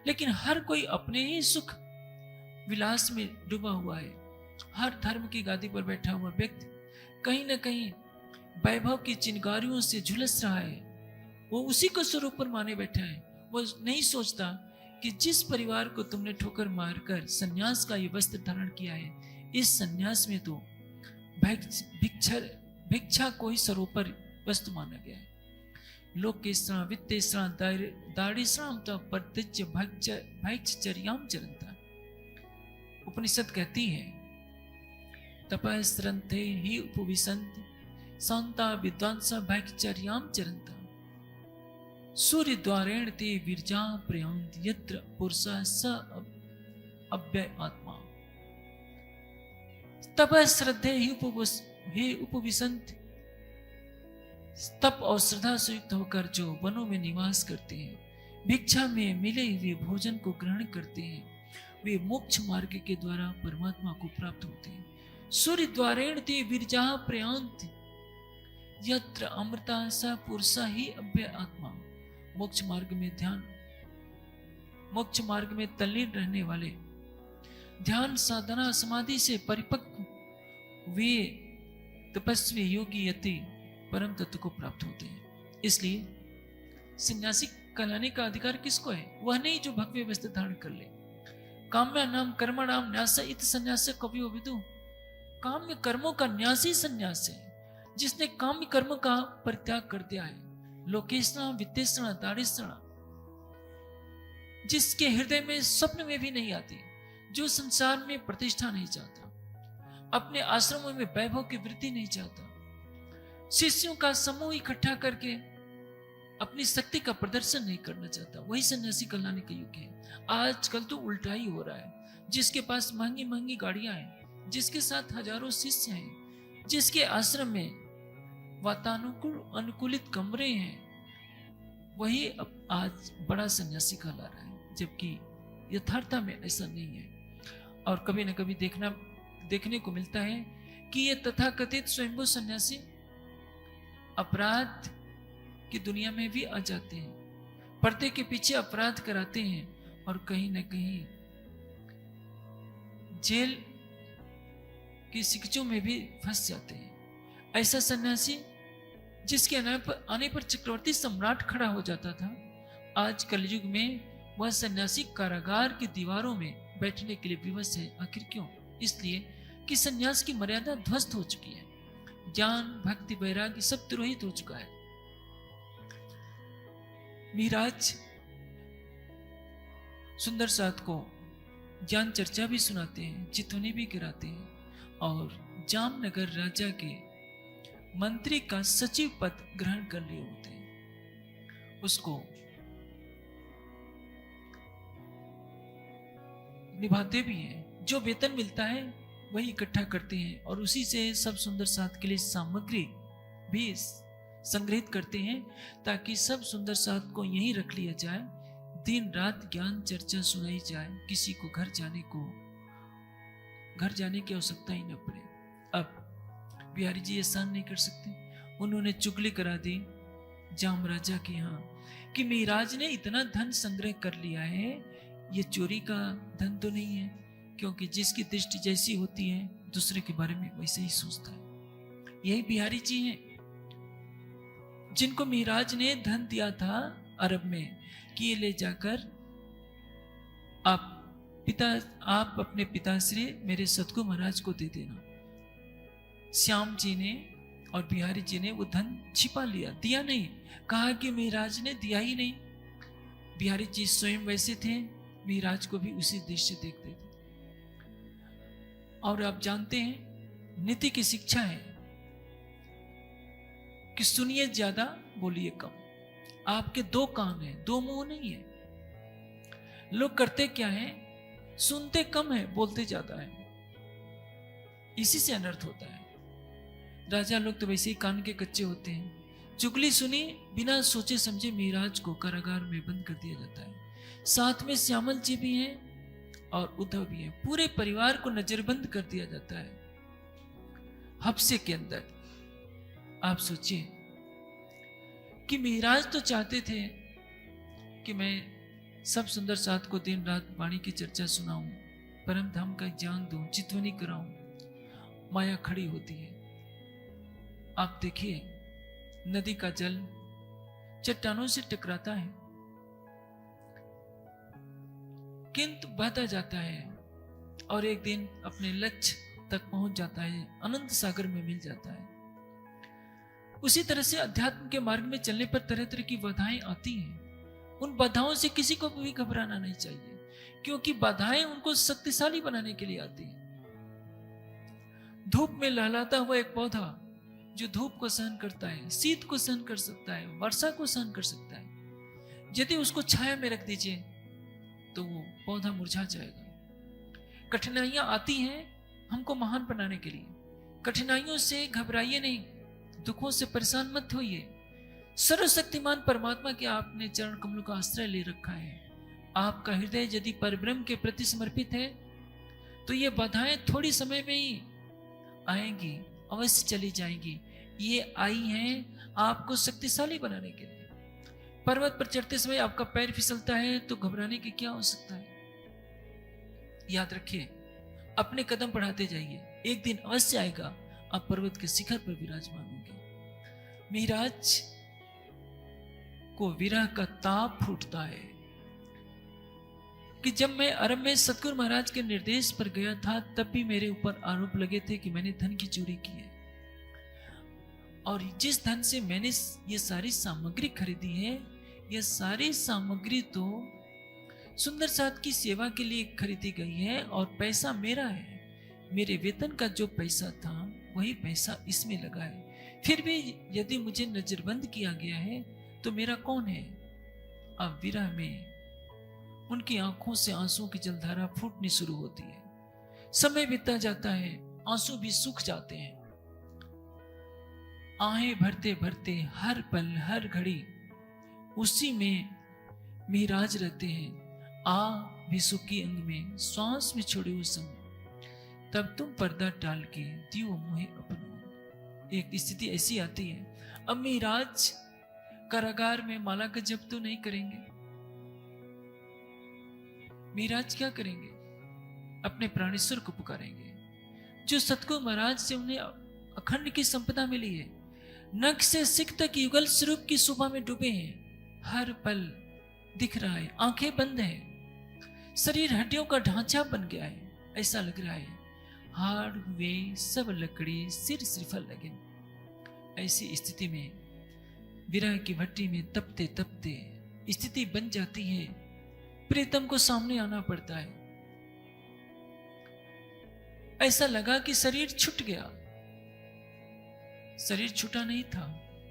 लेकिन हर कोई अपने ही सुख विलास में डूबा हुआ है। हर धर्म की गादी पर बैठा हुआ व्यक्ति कहीं ना कहीं वैभव की चिंगारियों से झुलस रहा है। वो उसी को स्वरूप पर माने बैठा है। वो नहीं सोचता कि जिस परिवार को तुमने ठोकर मारकर सन्यास का ये वस्त्र धारण किया है, इस सन्यास में तो भिक्षा को ही सरोपर वस्तु माना गया है। लोक के श्राम, वित्ते श्राम, दाढ़ी श्राम तो प्रत्यक्ष भैक्षचर्याम चरंता। उपनिषद कहती है तपस्रंथे ही उपविशन्ति शांता विद्वांसा भैक्षचर्याम चरंता। सूर्य द्वारेण ते विरजा प्रयांत यत्र पुरुषः स अव्यय आत्मा। तपश्रद्धे ही उपविशन्ति। तप और श्रद्धा से युक्त होकर जो वनों में निवास करते हैं, भिक्षा में मिले हुए भोजन को ग्रहण करते हैं, वे मोक्ष मार्ग के द्वारा परमात्मा को प्राप्त होते हैं। सूर्य द्वारेण ते विरजा प्रयांत यत्र अमृता स पुरुषः ही अव्यय आत्मा। मोक्ष मार्ग में ध्यान, मोक्ष मार्ग में तल्लीन रहने वाले, ध्यान साधना समाधि से परिपक्व वे तपस्वी योगी यति परम तत्व को प्राप्त होते हैं। इसलिए सन्यासी कहलाने का अधिकार किसको है? वह नहीं जो भगवे वस्त्र धारण कर ले। काम्या नाम कर्मणाम न्यास इत संन्यास कवियो विदु। काम्य कर्मों का न्यासी संन्यास है, जिसने काम्य कर्म का परित्याग कर दिया है। लोकेशना वित्तेषणा दारिषणा, जिसके हृदय में स्वप्न में भी नहीं आती, जो संसार में प्रतिष्ठा नहीं चाहता, अपने आश्रमों में वैभव की वृद्धि नहीं चाहता, शिष्यों का समूह इकट्ठा करके अपनी शक्ति का प्रदर्शन नहीं करना चाहता, वही सन्यासी कहलाने का युग है। आजकल तो उल्टा ही हो रहा है। जिसके पास महंगी महंगी गाड़ियां हैं, जिसके साथ हजारों शिष्य हैं, जिसके आश्रम में वातानुकूल अनुकूलित कमरे हैं, वही अब आज बड़ा सन्यासी कहला रहा है, जबकि यथार्थता में ऐसा नहीं है। और कभी न कभी देखने को मिलता है कि ये तथाकथित स्वयंभू सन्यासी अपराध की दुनिया में भी आ जाते हैं, पर्दे के पीछे अपराध कराते हैं और कहीं न कहीं जेल की शिकचों में भी फंस जाते हैं। ऐसा सन्यासी जिसके आने पर चक्रवर्ती सम्राट खड़ा हो जाता था, आज कलयुग में वह सन्यासी कारागार की दीवारों में बैठने के लिए विवश है। आखिर क्यों? इसलिए कि सन्यास की मर्यादा ध्वस्त हो चुकी है, ज्ञान भक्ति वैराग्य सब तिरोहित हो चुका है। मिहिराज सुंदर साथ को ज्ञान चर्चा भी सुनाते हैं, चितवनी भी गिराते हैं और जामनगर राजा के मंत्री का सचिव पद ग्रहण कर लिए होते हैं। उसको निभाते भी हैं, जो वेतन मिलता है वही इकट्ठा करते हैं और उसी से सब सुंदर साथ के लिए सामग्री भी संग्रहित करते हैं, ताकि सब सुंदर साथ को यहीं रख लिया जाए, दिन रात ज्ञान चर्चा सुनाई जाए, किसी को घर जाने की आवश्यकता ही न पड़े। अब बिहारी जी एहसान नहीं कर सकते, उन्होंने चुगली करा दी जाम राजा के यहाँ कि मिहिराज ने इतना धन संग्रह कर लिया है, ये चोरी का धन तो नहीं है, क्योंकि जिसकी दृष्टि जैसी होती है दूसरे के बारे में वैसे ही सोचता है। यही बिहारी जी हैं जिनको मिहिराज ने धन दिया था अरब में कि ये ले जाकर आप अपने पिताश्री मेरे सतगुरु महाराज को दे देना। श्याम जी ने और बिहारी जी ने वो धन छिपा लिया, दिया नहीं, कहा कि मिहिराज ने दिया ही नहीं। बिहारी जी स्वयं वैसे थे, मिहिराज को भी उसी दृष्टि से देखते थे। और आप जानते हैं नीति की शिक्षा है कि सुनिए ज्यादा बोलिए कम। आपके दो कान हैं, दो मुंह नहीं है। लोग करते क्या है, सुनते कम है बोलते ज्यादा है, इसी से अनर्थ होता है। राजा लोग तो वैसे ही कान के कच्चे होते हैं। चुगली सुनी, बिना सोचे समझे मिहिराज को कारागार में बंद कर दिया जाता है। साथ में श्यामल जी भी हैं और उद्धव भी हैं, पूरे परिवार को नजरबंद कर दिया जाता है हफ्से के अंदर। आप सोचिए कि मिहिराज तो चाहते थे कि मैं सब सुंदर साथ को दिन रात वाणी की चर्चा सुनाऊं, परम धाम का ज्ञान दूं, चितवनी कराऊं। माया खड़ी होती है। आप देखिए नदी का जल चट्टानों से टकराता है किंतु बहता जाता है और एक दिन अपने लक्ष्य तक पहुंच जाता है, अनंत सागर में मिल जाता है। उसी तरह से अध्यात्म के मार्ग में चलने पर तरह तरह की बाधाएं आती हैं। उन बाधाओं से किसी को भी घबराना नहीं चाहिए, क्योंकि बाधाएं उनको शक्तिशाली बनाने के लिए आती हैं। धूप में लहलाता हुआ एक पौधा जो धूप को सहन करता है, शीत को सहन कर सकता है, वर्षा को सहन कर सकता है, यदि उसको छाया में रख दीजिए तो वो पौधा मुरझा जाएगा। कठिनाइयां आती हैं हमको महान बनाने के लिए। कठिनाइयों से घबराइए नहीं, दुखों से परेशान मत होइए। सर्वशक्तिमान परमात्मा के आपने चरण कमलों का आश्रय ले रखा है। आपका हृदय यदि परब्रह्म के प्रति समर्पित है तो ये बाधाएं थोड़ी समय में ही आएंगी, अवश्य चली जाएंगी। ये आई हैं आपको शक्तिशाली बनाने के लिए। पर्वत पर चढ़ते समय आपका पैर फिसलता है तो घबराने की क्या आवश्यकता है। याद रखिए, अपने कदम बढ़ाते जाइए, एक दिन अवश्य आएगा आप पर्वत के शिखर पर विराजमान होंगे। मिहिराज को विरह का ताप फूटता है कि जब मैं अरब में सतगुरु महाराज के निर्देश पर गया था तब भी मेरे ऊपर आरोप लगे थे कि मैंने धन की चोरी की है, और जिस धन से मैंने ये सारी सामग्री खरीदी है, यह सारी सामग्री तो सुंदर साथ की सेवा के लिए खरीदी गई है और पैसा मेरा है। मेरे वेतन का जो पैसा था वही पैसा इसमें लगा है। फिर भी यदि मुझे नजरबंद किया गया है तो मेरा कौन है। अब विरह में उनकी आंखों से आंसुओं की जलधारा फूटनी शुरू होती है। समय बीतता जाता है, आंसू भी सूख जाते हैं। आहें भरते भरते हर पल हर घड़ी उसी में मिहिराज रहते हैं। आ भी सुखी अंग में श्वास में छोड़े हुए संग, तब तुम पर्दा टाल के दियो मुहे अपनो। एक स्थिति ऐसी आती है, अब मिराज कारागार में माला का जप तो नहीं करेंगे। मिराज क्या करेंगे? अपने प्राणेश्वर को पुकारेंगे, जो सतगुरु महाराज से उन्हें अखंड की संपदा मिली है। नख से सिख तक युगल स्वरूप की शोभा में डूबे हैं। हर पल दिख रहा है, आंखें बंद है, शरीर हड्डियों का ढांचा बन गया है, ऐसा लग रहा है हाड़ हुए सब लकड़ी सिर श्रीफल लगे। ऐसी स्थिति में विरह की भट्टी में तपते तपते स्थिति बन जाती है, प्रीतम को सामने आना पड़ता है। ऐसा लगा कि शरीर छूट गया। शरीर छूटा नहीं था,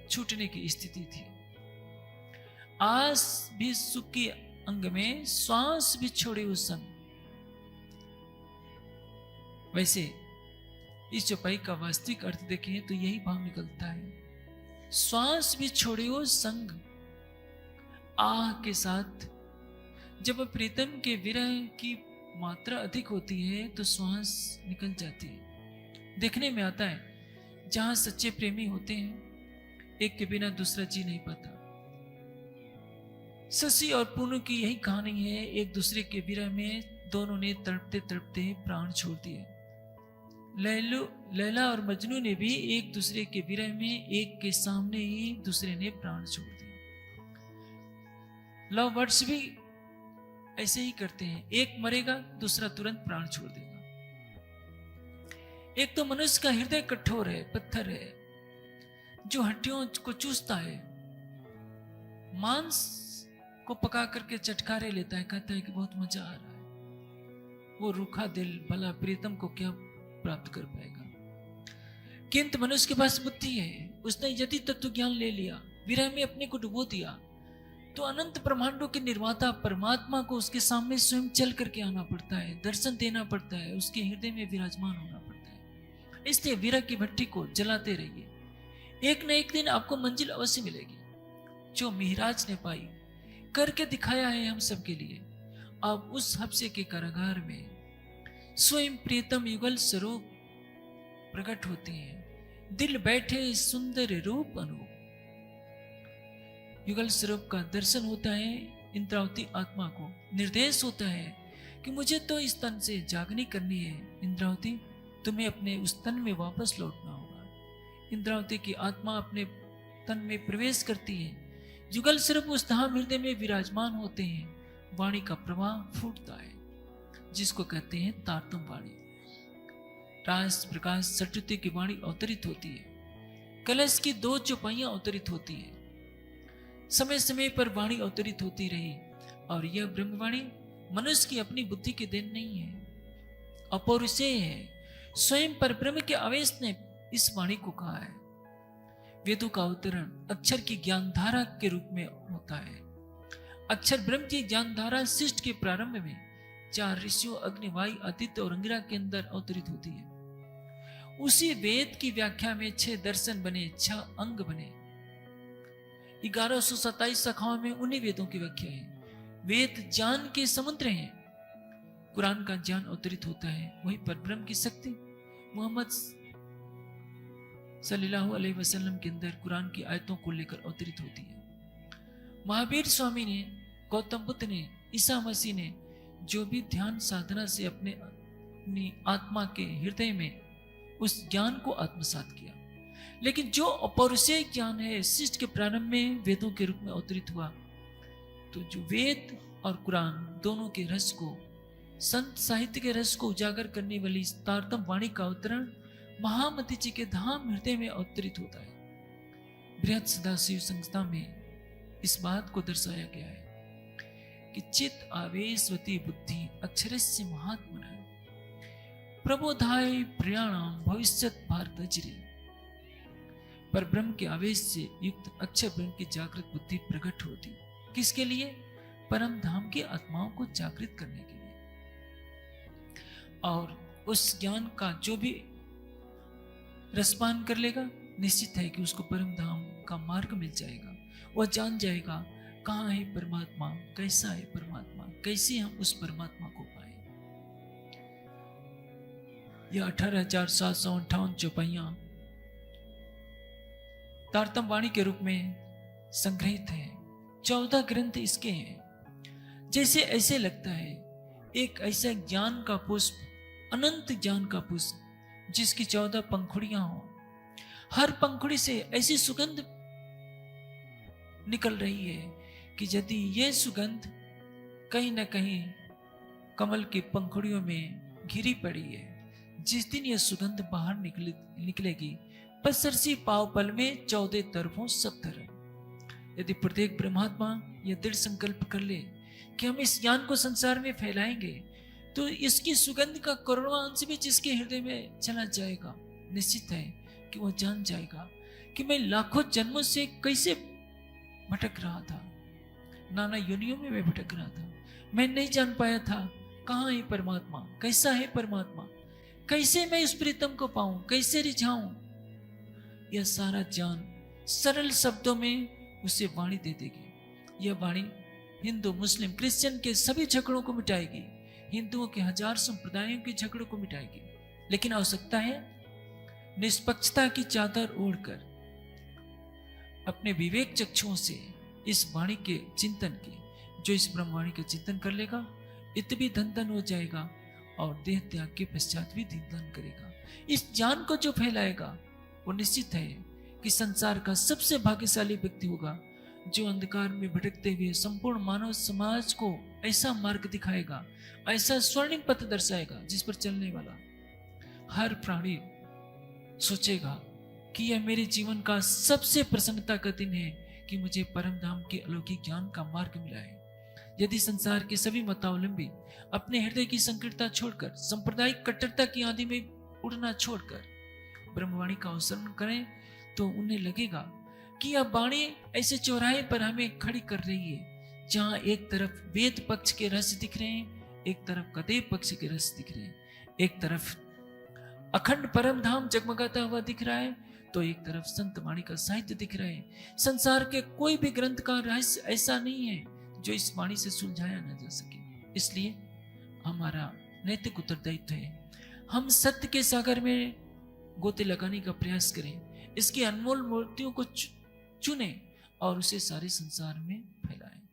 छूटने की स्थिति थी। आस भी सुख के अंग में, श्वास भी छोड़े उस संग। वैसे इस चौपाई का वास्तविक अर्थ देखें तो यही भाव निकलता है। श्वास भी छोड़े हो संग, आह के साथ जब प्रीतम के विरह की मात्रा अधिक होती है तो श्वास निकल जाती है। देखने में आता है जहां सच्चे प्रेमी होते हैं, एक के बिना दूसरा जी नहीं पाता। शशि और पूनू की यही कहानी है। एक दूसरे के विरह में दोनों ने तड़पते तड़पते प्राण छोड़ दिए। लैला और मजनू ने भी एक दूसरे के विरह में एक के सामने ही दूसरे ने प्राण छोड़ दिए। लव बर्ड्स भी ऐसे ही करते हैं, एक मरेगा दूसरा तुरंत प्राण छोड़ देगा। एक तो मनुष्य का हृदय कठोर है, पत्थर है, जो हड्डियों को चूसता है, मांस को पका करके चटकारे लेता है, कहता है कि बहुत मजा आ रहा है। वो रूखा दिल भला प्रीतम को क्या प्राप्त कर पाएगा? किंतु मनुष्य के पास बुद्धि है, उसने यदि तत्व ज्ञान ले लिया, विरह में अपने को डुबो दिया, तो अनंत ब्रह्मांडों के निर्माता परमात्मा को उसके सामने स्वयं चल करके आना पड़ता है, दर्शन देना पड़ता है, उसके हृदय में विराजमान होना पड़ता है। इसलिए विरह की भट्टी को जलाते रहिए, एक न एक दिन आपको मंजिल अवश्य मिलेगी, जो मिहराज ने पाई करके दिखाया है हम सबके लिए। अब उस हफ्से के कारागार में स्वयं प्रीतम युगल स्वरूप प्रकट होते हैं। दिल बैठे सुंदर रूप अनूप, युगल स्वरूप का दर्शन होता है। इंद्रावती आत्मा को निर्देश होता है कि मुझे तो इस तन से जागनी करनी है। इंद्रावती, तुम्हें अपने उस तन में वापस लौटना होगा। इंद्रावती की आत्मा अपने तन में प्रवेश करती है। युगल स्वरूप उस धाम हृदय में विराजमान होते हैं। वाणी का प्रवाह फूटता है, जिसको कहते हैं तारतम वाणी। रास प्रकाश सरस्वती की वाणी अवतरित होती है। कलश की 2 चौपाइयां अवतरित होती है। समय समय पर वाणी अवतरित होती रही। और यह ब्रह्मवाणी मनुष्य की अपनी बुद्धि के देन नहीं है, अपौरुषेय है। स्वयं पर ब्रह्म के आवेश ने इस वाणी को कहा है। वेदों का अवतरण अक्षर की ज्ञानधारा के रूप में होता है। अक्षर ब्रह्म की ज्ञानधारा सृष्टि के प्रारंभ में 4 ऋषियों अग्नि, वायु, आदित्य और अंगिरा के अंदर अवतरित होती है। उसी वेद की व्याख्या में 6 दर्शन बने, 6 अंग बने। 1127 शाखाओं में उन्हीं वेदों की व्याख्या है। वेद ज्ञान के समुद्र हैं। कुरान का ज्ञान अवतरित होता है, वही पर ब्रह्म की शक्ति मोहम्मद सल्लल्लाहु अलैहि वसल्लम के अंदर कुरान की आयतों को लेकर अवतरित होती है। महावीर स्वामी ने, गौतम बुद्ध ने, ईसा मसीह ने जो भी ध्यान साधना से अपनी आत्मा के हृदय में उस ज्ञान को आत्मसात किया। लेकिन जो अपौरुषेय ज्ञान है, सृष्टि के प्रारंभ में वेदों के रूप में अवतरित हुआ, तो जो वेद और कुरान दोनों के रस को, संत साहित्य के रस को उजागर करने वाली तारतम वाणी का अवतरण महामती जी के धाम हृदय में अवतरित होता है। बृहद सदाशिव संस्था में इस बात को दर्शाया गया है कि चित आवेशवती बुद्धि अक्षरस्य महात्मना प्रबोधाय प्रयाणाम भविष्यत भारतजरे। पर ब्रह्म के आवेश से युक्त अक्षर ब्रह्म की जागृत बुद्धि प्रकट होती। किसके लिए? परम धाम की आत्माओं को जागृत करने के लिए। और उस ज्ञान का जो भी रसपान कर लेगा, निश्चित है कि उसको परम धाम का मार्ग मिल जाएगा। वह जान जाएगा कहाँ है परमात्मा, कैसा है परमात्मा, कैसे हम उस परमात्मा को पाए। यह 18,758 चौपाइयां तारतम वाणी के रूप में संग्रहित है। 14 ग्रंथ इसके हैं। जैसे ऐसे लगता है एक ऐसा ज्ञान का पुष्प, अनंत ज्ञान का पुष्प जिसकी 14 पंखुड़ियां हो, हर पंखुड़ी से ऐसी सुगंध निकल रही है कि यदि यह सुगंध कहीं ना कहीं कमल की पंखुड़ियों में घिरी पड़ी है, जिस दिन यह सुगंध बाहर निकलेगी पसरसी पाव पल में 14 तरफों सब तरफ। यदि प्रत्येक ब्रह्मात्मा यह दृढ़ संकल्प कर ले कि हम इस ज्ञान को संसार में फैलाएंगे, तो इसकी सुगंध का करोड़वां अंश भी जिसके हृदय में चला जाएगा, निश्चित है कि वह जान जाएगा कि मैं लाखों जन्मों से कैसे भटक रहा था, नाना योनियों में मैं भटक रहा था। मैं नहीं जान पाया था कहाँ है परमात्मा, कैसा है परमात्मा, कैसे मैं उस प्रीतम को पाऊं, कैसे रिझाऊं। यह सारा ज्ञान सरल शब्दों में उसे वाणी दे देगी। यह वाणी हिंदू, मुस्लिम, क्रिश्चियन के सभी झगड़ों को मिटाएगी, हिंदुओं के 1000 संप्रदायों के झगड़ों को मिटाएगी। लेकिन आवश्यकता है निष्पक्षता की चादर ओढ़कर अपने विवेक चक्षुओं से इस वाणी के चिंतन की। जो इस ब्रह्मवाणी का चिंतन कर लेगा इतनी धन धन हो जाएगा और देह त्याग के पश्चात भी धन करेगा। इस ज्ञान को जो फैलाएगा वो निश्चित है कि संसार का सबसे भाग्यशाली व्यक्ति होगा, जो अंधकार में भटकते हुए संपूर्ण मानव समाज को ऐसा मार्ग दिखाएगा, ऐसा स्वर्णिम पथ दर्शाएगा जिस पर चलने वाला हर प्राणी सोचेगा कि यह मेरे जीवन का सबसे प्रसन्नता का दिन है कि मुझे परम धाम के अलौकिक ज्ञान का मार्ग मिला है। यदि संसार के सभी मतावलंबी अपने हृदय की संकीर्णता छोड़कर, सांप्रदायिक कट्टरता की आंधी में उड़ना छोड़कर ब्रह्मवाणी का अनुसरण करें, तो उन्हें लगेगा कि यह वाणी ऐसे चौराहे पर हमें खड़ी कर रही है जहां एक तरफ वेद पक्ष के रहस्य दिख रहे हैं, एक तरफ कदेव पक्ष के रहस्य दिख रहे हैं, एक तरफ अखंड परम धाम जगमगाता हुआ दिख रहा है, तो एक तरफ संत वाणी का साहित्य दिख रहा है। संसार के कोई भी ग्रंथ का रहस्य ऐसा नहीं है जो इस वाणी से सुलझाया न जा सके। इसलिए हमारा नैतिक उत्तरदायित्व है हम सत्य के सागर में गोते लगाने का प्रयास करें, इसकी अनमोल मूर्तियों को चुनें और उसे सारे संसार में फैलाएं।